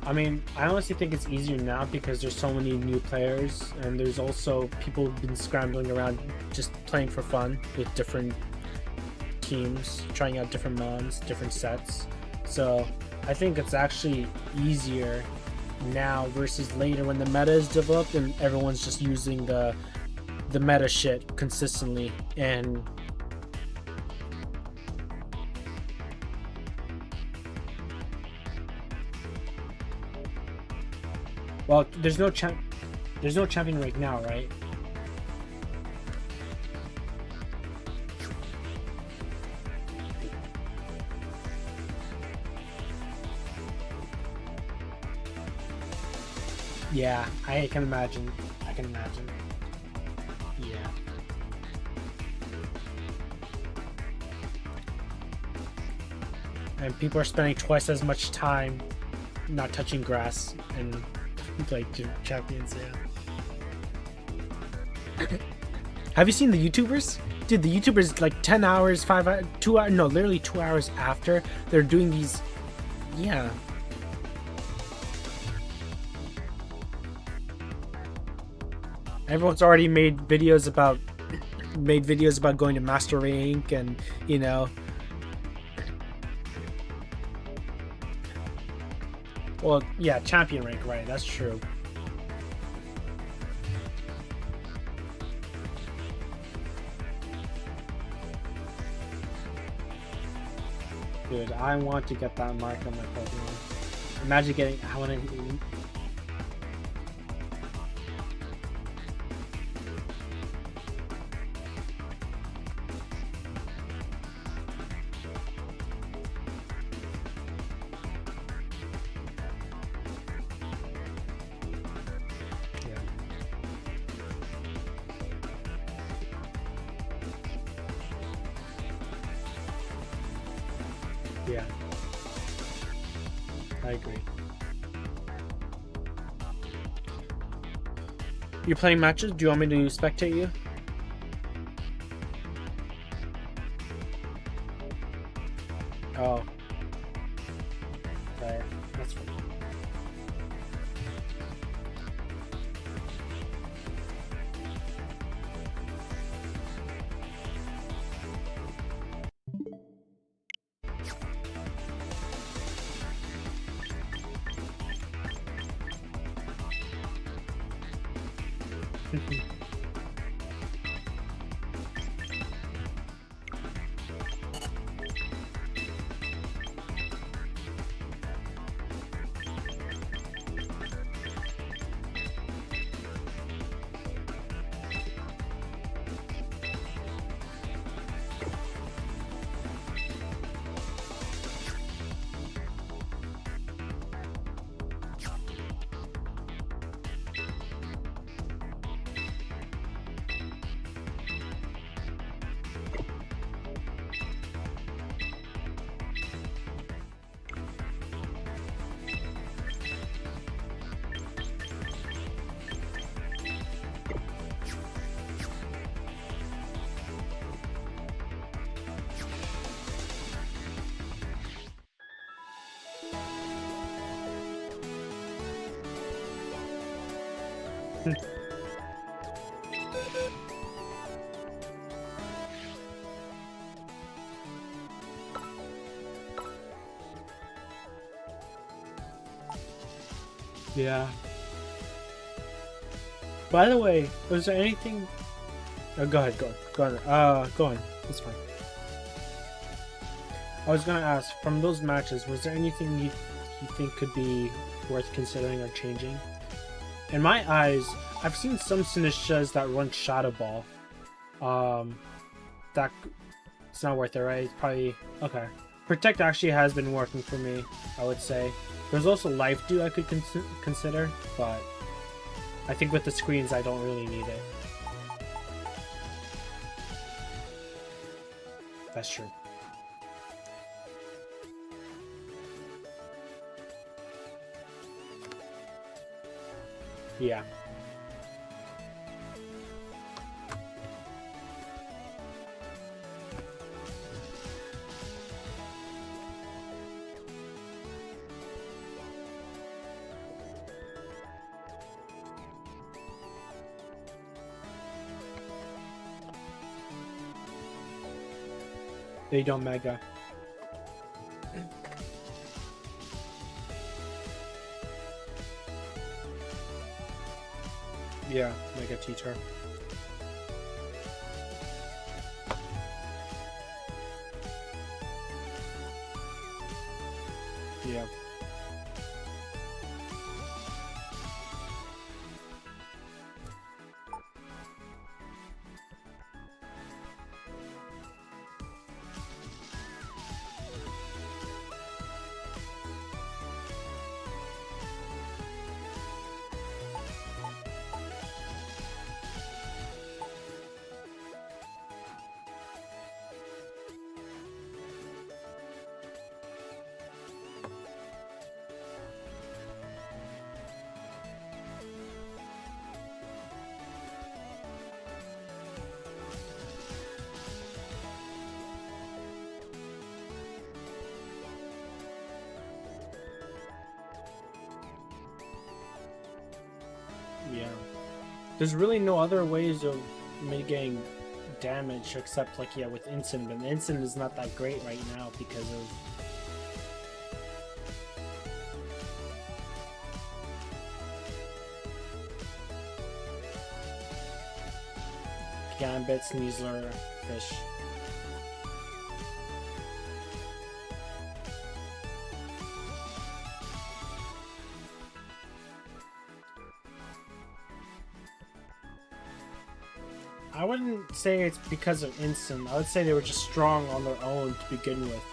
I mean, I honestly think it's easier now because there's so many new players, and there's also people who've been scrambling around just playing for fun with different teams, trying out different mons, different sets. So I think it's actually easier now versus later when the meta is developed and everyone's just using the meta shit consistently. And well, there's no champion right now, right? Yeah, I can imagine. I can imagine. Yeah. And people are spending twice as much time not touching grass and like champions, yeah. Have you seen the YouTubers? Dude, the YouTubers like 10 hours, 5 hours, 2 hours, no, literally 2 hours after they're doing these, yeah. Everyone's already made videos about going to Master Rank and, you know. Well, yeah, champion rank, right? That's true. Dude, I want to get that mark on my Pokemon. Imagine getting, I want to. Yeah, I agree. You're playing matches? Do you want me to spectate you? Oh. Right, that's fine. Yeah. By the way, was there anything? Oh, go ahead. Go on. Go on. It's fine. I was gonna ask, from those matches, was there anything you think could be worth considering or changing? In my eyes, I've seen some Sinistras that run Shadow Ball. That it's not worth it, right? It's probably okay. Protect actually has been working for me, I would say. There's also Life Dew I could consider, but I think with the screens I don't really need it. That's true. Yeah. They don't mega. Yeah, mega teacher. Yeah. Yeah. There's really no other ways of mitigating damage except, like, yeah, with instant, but the instant is not that great right now because of Gambit, Sneasler, Fish. I wouldn't say it's because of instant. I would say they were just strong on their own to begin with.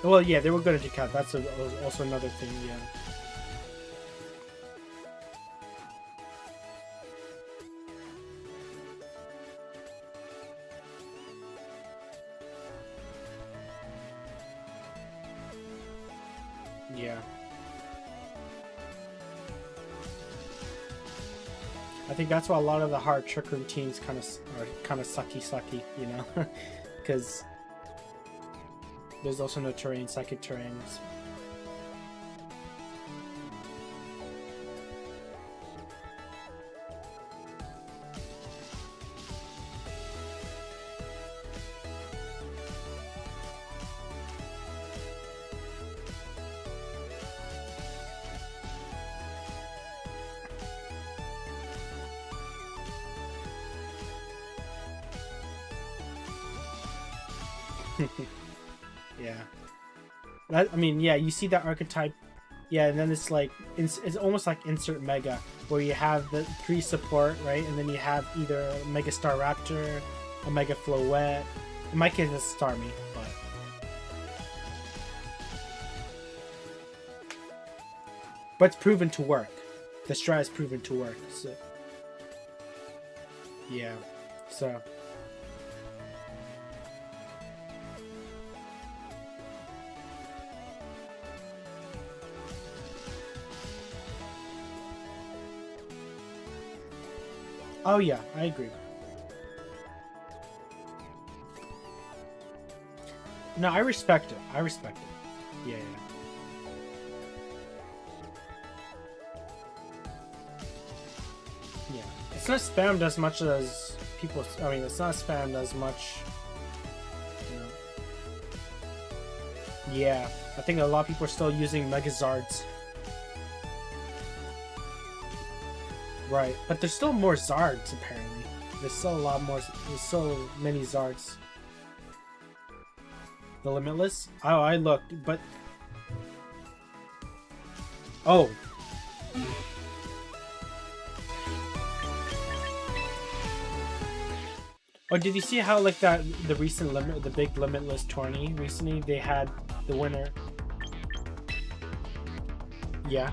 Well, yeah, they were good at decal. That's also another thing, yeah. Yeah. I think that's why a lot of the hard trick room teams are kind of sucky, you know, because there's also no terrain, psychic terrains. Yeah. I mean, yeah, you see that archetype. Yeah, and then it's like, it's almost like Insert Mega, where you have the 3 support, right? And then you have either a Mega Star Raptor, a Mega Floette. In my case, it's Starmie, but it's proven to work. The strat is proven to work, so... Yeah, so... Oh yeah, I agree. No, I respect it. I respect it. Yeah, yeah. Yeah. It's not spammed as much as people... I mean, it's not spammed as much... You know. Yeah. I think a lot of people are still using Megazards. Right, but there's still more Zards, apparently. There's still a lot more... There's so many Zards. The Limitless? Oh, I looked, but... Oh. Oh, did you see how, like, the recent the big Limitless tourney recently, they had the winner? Yeah.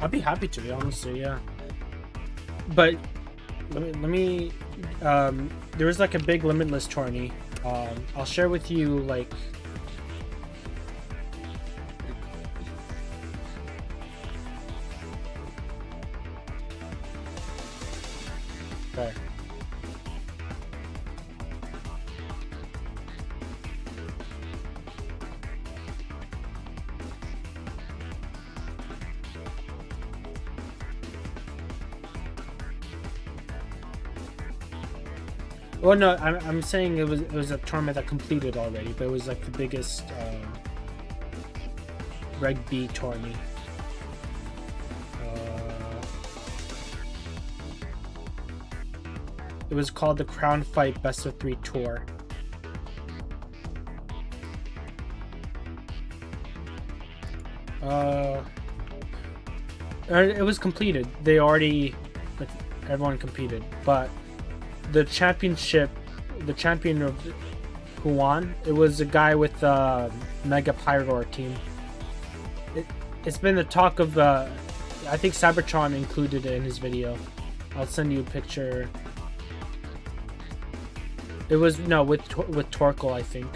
I'd be happy to, honestly, yeah. But let me there was like a big Limitless tourney. I'll share with you, like, Okay. Well, no, I'm saying it was a tournament that completed already, but it was like the biggest Reg B tourney. It was called the Crown Fight Best of 3 Tour. It was completed. They already, like, everyone competed, but the championship, the champion of who won, it was a guy with the Mega Pyroar team. It's been the talk of, I think Cybertron included it in his video. I'll send you a picture. It was, no, with Torkoal, I think.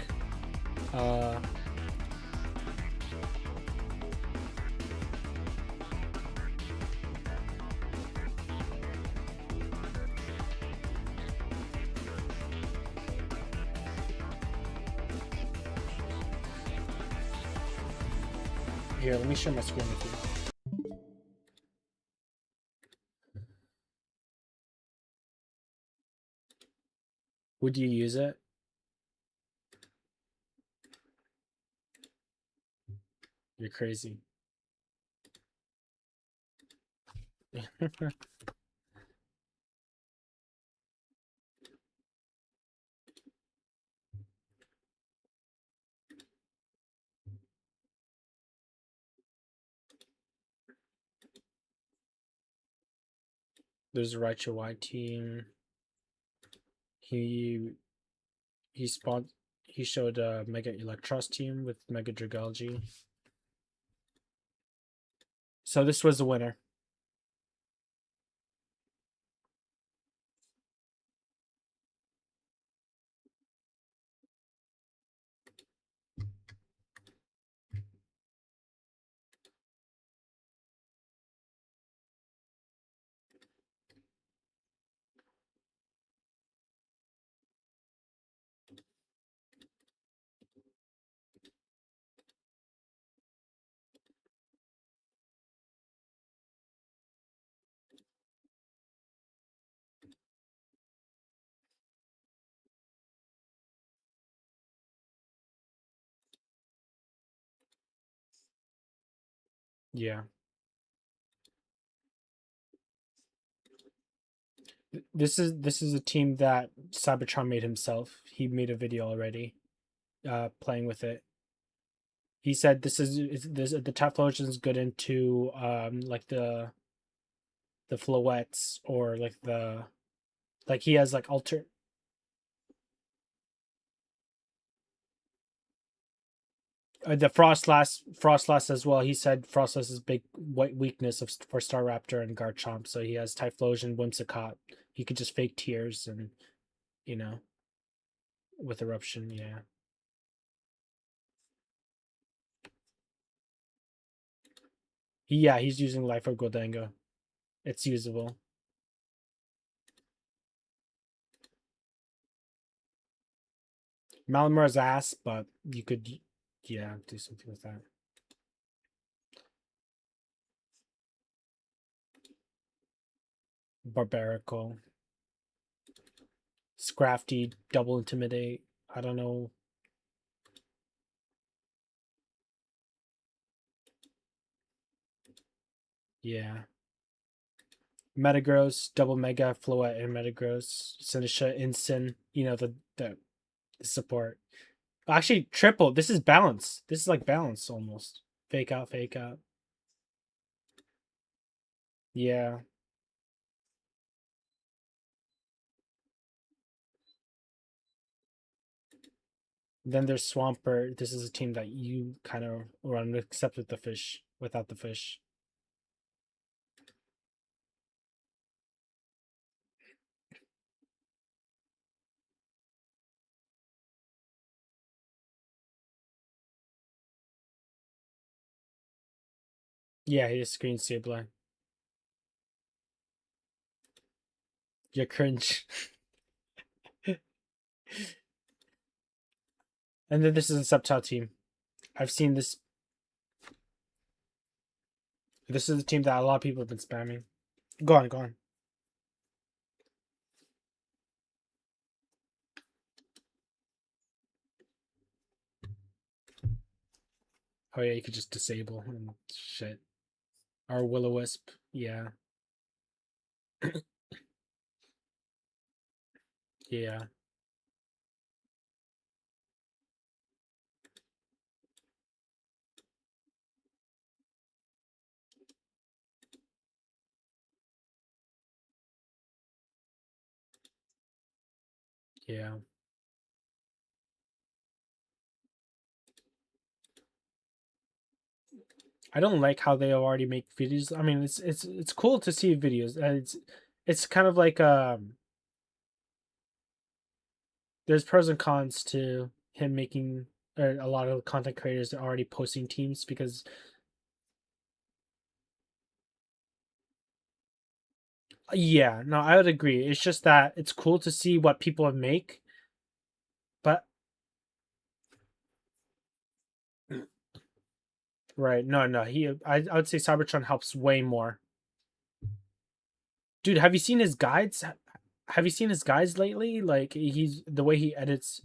Here, let me share my screen with you. Would you use it? You're crazy. There's a Raichu Y team. He spawned. He showed a Mega Electros team with Mega Dragalge. So this was the winner. Yeah. This is a team that Cybertron made himself. He made a video already, playing with it. He said the Typhlosion is good into like the Floettes, or like he has like the Frostlass as well. He said Frostlass's big weakness for Staraptor and Garchomp. So he has Typhlosion, Whimsicott. He could just fake tears and, you know, with Eruption. Yeah. Yeah, he's using Life of Goldengo. It's usable. Malamara's ass, but you could, yeah, do something with that. Barbarical. Scrafty, Double Intimidate. I don't know. Yeah. Metagross, Double Mega, Floette, and Metagross. Sinisha, Instant. You know, the support. Actually, triple. This is balance. This is like balance almost. Fake out, fake out. Yeah. Then there's Swampert. This is a team that you kind of run, except with the fish, without the fish. Yeah, he is Screen Sableye. You're cringe. And then this is a subtile team. I've seen this. This is a team that a lot of people have been spamming. Go on, go on. Oh yeah, you could just disable and shit. Or will-o-wisp. Yeah. Yeah. Yeah. I don't like how they already make videos. I mean, it's cool to see videos. It's kind of like there's pros and cons to him making, or a lot of content creators are already posting teams because yeah, no, I would agree. It's just that it's cool to see what people make, but right, no, no, I would say Cybertron helps way more. Dude, have you seen his guides? Have you seen his guides lately? Like he's the way he edits.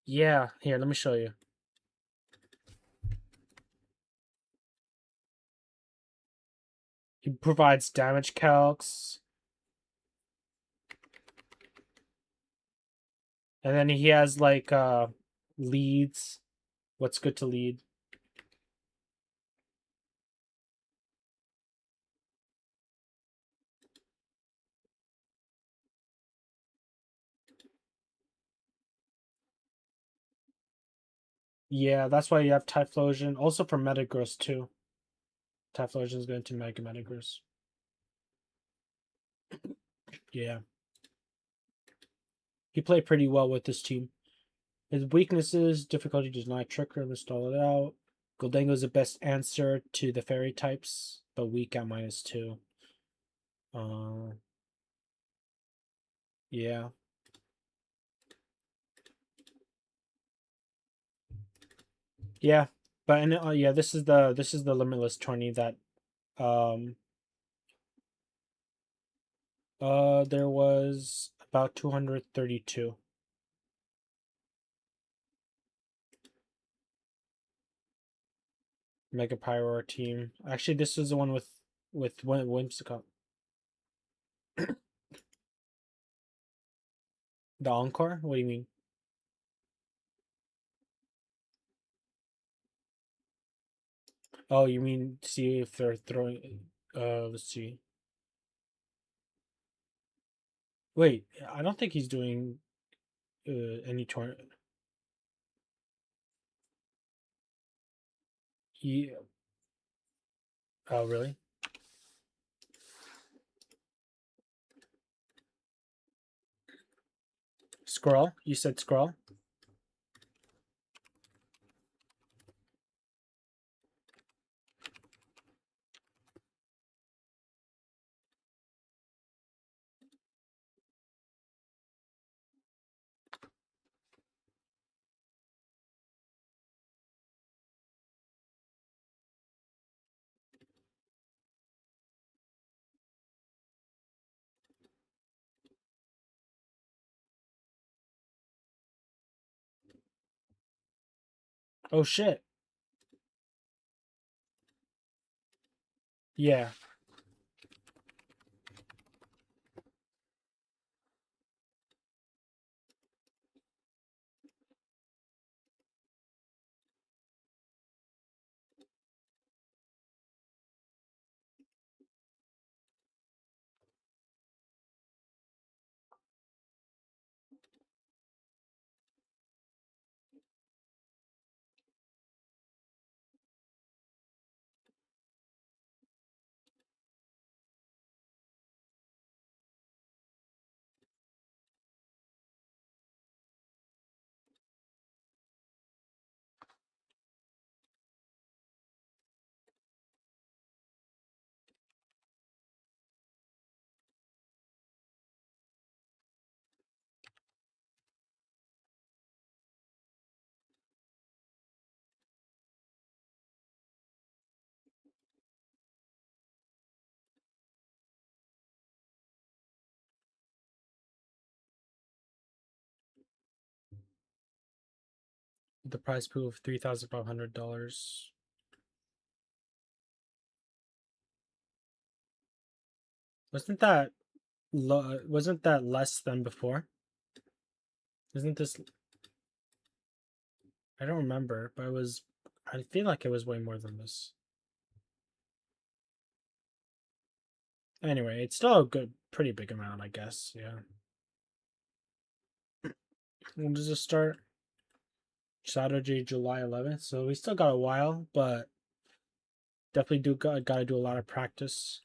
Yeah, here, let me show you. He provides damage calcs, and then he has like leads. What's good to lead? Yeah, that's why you have Typhlosion. Also for Metagross too. Typhlosion is going to Mega Metagross. Yeah. He played pretty well with this team. His weaknesses, difficulty to deny Trick Room to stall it out. Goldango is the best answer to the fairy types, but weak at -2. Uh, yeah. Yeah. But and yeah, this is the limitless tourney that um there was about 232 Mega Pyro team. Actually, this is the one with Whimsicott. The Encore? What do you mean? Oh, you mean see if they're throwing let's see. Wait, I don't think he's doing any tournament. He Oh, really? Scroll? You said scroll? Oh shit. Yeah. The prize pool of $3,500. Wasn't that wasn't that less than before? Isn't this? I don't remember, but it was. I feel like it was way more than this. Anyway, it's still a good, pretty big amount, I guess. Yeah. When does it start? Saturday, July 11th. So we still got a while, but definitely gotta do a lot of practice.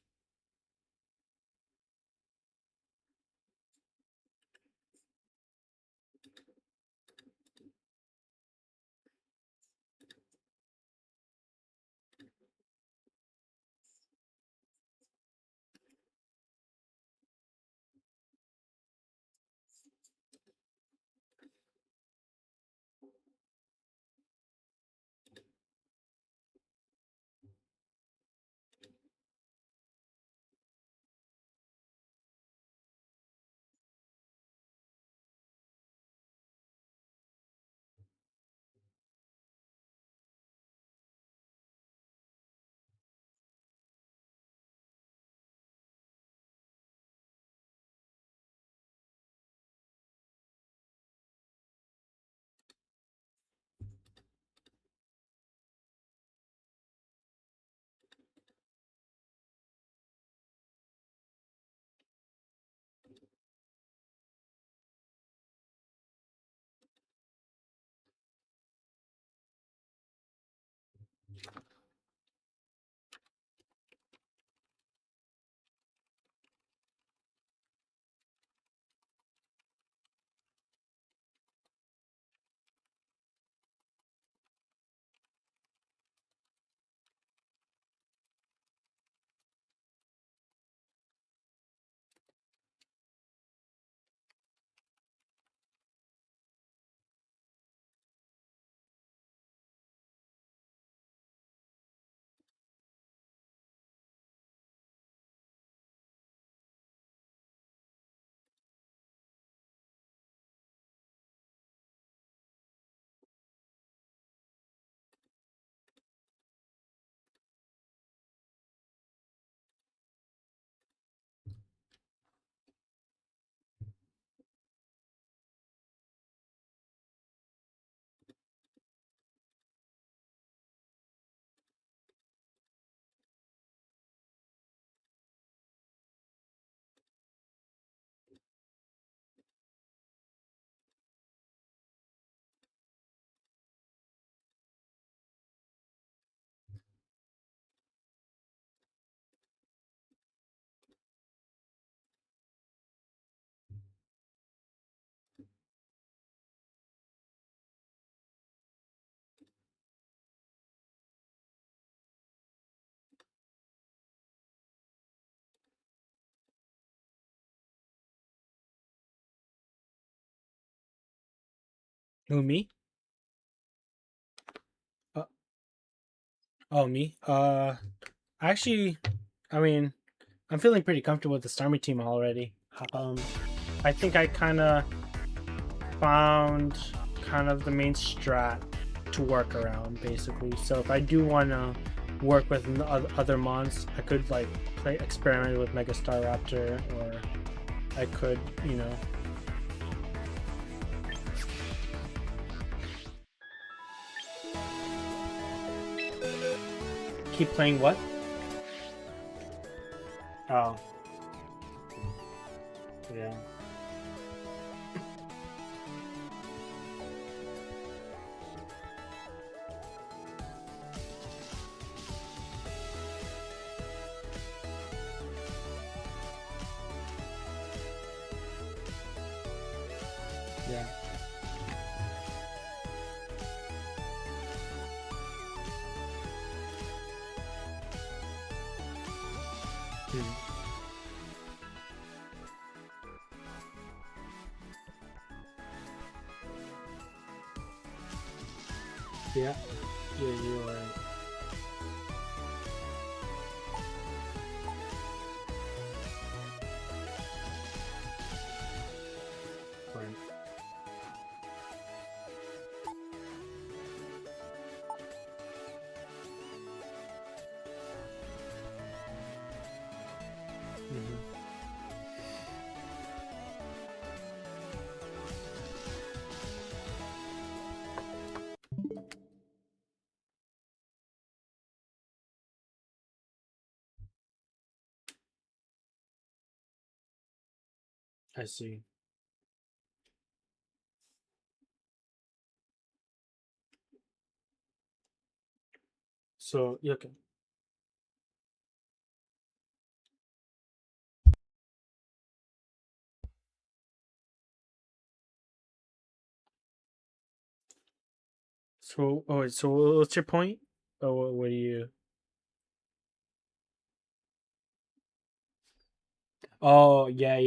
Who, me? Uh, oh, me. Actually, I mean, I'm feeling pretty comfortable with the Starmie team already. Um, I think I kind of found the main strat to work around, basically. So if I do want to work with other mons, I could like experiment with Mega Staraptor, or I could, keep playing what? Oh, yeah. Yeah. Hmm. Yeah. Yeah, you're right. Right. I see. So you okay. So oh wait, so what's your point? Oh what do you? Oh yeah.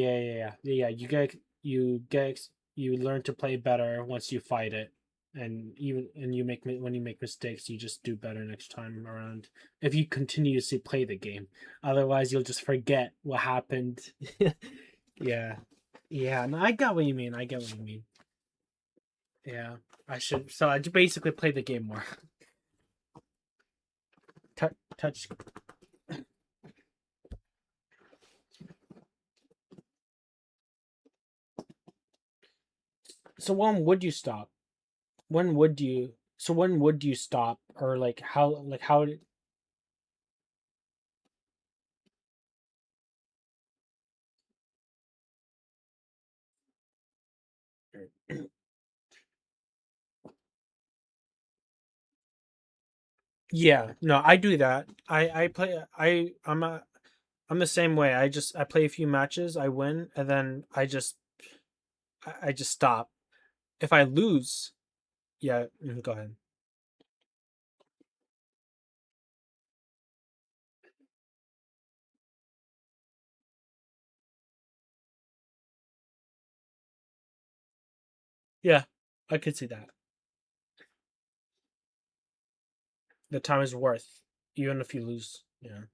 You learn to play better once you fight it, and even and you make when you make mistakes, you just do better next time around. If you continuously play the game, otherwise you'll just forget what happened. Yeah, yeah. No, I got what you mean. I get what you mean. Yeah, I should. So I just basically play the game more. Touch. So when would you stop? When would you? So when would you stop, or like how? Like how? Yeah, no, I do that. I play. I'm the same way. I play a few matches, I win, and then I just stop. If I lose, yeah, go ahead. Yeah, I could see that. The time is worth, even if you lose. Yeah,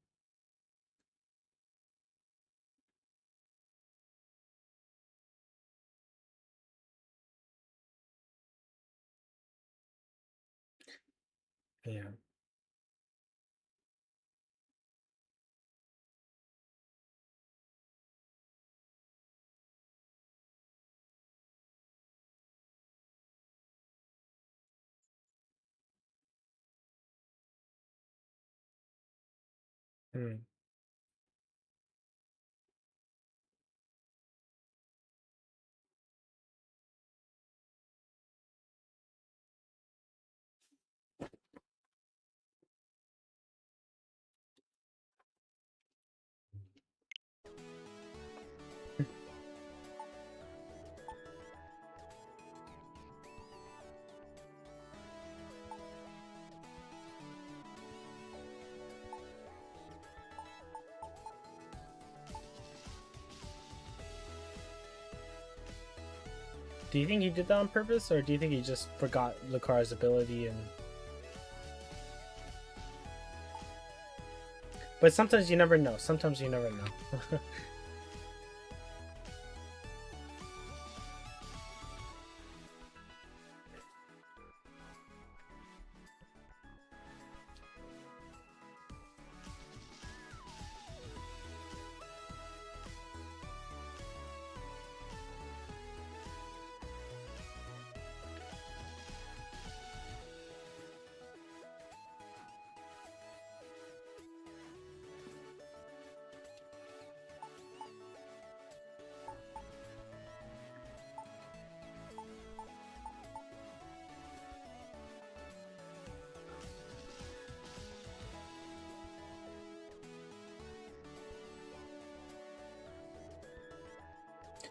yeah. Hmm. Do you think he did that on purpose, or do you think he just forgot Lucar's ability and? But sometimes you never know. Sometimes you never know.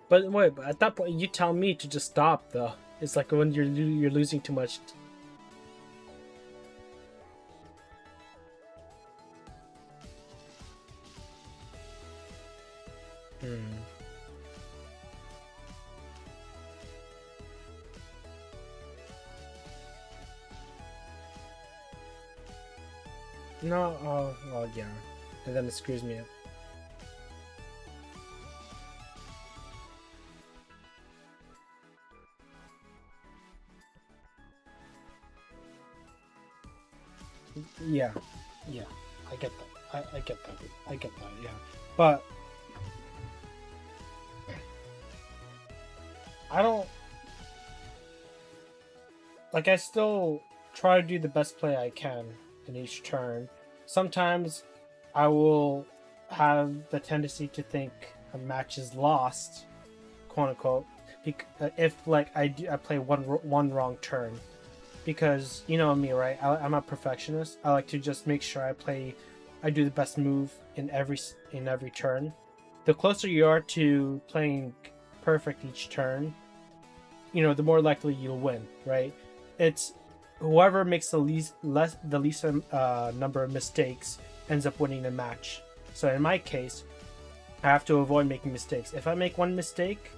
But wait, but at that point, you tell me to just stop, though. It's like when you're losing too much. Hmm. No, oh, well, yeah. And then it screws me up. Yeah, yeah. I get that. I get that. I get that, yeah. But I don't. Like, I still try to do the best play I can in each turn. Sometimes I will have the tendency to think a match is lost quote unquote, if like I play one wrong turn, because you know me, right? I'm a perfectionist. I like to just make sure I do the best move in every turn. The closer you are to playing perfect each turn, you know, the more likely you'll win, right? It's whoever makes the least number of mistakes ends up winning the match. So in my case, I have to avoid making mistakes. If I make one mistake,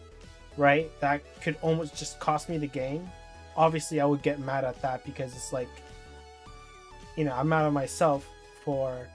right, that could almost just cost me the game. Obviously, I would get mad at that because it's like, you know, I'm mad at myself for.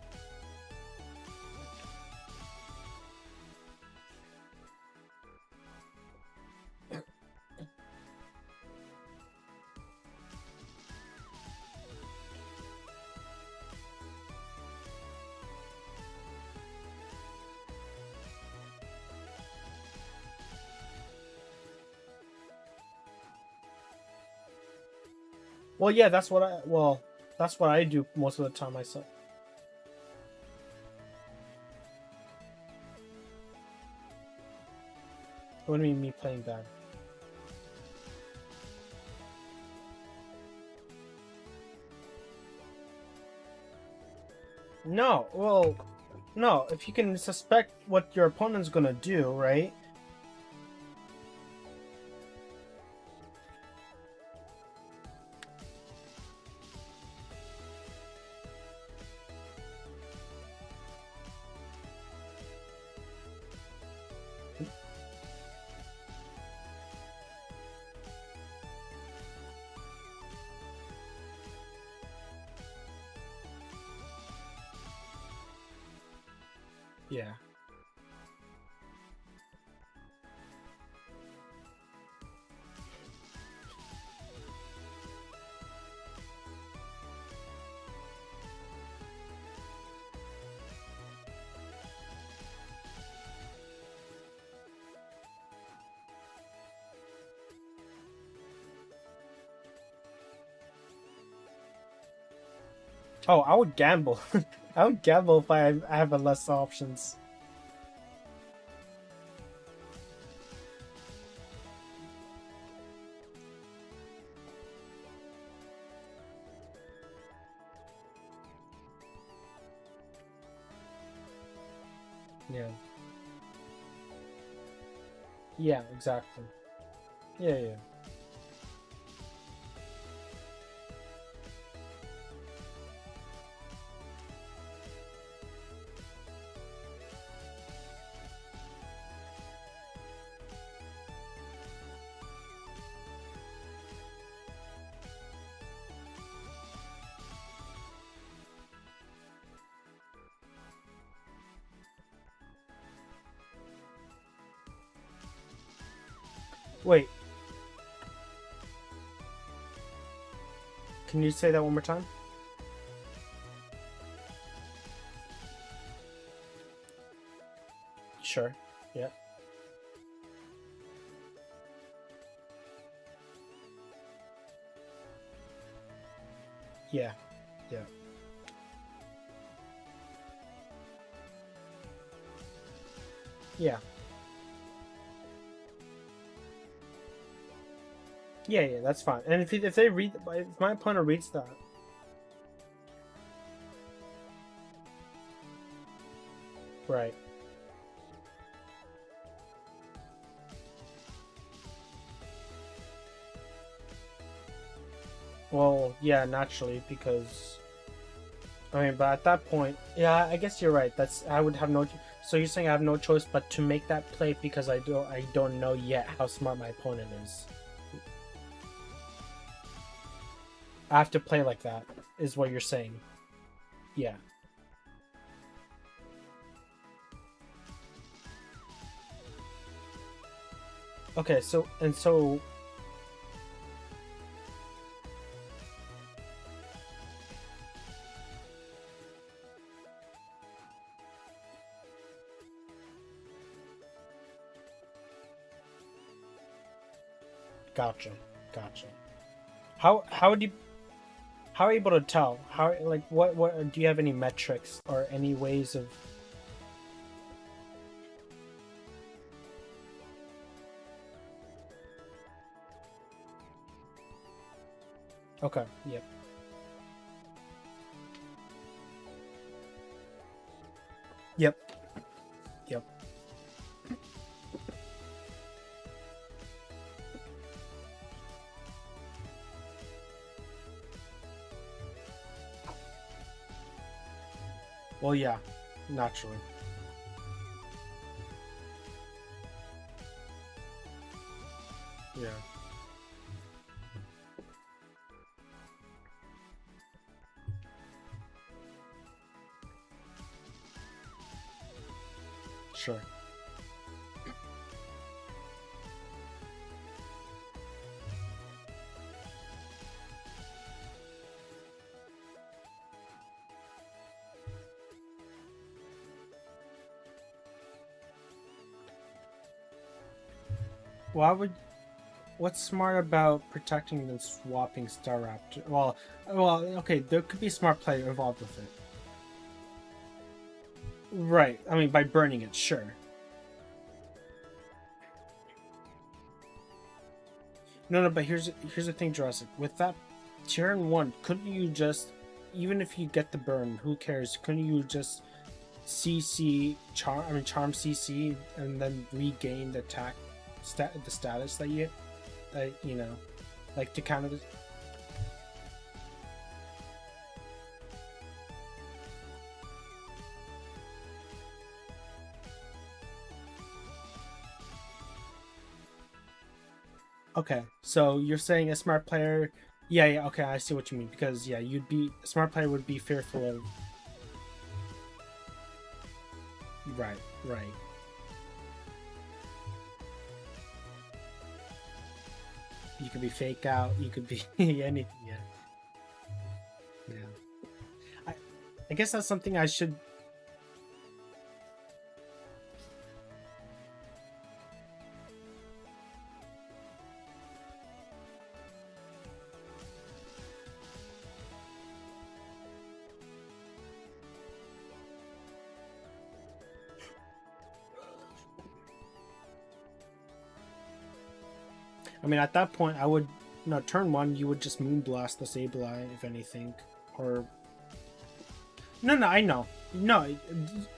Well, yeah, that's what I do most of the time myself. What do you mean me playing bad? No, well, no. If you can suspect what your opponent's gonna do, right? Yeah. Oh, I would gamble. I would gamble if I have a less options. Yeah. Yeah, exactly. Yeah, yeah. Wait, can you say that one more time? Sure. Yeah. Yeah. Yeah. Yeah. Yeah, yeah, that's fine. And if they read, if my opponent reads that, right? Well, yeah, naturally, because I mean, but at that point, yeah, I guess you're right. That's I would have no. So you're saying I have no choice but to make that play because I don't know yet how smart my opponent is. I have to play like that, is what you're saying. Yeah. Okay. So gotcha, gotcha. How would you how are you able to tell? How like what do you have any metrics or any ways of Okay. Yep. Yep. Yep. Well, yeah, naturally. Yeah. Sure. Why would what's smart about protecting and swapping Star Raptor? Well, okay, there could be a smart player involved with it. Right. I mean, by burning it, sure. No, but here's the thing, Jurassic. With that turn one, couldn't you just, even if you get the burn, who cares? Couldn't you just CC charm? I mean, charm CC and then regain the attack the status that you know, like to counter this. Okay, so you're saying a smart player. Yeah, yeah, okay, I see what you mean. Because yeah, a smart player would be fearful of. Right, right. You could be fake out. You could be anything. Yeah, yeah. I, I guess that's something I should. I mean, at that point, I would. No, turn one, you would just Moonblast the Sableye, if anything, or. No, no, I know. No,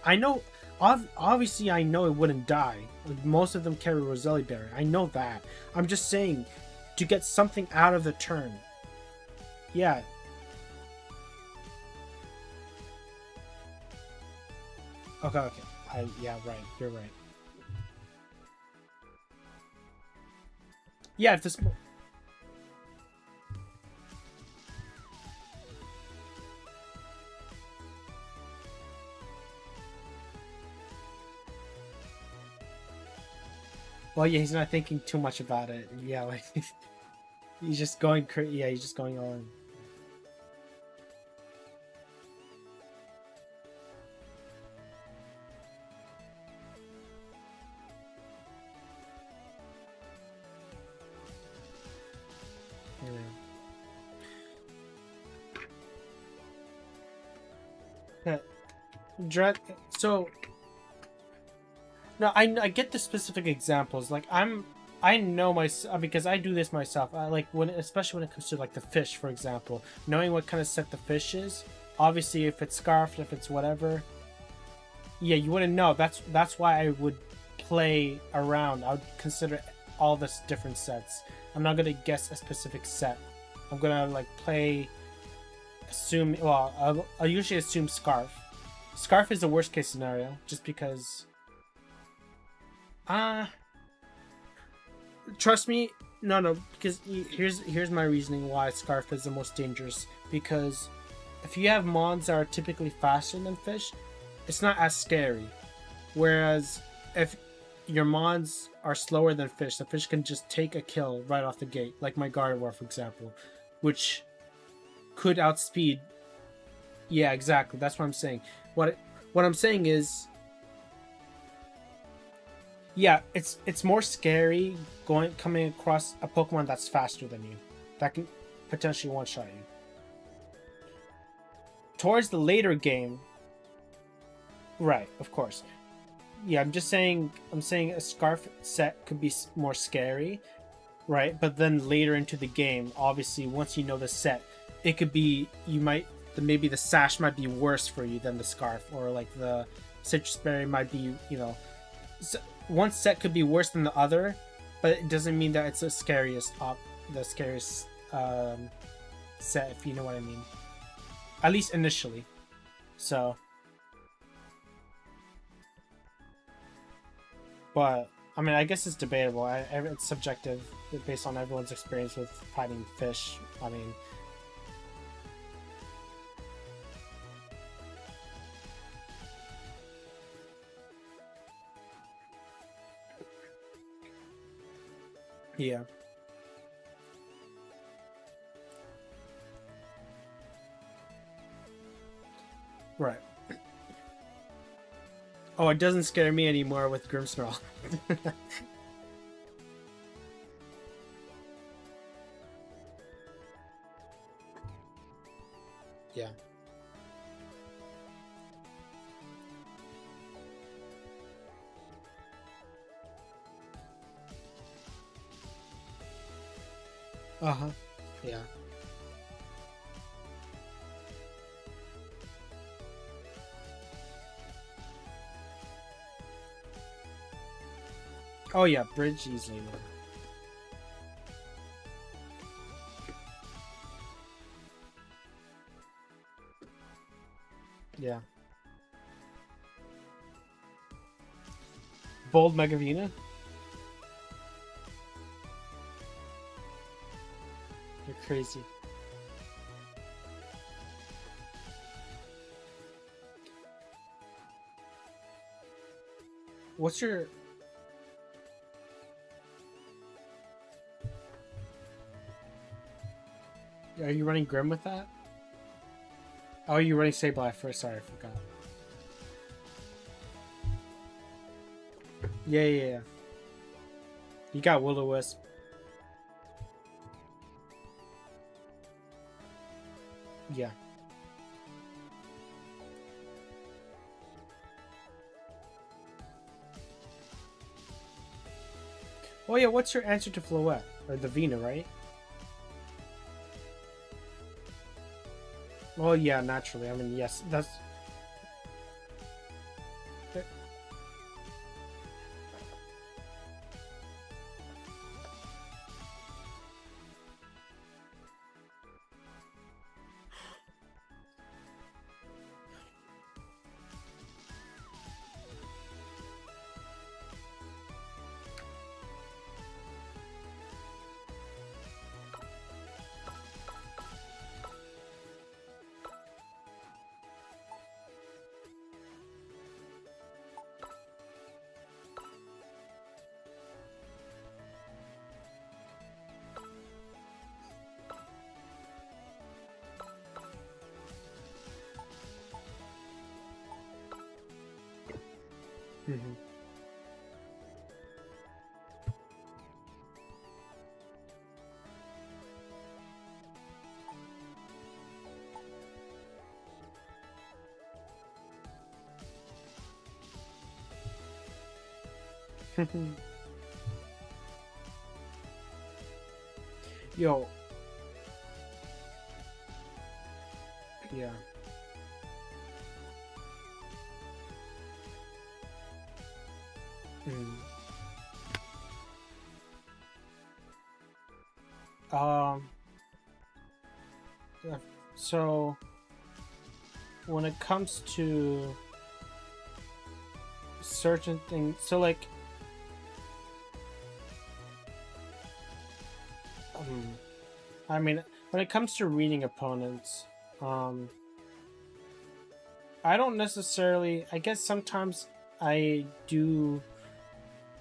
I know. Obviously, I know it wouldn't die. Most of them carry Roselli Berry. I know that. I'm just saying, to get something out of the turn. Yeah. Okay, okay. Yeah, right. You're right. Yeah, if this. Well, yeah, he's not thinking too much about it. Yeah, like he's just going crazy. Yeah, he's just going on. Yeah. So no, I get the specific examples. Like I know myself because I do this myself. I like especially when it comes to like the fish, for example, knowing what kind of set the fish is. Obviously, if it's scarfed, if it's whatever, yeah, you wouldn't know. That's why I would play around. I would consider all this different sets. I'm not gonna guess a specific set. I'm gonna like play. Assume. Well, I'll usually assume scarf. Scarf is the worst case scenario, just because. Uh Trust me, no, because here's my reasoning why Scarf is the most dangerous. Because if you have mons that are typically faster than fish, it's not as scary. Whereas if your mons are slower than fish, the fish can just take a kill right off the gate, like my Gardevoir, for example, which could outspeed. Yeah, exactly. That's what I'm saying. What I'm saying is, yeah, it's more scary coming across a Pokemon that's faster than you, that can potentially one-shot you. Towards the later game, right? Of course. Yeah, I'm saying a Scarf set could be more scary. right? But then later into the game, obviously, once you know the set, it could be maybe the sash might be worse for you than the scarf, or like the citrus berry might be, one set could be worse than the other, but it doesn't mean that it's the scariest set, if you know what I mean. At least initially. So, but I mean, I guess it's debatable. It's subjective based on everyone's experience with fighting fish. I mean, yeah. Right. Oh, it doesn't scare me anymore with Grimmsnarl. Yeah. Uh-huh. Yeah. Oh yeah, bridge easily. Yeah. Bold Megavina? You're crazy. What's your... Are you running Grim with that? Oh, you're running Sableye first. Sorry, I forgot. Yeah. You got Will-O-Wisp. Yeah. Oh yeah, what's your answer to Floette? Or the Vina, right? Well, yeah, naturally. I mean, yes, that's... Mm-hmm. Yo. Yeah. Mm. Yeah, so when it comes to certain things, so like, I mean, when it comes to reading opponents, I don't necessarily, I guess sometimes I do,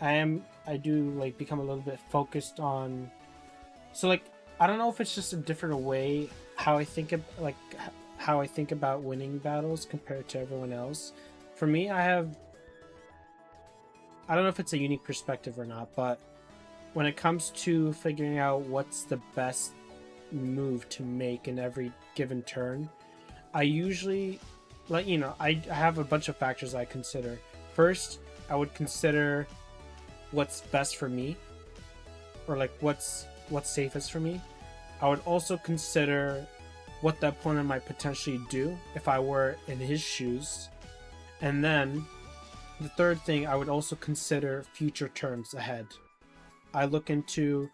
I do like become a little bit focused on, so like, I don't know if it's just a different way how I think of, like, how I think about winning battles compared to everyone else. For me, I don't know if it's a unique perspective or not, but when it comes to figuring out what's the best move to make in every given turn, I usually, like, I have a bunch of factors I consider. First, I would consider what's best for me. or like what's safest for me. I would also consider what the opponent might potentially do if I were in his shoes. And then the third thing, I would also consider future turns ahead. I look into,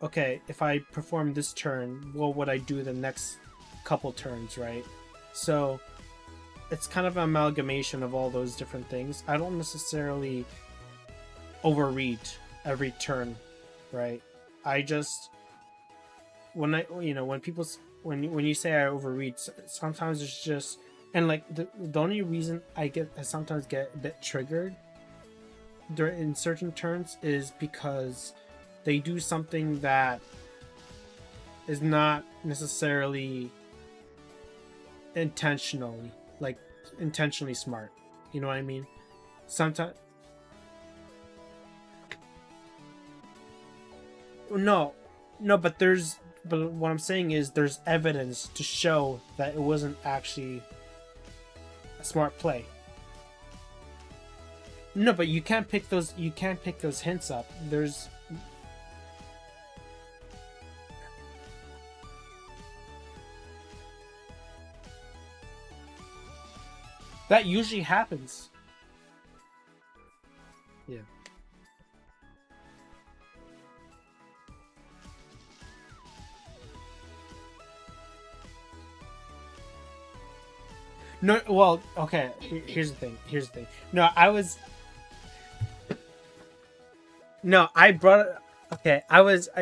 okay, if I perform this turn, what would I do the next couple turns, right? So it's kind of an amalgamation of all those different things. I don't necessarily overread every turn, right? I just, when when you say I overread, sometimes it's just, and like the only reason I sometimes get a bit triggered in certain turns is because they do something that is not necessarily intentionally smart. You know what I mean? Sometimes no, but what I'm saying is there's evidence to show that it wasn't actually a smart play. No, but you can't pick those hints up. There's that usually happens. Yeah. No, well, okay. Here's the thing. No, I brought it. Okay, I wasn't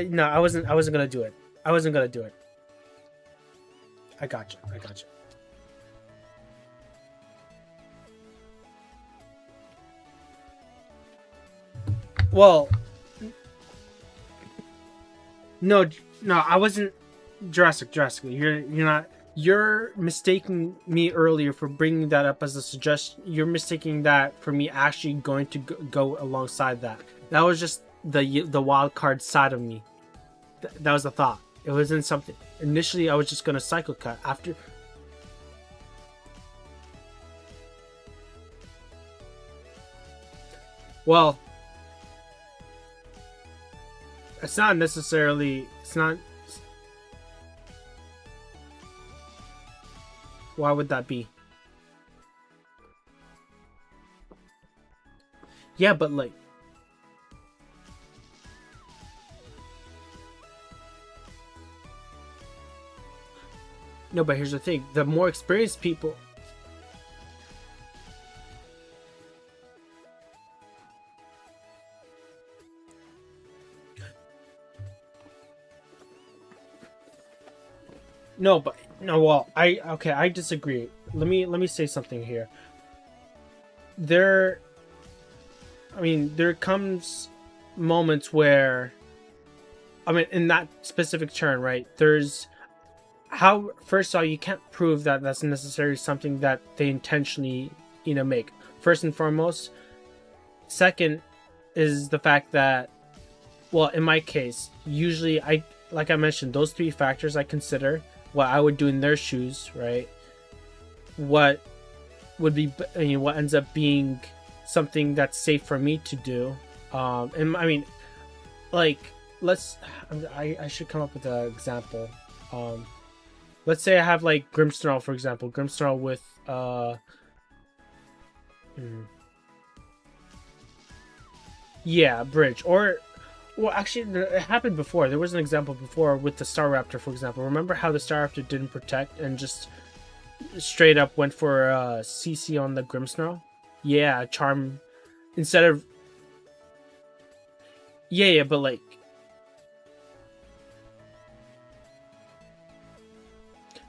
gonna do it. I wasn't gonna do it. I got you. Well, no, I wasn't. Jurassic. You're not. You're mistaking me earlier for bringing that up as a suggestion. You're mistaking that for me actually going to go alongside that. That was just the wild card side of me. That was the thought. It wasn't something. Initially, I was just gonna cycle cut after. Well, it's not necessarily. It's not. Why would that be? Yeah, but like. No, but here's the thing. The more experienced people. No, but no. Well, I disagree. Let me say something here. There comes moments where, in that specific turn, right? There's how first of all, you can't prove that that's necessarily something that they intentionally, make. First and foremost. Second is the fact that, well, in my case, usually like I mentioned, those three factors I consider what I would do in their shoes, right? What would be, what ends up being something that's safe for me to do. And like, I should come up with an example. Let's say I have like Grimmsnarl, for example. Grimmsnarl with yeah, bridge. Or, well, actually, it happened before. There was an example before with the Staraptor, for example. Remember how the Staraptor didn't protect and just straight up went for CC on the Grimmsnarl? Yeah, charm instead of. Yeah, but like.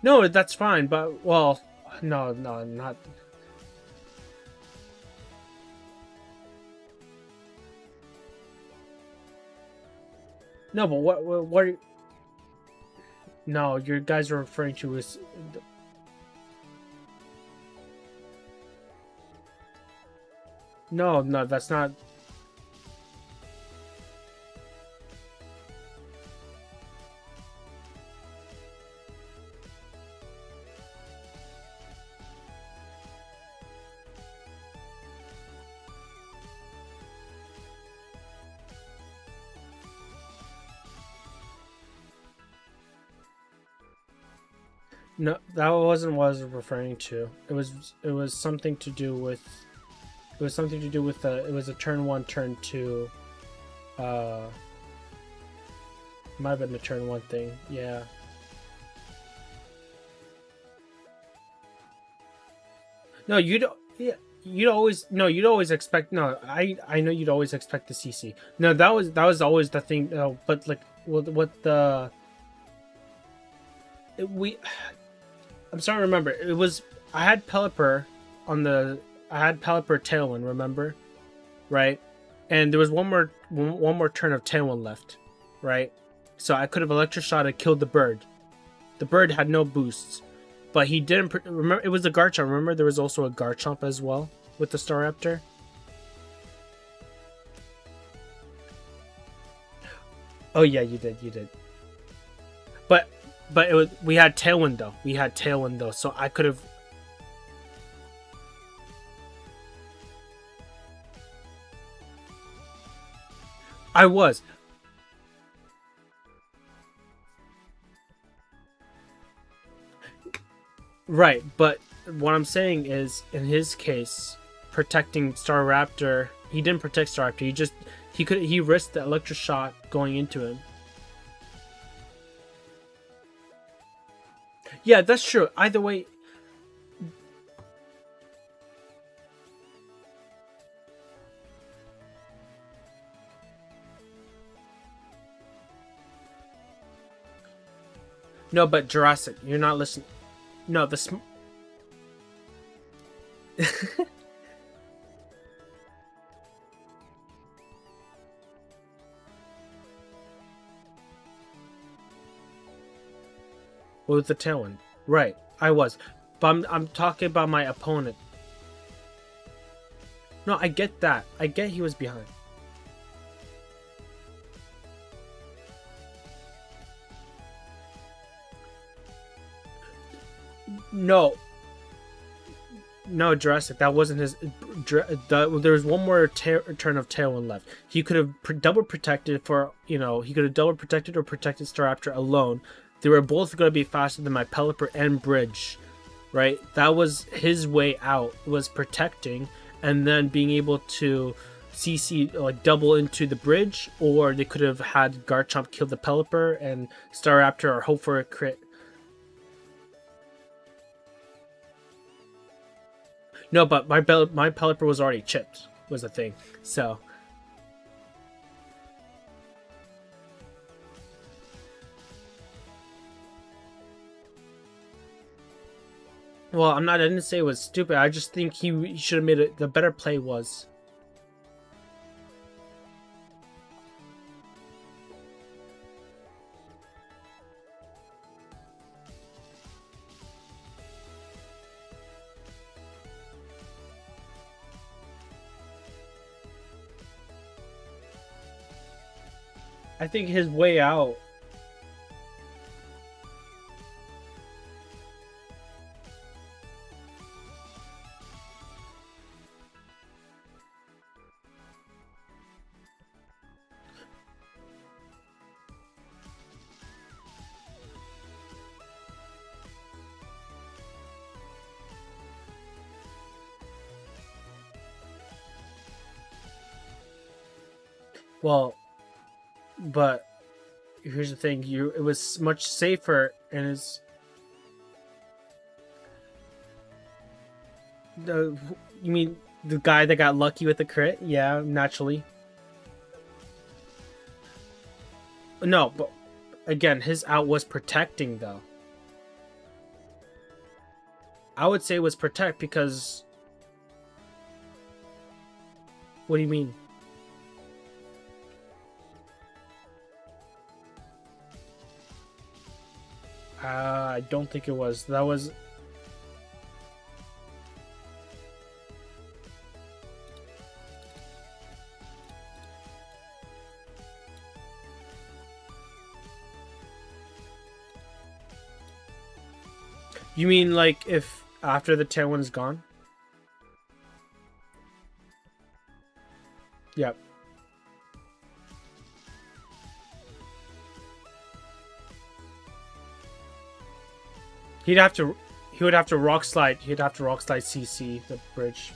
No, that's fine, but, well, no, not. No, but what no, your guys are referring to is. No, that's not. No, that wasn't what I was referring to. It was something to do with it was a turn 1, turn 2. Uh, might have been the turn 1 thing. Yeah. No, you don't. Yeah, you'd always expect. No, I know you'd always expect the CC. No, that was always the thing. No, but like what the we. I'm starting to remember. It was I had Pelipper on the. I had Pelipper Tailwind. Remember, right? And there was one more turn of Tailwind left, right? So I could have Electric Shot and killed the bird. The bird had no boosts, but he didn't. Remember, it was a Garchomp. Remember, there was also a Garchomp as well with the Staraptor. Oh yeah, you did. You did. But it was we had Tailwind though. We had Tailwind though, so I could have. I was right, but what I'm saying is, in his case, protecting Staraptor, he didn't protect Staraptor. He risked the Electric Shot going into him. Yeah, that's true. Either way, no. But Jurassic, you're not listening. No, with the Tailwind. Right, I was, but I'm talking about my opponent. No, I get that. I get he was behind. No, no, Jurassic. That wasn't his. There was one more turn of Tailwind left. He could have double protected for He could have double protected or protected Staraptor alone. They were both going to be faster than my Pelipper and Bridge, right? That was his way out. Was protecting and then being able to CC like double into the Bridge, or they could have had Garchomp kill the Pelipper and Staraptor or hope for a crit. No, but my Pelipper was already chipped. Was the thing. So, well, I didn't say it was stupid. I just think he should have made it. The better play was. I think his way out. Well, but here's the thing: it was much safer, and it's the you mean the guy that got lucky with the crit? Yeah, naturally. No, but again, his out was protecting though. I would say it was protect because. What do you mean? I don't think it was. That was. You mean like if after the Tailwind's gone? Yep. He would have to rock slide. He'd have to rock slide CC the bridge.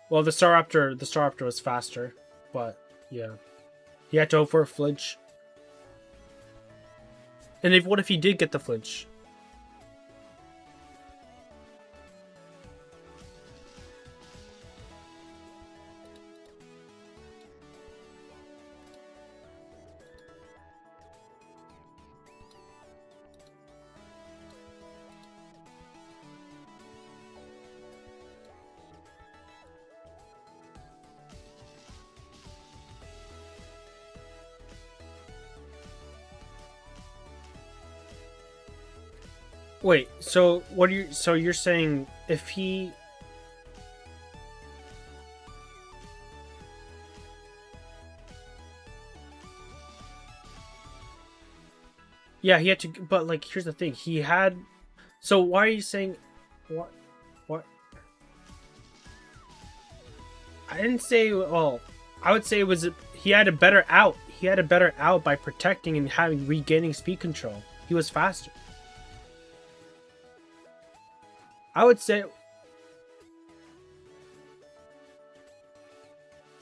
Well, the Staraptor was faster, but yeah, he had to hope for a flinch. And what if he did get the flinch? Wait, so what are you? So you're saying if he? Yeah, he had to. But like, here's the thing: he had. So why are you saying? What? What? I didn't say. Well, I would say it was. He had a better out. He had a better out by protecting and having regaining speed control. He was faster. I would say.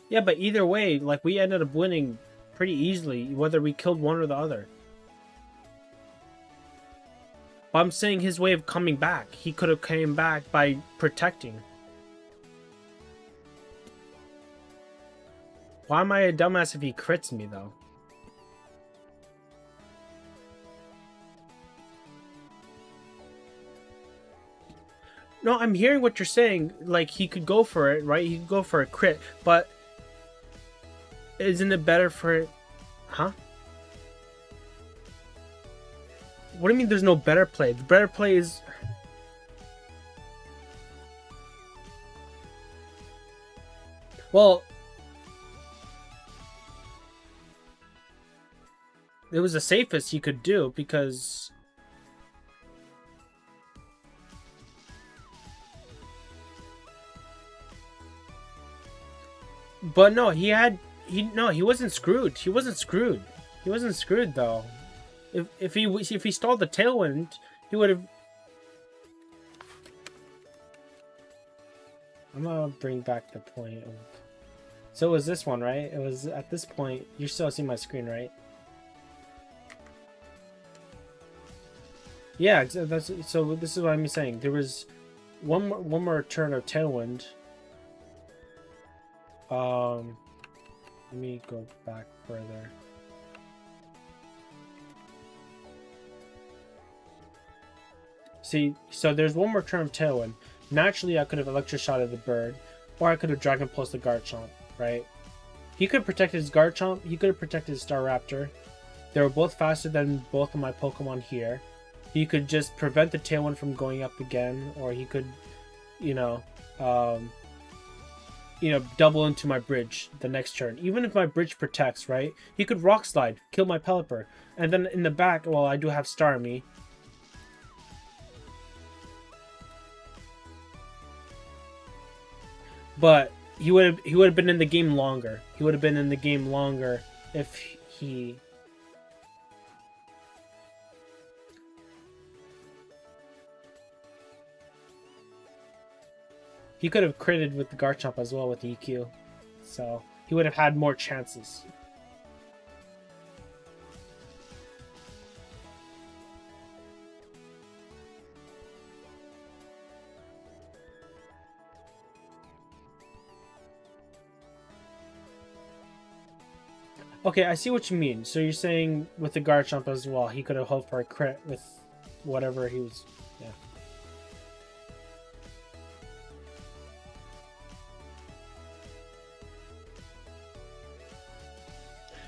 Yeah, but either way, like we ended up winning pretty easily, whether we killed one or the other. But I'm saying his way of coming back. He could have came back by protecting. Why am I a dumbass if he crits me, though? No, I'm hearing what you're saying. Like, he could go for it, right? He could go for a crit, but isn't it better for it? Huh? What do you mean there's no better play? The better play is... Well... It was the safest he could do, because... But no, he wasn't screwed. He wasn't screwed. He wasn't screwed though. If he stalled the tailwind, he would have. I'm gonna bring back the point. So it was this one, right? It was at this point. You're still seeing my screen, right? Yeah, so this is what I'm saying. There was one more turn of tailwind. Let me go back further. See, so there's one more turn of tailwind. Naturally, I could have electroshotted the bird, or I could have Dragon Pulsed the Garchomp, right? He could have protected his Garchomp, he could have protected his Staraptor. They were both faster than both of my Pokemon here. He could just prevent the tailwind from going up again, or he could, double into my bridge the next turn. Even if my bridge protects, right? He could Rock Slide, kill my Pelipper. And then in the back, well, I do have Starmie. But he would have been in the game longer. He would have been in the game longer if he... He could have critted with the Garchomp as well with the EQ. So, he would have had more chances. Okay, I see what you mean. So you're saying with the Garchomp as well, he could have hoped for a crit with whatever he was... Yeah.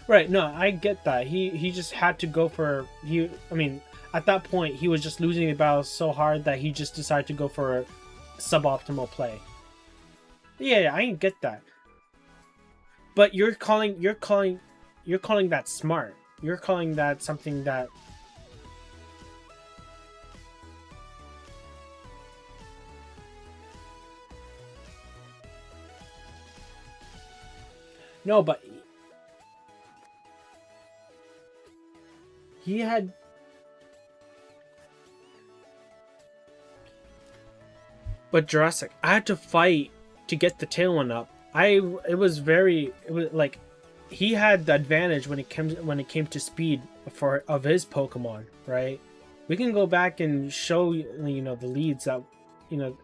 Right, no, I get that. He just had to go for... I mean, at that point, he was just losing the battle so hard that he just decided to go for a suboptimal play. Yeah, I get that. But you're calling that smart. You're calling that something that... No, but... He had But Jurassic, I had to fight to get the tail one up. It was like he had the advantage when it came to speed of his Pokemon, right? We can go back and show the leads that no.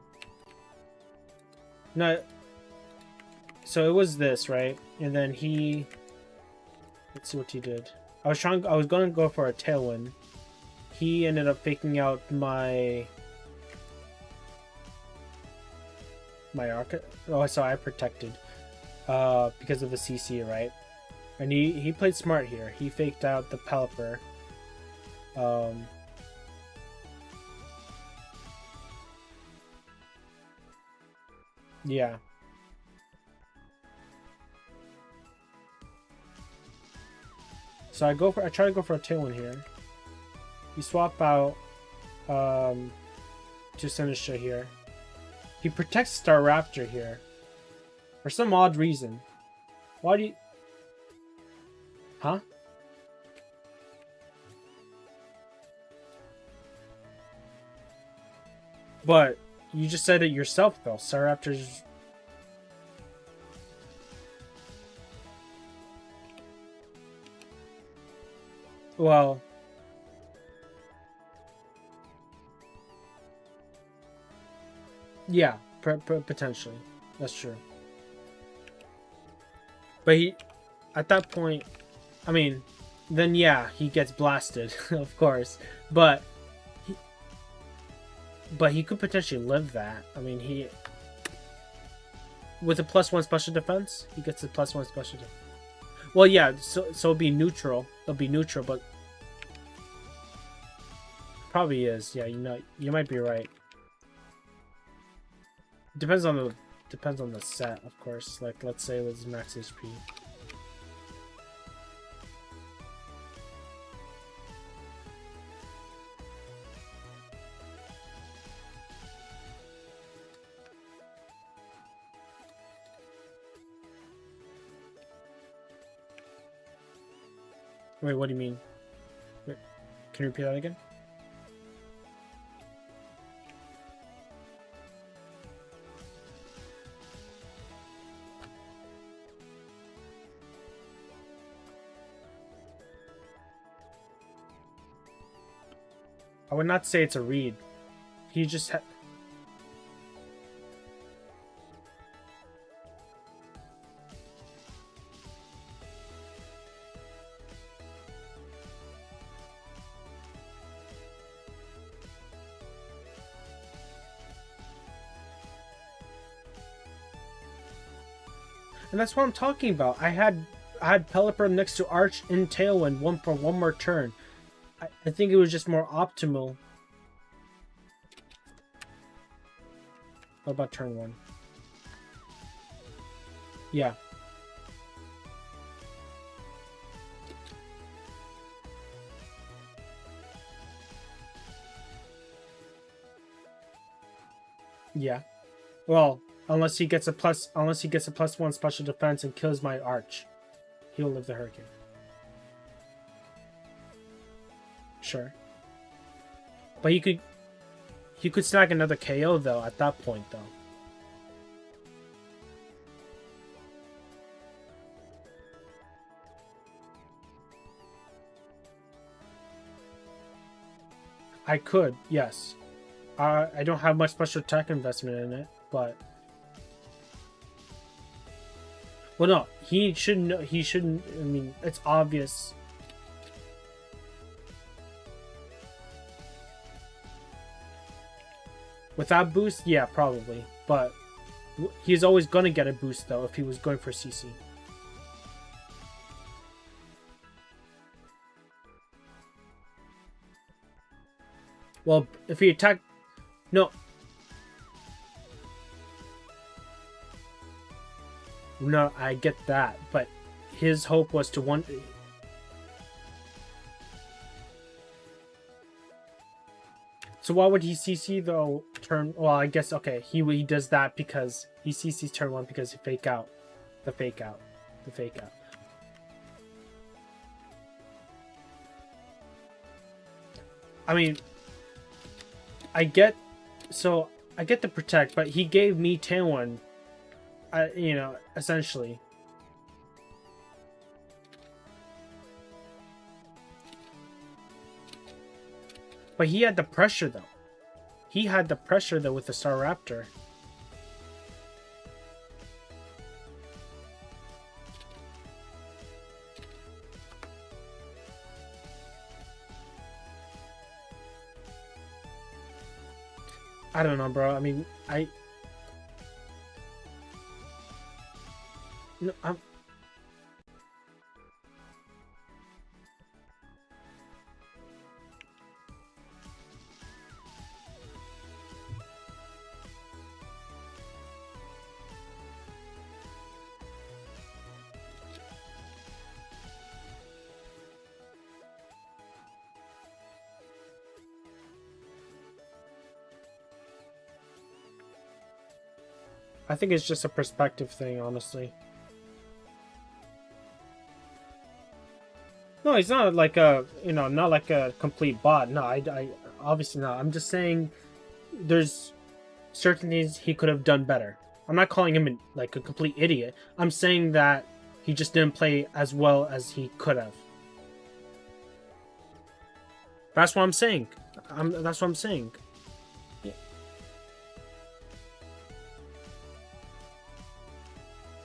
So it was this, right? And then let's see what he did. I was going to go for a Tailwind. He ended up faking out my Arca. Oh, so I protected because of the CC, right? And he played smart here. He faked out the Pelipper. Yeah. So I try to go for a Tailwind here. You swap out to Sinistra here. He protects Staraptor here. For some odd reason. Why do you... Huh? But you just said it yourself, though. Staraptor's... Well... Yeah, potentially. That's true. But at that point, I mean, then yeah, he gets blasted, of course. But he could potentially live that. I mean, with a +1 special defense, he gets a +1 special defense. Well, yeah, so it'll be neutral. It'll be neutral, but probably is. Yeah, you might be right. Depends on the set, of course. Like, let's say it was max HP. Wait, what do you mean? Wait, can you repeat that again? I would not say it's a read. He just and that's what I'm talking about. I had Pelipper next to Arch in Tailwind for one more turn. I think it was just more optimal. What about turn 1? Yeah. Yeah. Well, unless he gets a +1 special defense and kills my Arch, he'll live the Hurricane. Sure. But he could snag another KO though at that point though. I could, yes. I don't have much special attack investment in it, but well, no, he shouldn't. He shouldn't. I mean, it's obvious. Without boost, yeah, probably. But he's always gonna get a boost though if he was going for CC. Well, if he attacked, no. No, I get that, but his hope was to one. So why would he CC though? Well, I guess okay. He does that because he CC's turn 1 because he fake out. I mean, I get. So I get the protect, but he gave me Tailwind. You know, essentially. But he had the pressure though. He had the pressure though with the Staraptor. I don't know, bro. I mean, no, I think it's just a perspective thing, honestly. No, he's not like a, you know, not like a complete bot. No, I obviously not. I'm just saying there's certain things he could have done better. I'm not calling him like a complete idiot. I'm saying that he just didn't play as well as he could have. That's what I'm saying. That's what I'm saying. Yeah.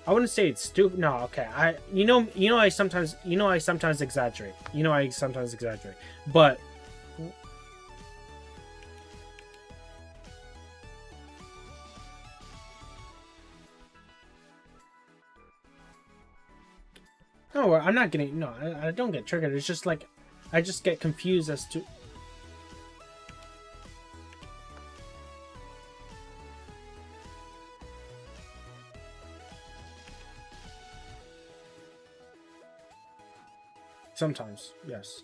I wouldn't say it's stupid. No, okay. I sometimes exaggerate. But no, I'm not getting. No, I don't get triggered. It's just like I just get confused as to. Sometimes, yes.